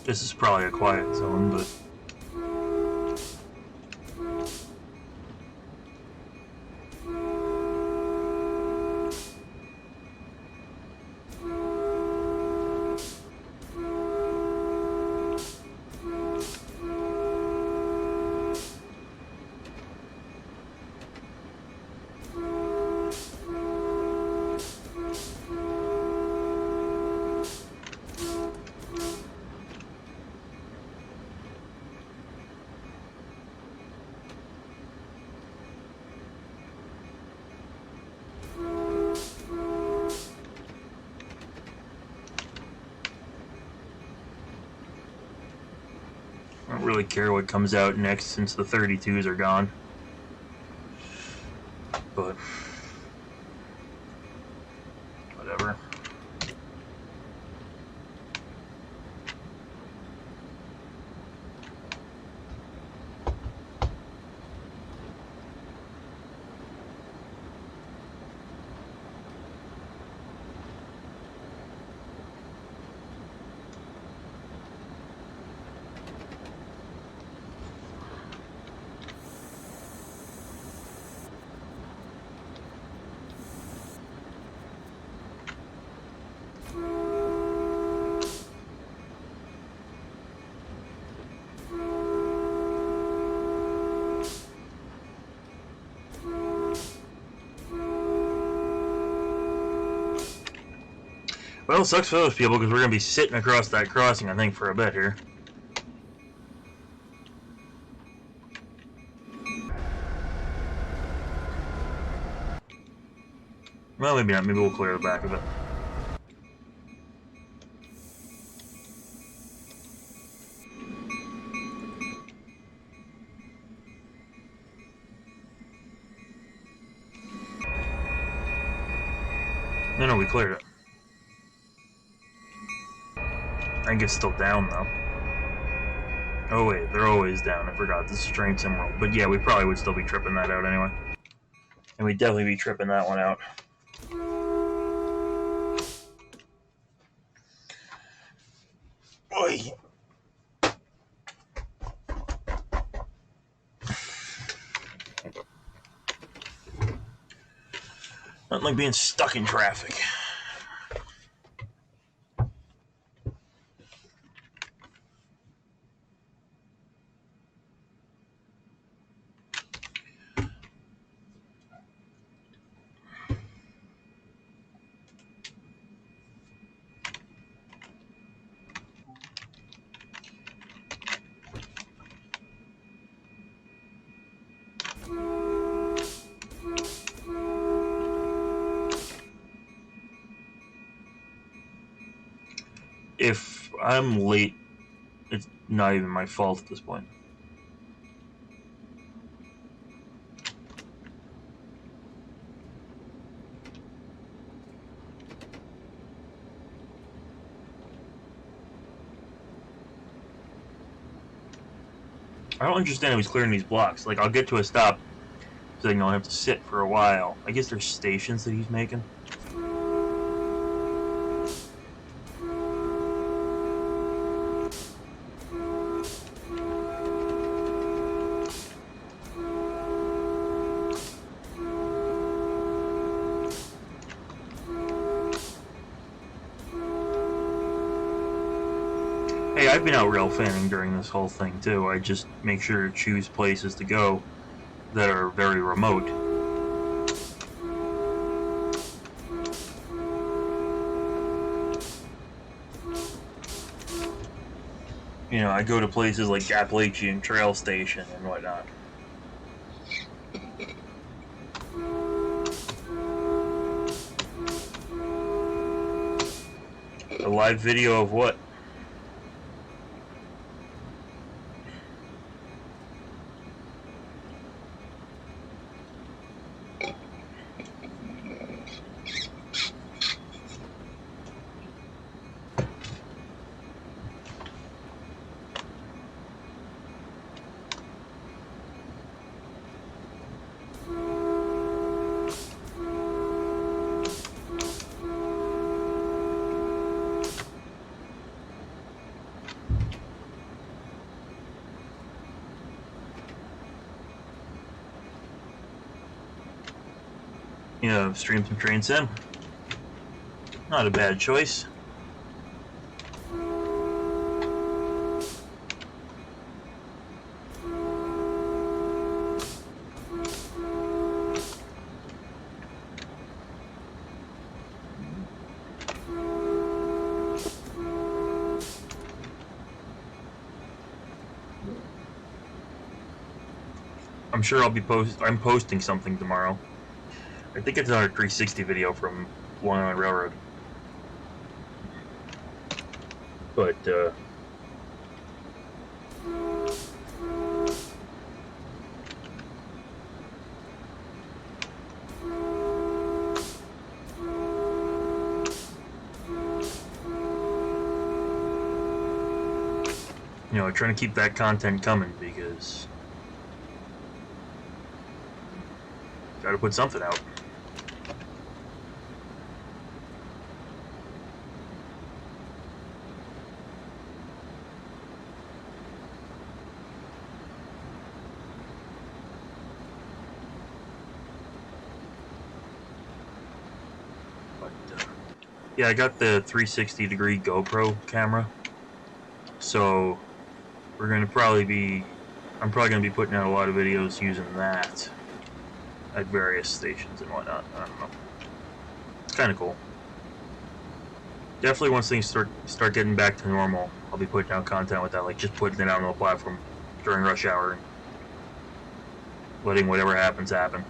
This is probably a quiet zone, but... really care what comes out next since the 32s are gone. But whatever. Well, it sucks for those people because we're going to be sitting across that crossing, I think, for a bit here. Well, maybe not. Maybe we'll clear the back of it. No, we cleared it. I think it's still down, though. Oh, wait. They're always down. I forgot. This is Train Sim World. But yeah, we probably would still be tripping that out anyway. And we'd definitely be tripping that one out. Oy. Nothing like being stuck in traffic. If I'm late, it's not even my fault at this point. I don't understand how he's clearing these blocks. Like, I'll get to a stop, so I don't have to sit for a while. I guess there's stations that he's making. Hey, I've been out railfanning during this whole thing too. I just make sure to choose places to go that are very remote. You know, I go to places like Appalachian Trail Station and whatnot. A live video of what? You know, stream some Train Sim. Not a bad choice. I'm sure I'm posting something tomorrow. I think it's another 360 video from Long Island Railroad. But, you know, trying to keep that content coming because got to put something out. Yeah, I got the 360-degree GoPro camera, so we're gonna probably be. I'm probably gonna be putting out a lot of videos using that at various stations and whatnot. I don't know. It's kind of cool. Definitely, once things start getting back to normal, I'll be putting out content with that, like just putting it out on the platform during rush hour and letting whatever happens happen.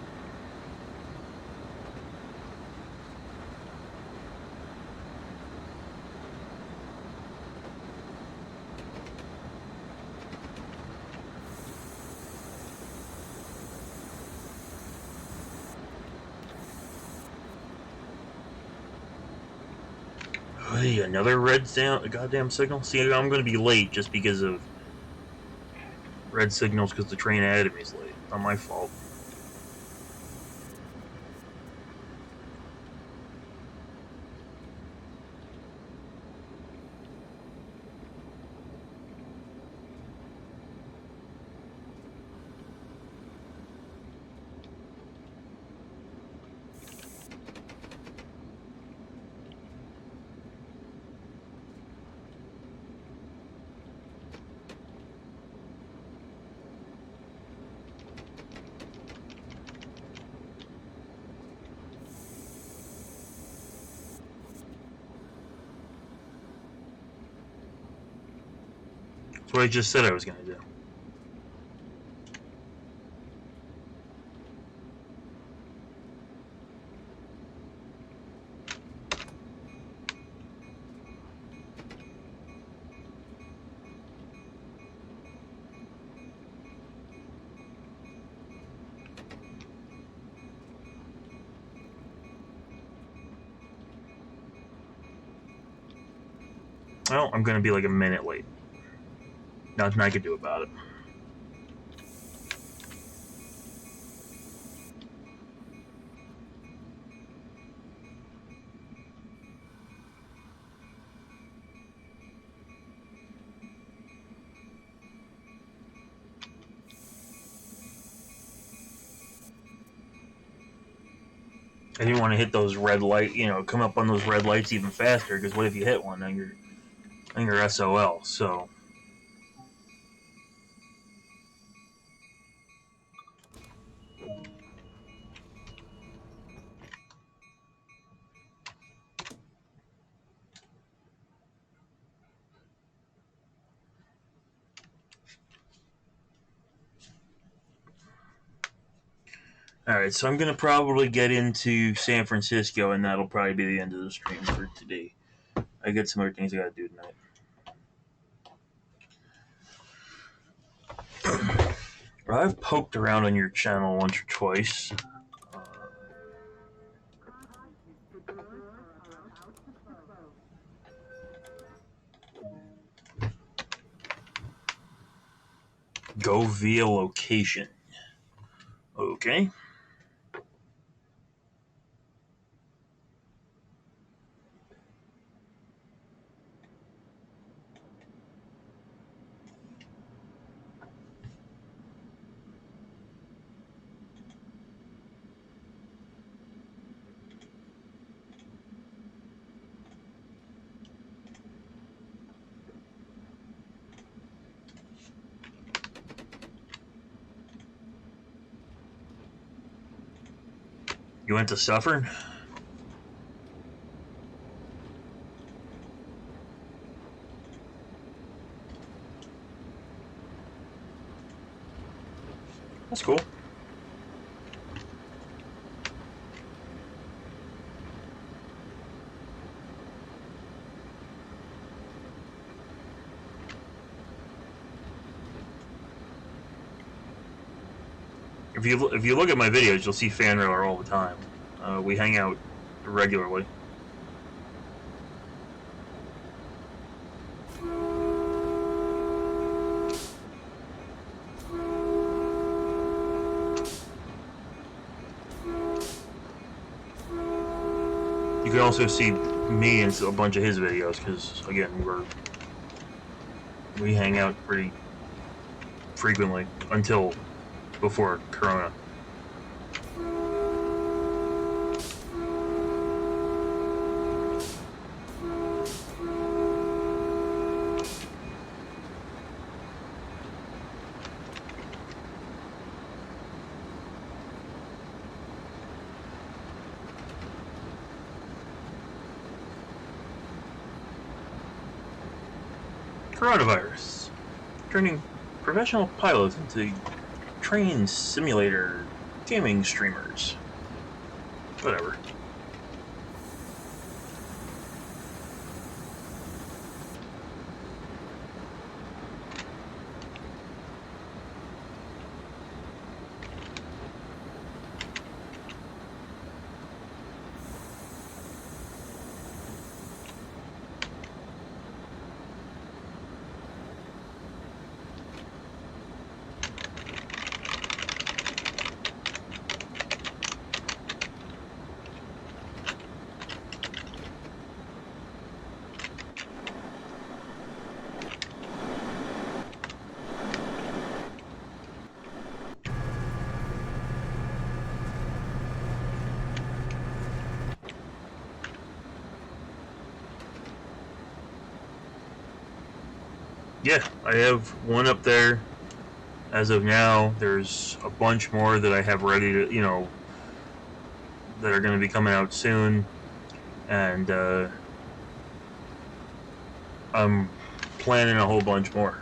Hey, another red goddamn signal. See, I'm going to be late just because of red signals because the train ahead of me is late. Not my fault. That's what I just said I was going to do. Well, I'm going to be like a minute late. Nothing I could do about it. I didn't want to hit those red light, come up on those red lights even faster, because what if you hit one, then you're SOL, so. Alright, so I'm going to probably get into San Francisco, and that'll probably be the end of the stream for today. I got some other things I got to do tonight. I've poked around on your channel once or twice. Go via location. Okay. You went to Suffern? That's cool. If you look at my videos, you'll see Fanrailer all the time. We hang out regularly. You can also see me in a bunch of his videos, because, again, we hang out pretty frequently, until before Corona. Coronavirus, turning professional pilots into train simulator gaming streamers. Whatever. Yeah, I have one up there as of now. There's a bunch more that I have ready to, that are going to be coming out soon. And I'm planning a whole bunch more.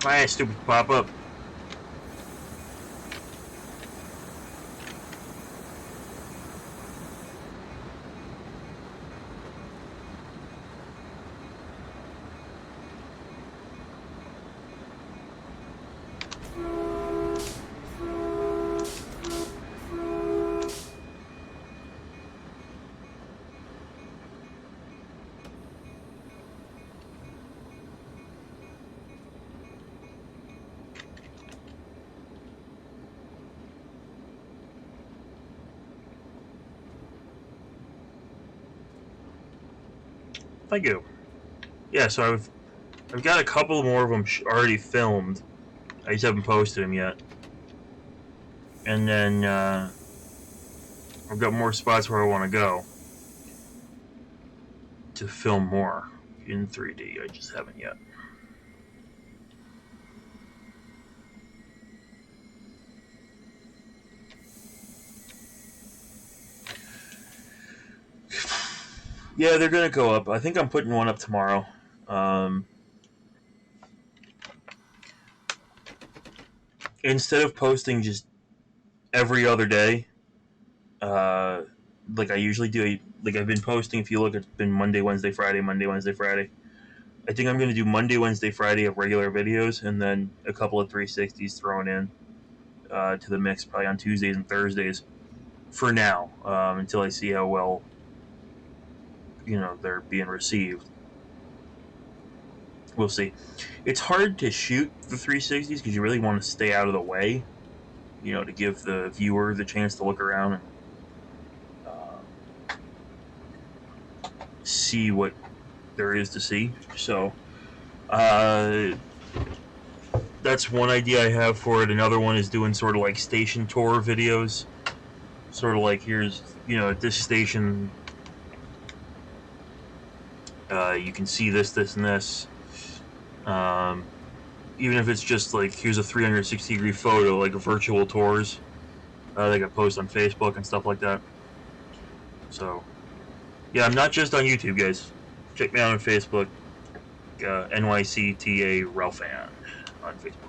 My stupid pop-up. Thank you. Yeah, so I've got a couple more of them already filmed. I just haven't posted them yet. And then I've got more spots where I want to go to film more in 3D. I just haven't yet. Yeah, they're gonna go up. I think I'm putting one up tomorrow. Instead of posting just every other day, like I usually do, like I've been posting. If you look, it's been Monday, Wednesday, Friday, Monday, Wednesday, Friday. I think I'm gonna do Monday, Wednesday, Friday of regular videos, and then a couple of 360s thrown in to the mix, probably on Tuesdays and Thursdays. For now, until I see how well they're being received. We'll see. It's hard to shoot the 360s because you really want to stay out of the way, to give the viewer the chance to look around and see what there is to see. So that's one idea I have for it. Another one is doing sort of like station tour videos. Sort of like, here's, at this station, you can see this, this, and this. Even if it's just like, here's a 360-degree photo, like virtual tours, they could post on Facebook and stuff like that. So, yeah, I'm not just on YouTube, guys. Check me out on Facebook, NYCTA Railfanning on Facebook.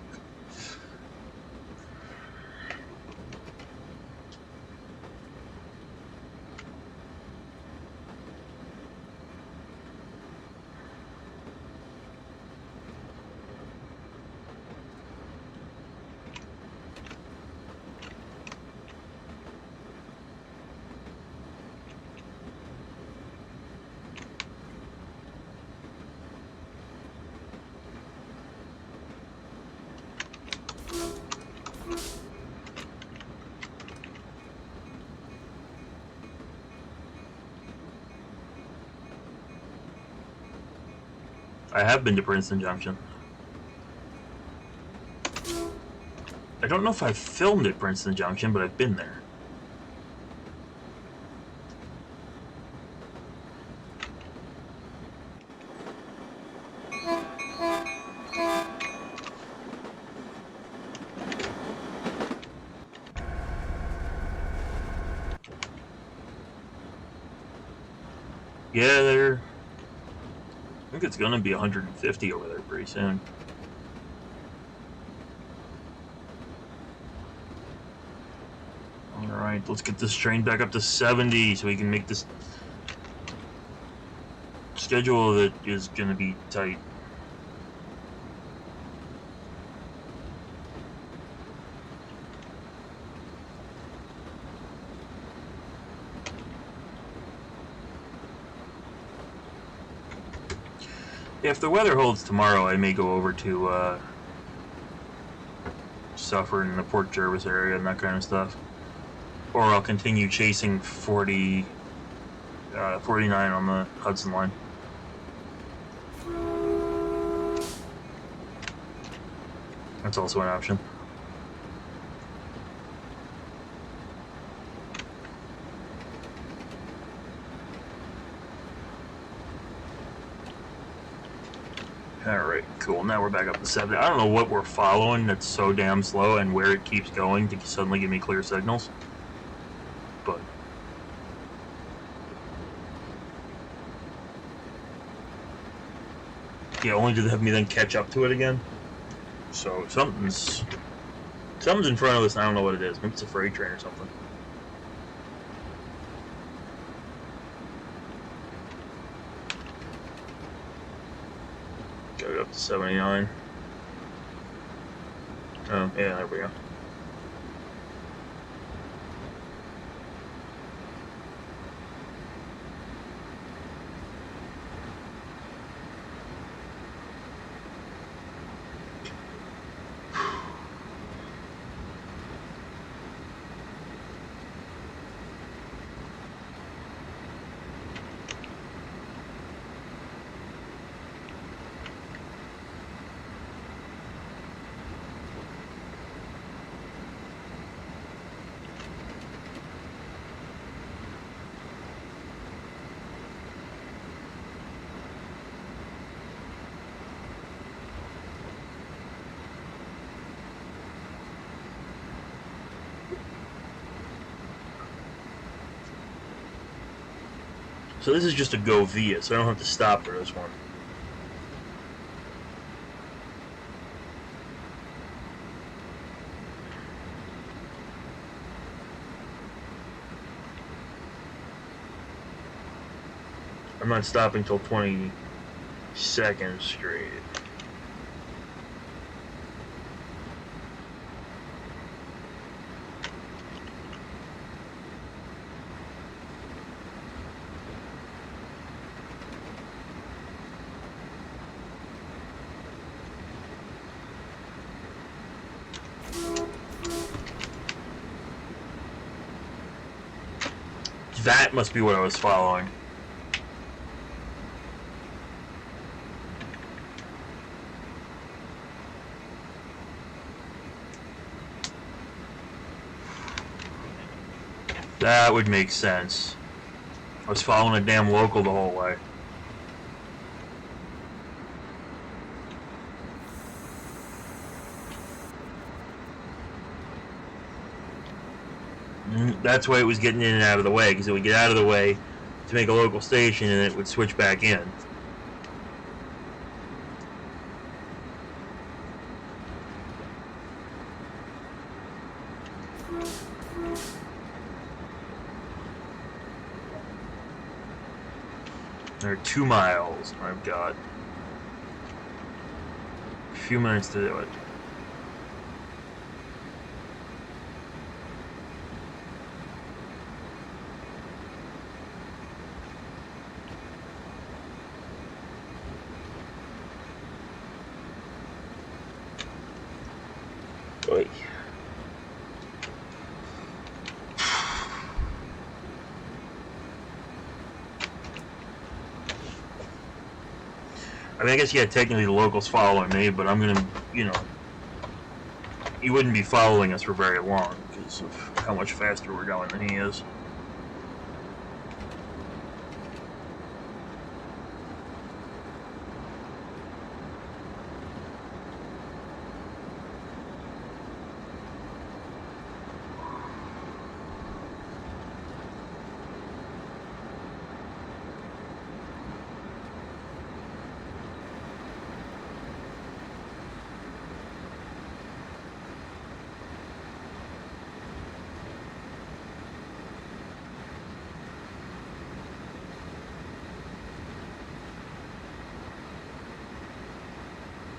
I have been to Princeton Junction. I don't know if I've filmed at Princeton Junction, but I've been there. Yeah, there. I think it's gonna be 150 over there pretty soon. Alright, let's get this train back up to 70 so we can make this schedule that is gonna be tight. If the weather holds tomorrow, I may go over to Suffern in the Port Jervis area and that kind of stuff. Or I'll continue chasing 49 on the Hudson line. That's also an option. Alright, cool. Now we're back up to 70. I don't know what we're following that's so damn slow and where it keeps going to suddenly give me clear signals. But yeah, only to have me then catch up to it again. So something's in front of us. I don't know what it is. Maybe it's a freight train or something. Got it up to 79. Oh yeah, there we go. So this is just a go via, so I don't have to stop for this one. I'm not stopping till 20 seconds straight. That must be what I was following. That would make sense. I was following a damn local the whole way. That's why it was getting in and out of the way, because it would get out of the way to make a local station and it would switch back in. There are 2 miles. I've got a few minutes to do it. Oy. I mean, I guess, yeah, technically the locals following me, but I'm gonna, you know, he wouldn't be following us for very long because of how much faster we're going than he is.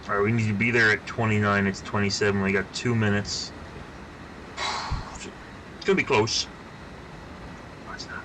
Alright, we need to be there at 29. It's 27. We got 2 minutes. It's gonna be close. No, it's not.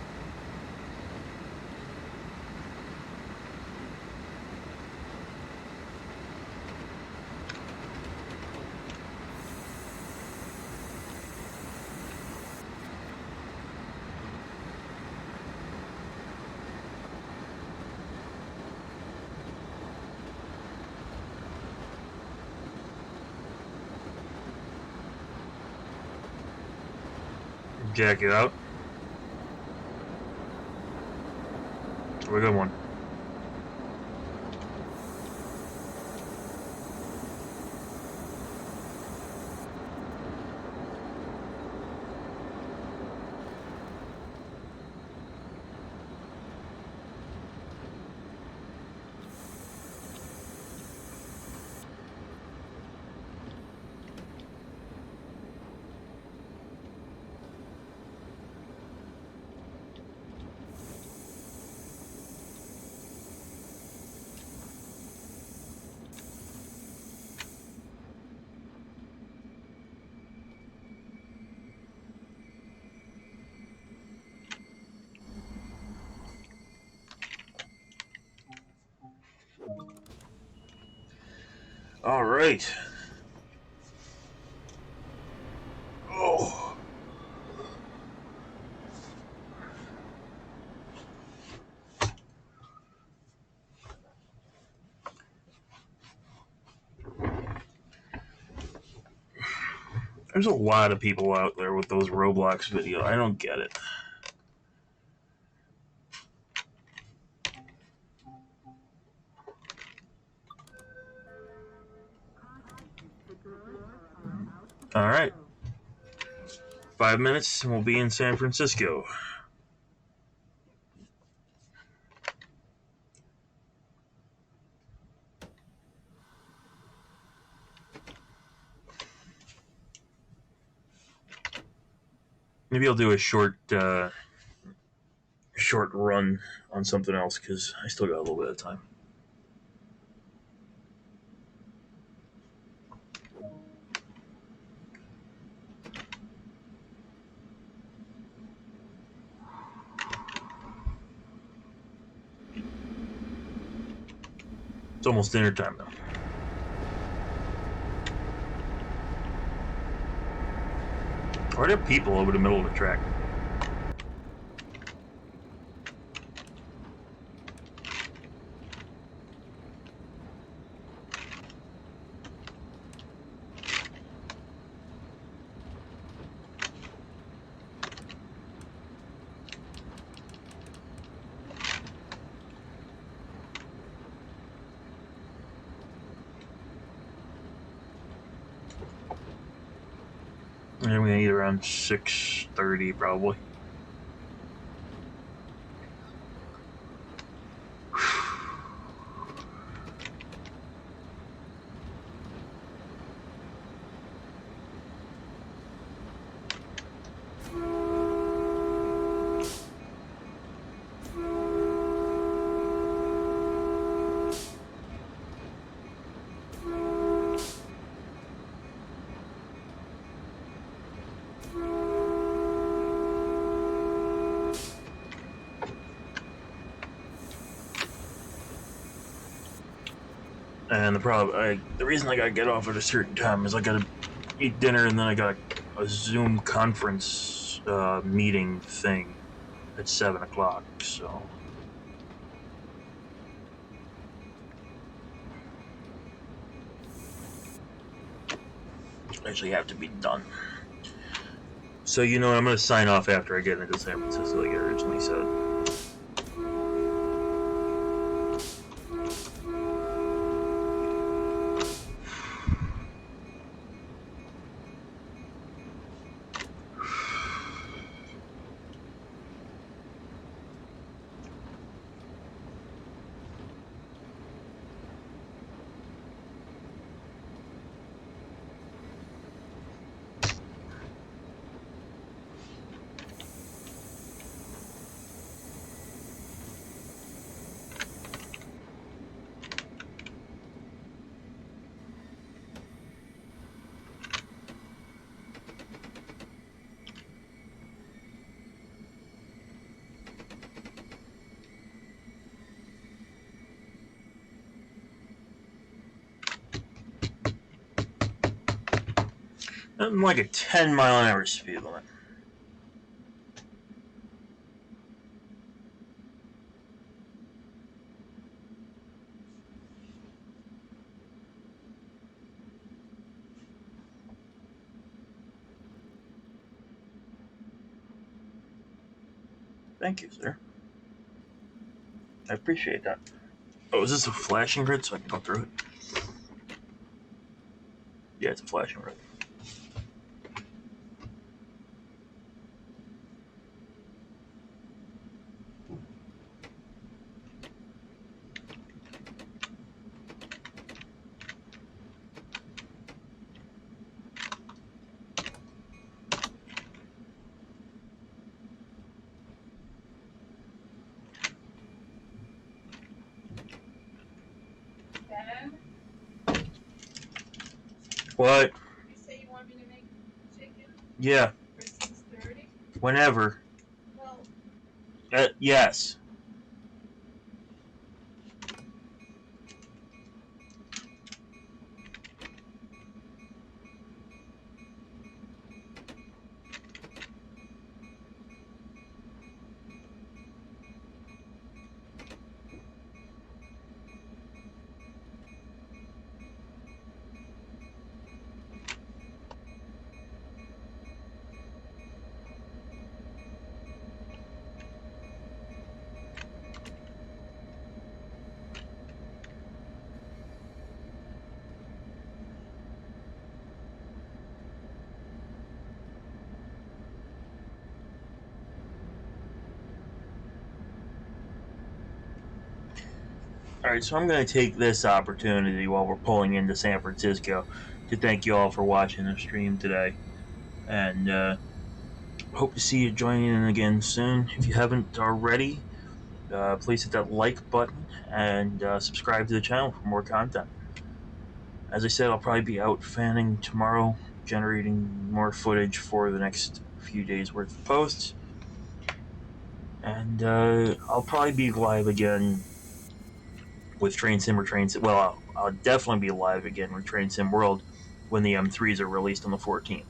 Jack it out. We're a good one. All right. Oh. There's a lot of people out there with those Roblox videos. I don't get it. All right. 5 minutes and we'll be in San Francisco. Maybe I'll do a short run on something else because I still got a little bit of time. It's almost dinner time now. Why are there people over the middle of the track? And I'm gonna eat around 6:30 probably. And the reason I gotta get off at a certain time is I gotta eat dinner and then I got a Zoom conference meeting thing at 7 o'clock. So I actually have to be done. So you know what? I'm gonna sign off after I get into San Francisco, like I originally said. I'm like a 10-mile-an-hour speed limit. Thank you, sir. I appreciate that. Oh, is this a flashing grid so I can go through it? Yeah, it's a flashing grid. What? You say you want me to make chicken Yeah. for 6:30? Whenever. Well, Yes. Alright, so I'm going to take this opportunity while we're pulling into San Francisco to thank you all for watching the stream today. And hope to see you joining in again soon. If you haven't already, please hit that like button and subscribe to the channel for more content. As I said, I'll probably be out fanning tomorrow, generating more footage for the next few days worth of posts. And I'll probably be live again with Train Sim or Train Sim. Well, I'll definitely be live again with Train Sim World when the M3s are released on the 14th.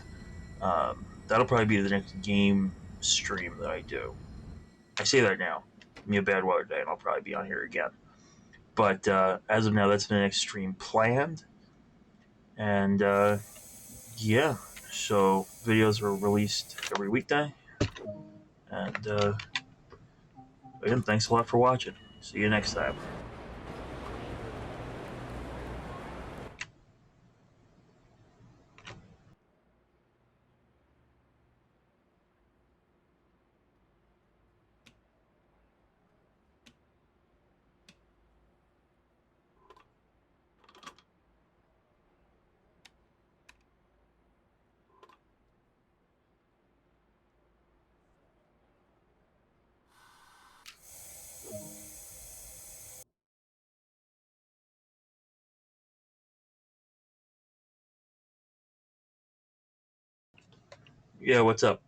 That'll probably be the next game stream that I do. I say that now. Give me a bad weather day and I'll probably be on here again. But as of now, that's the next stream planned. And yeah, so videos are released every weekday. And again, thanks a lot for watching. See you next time. Yeah, what's up?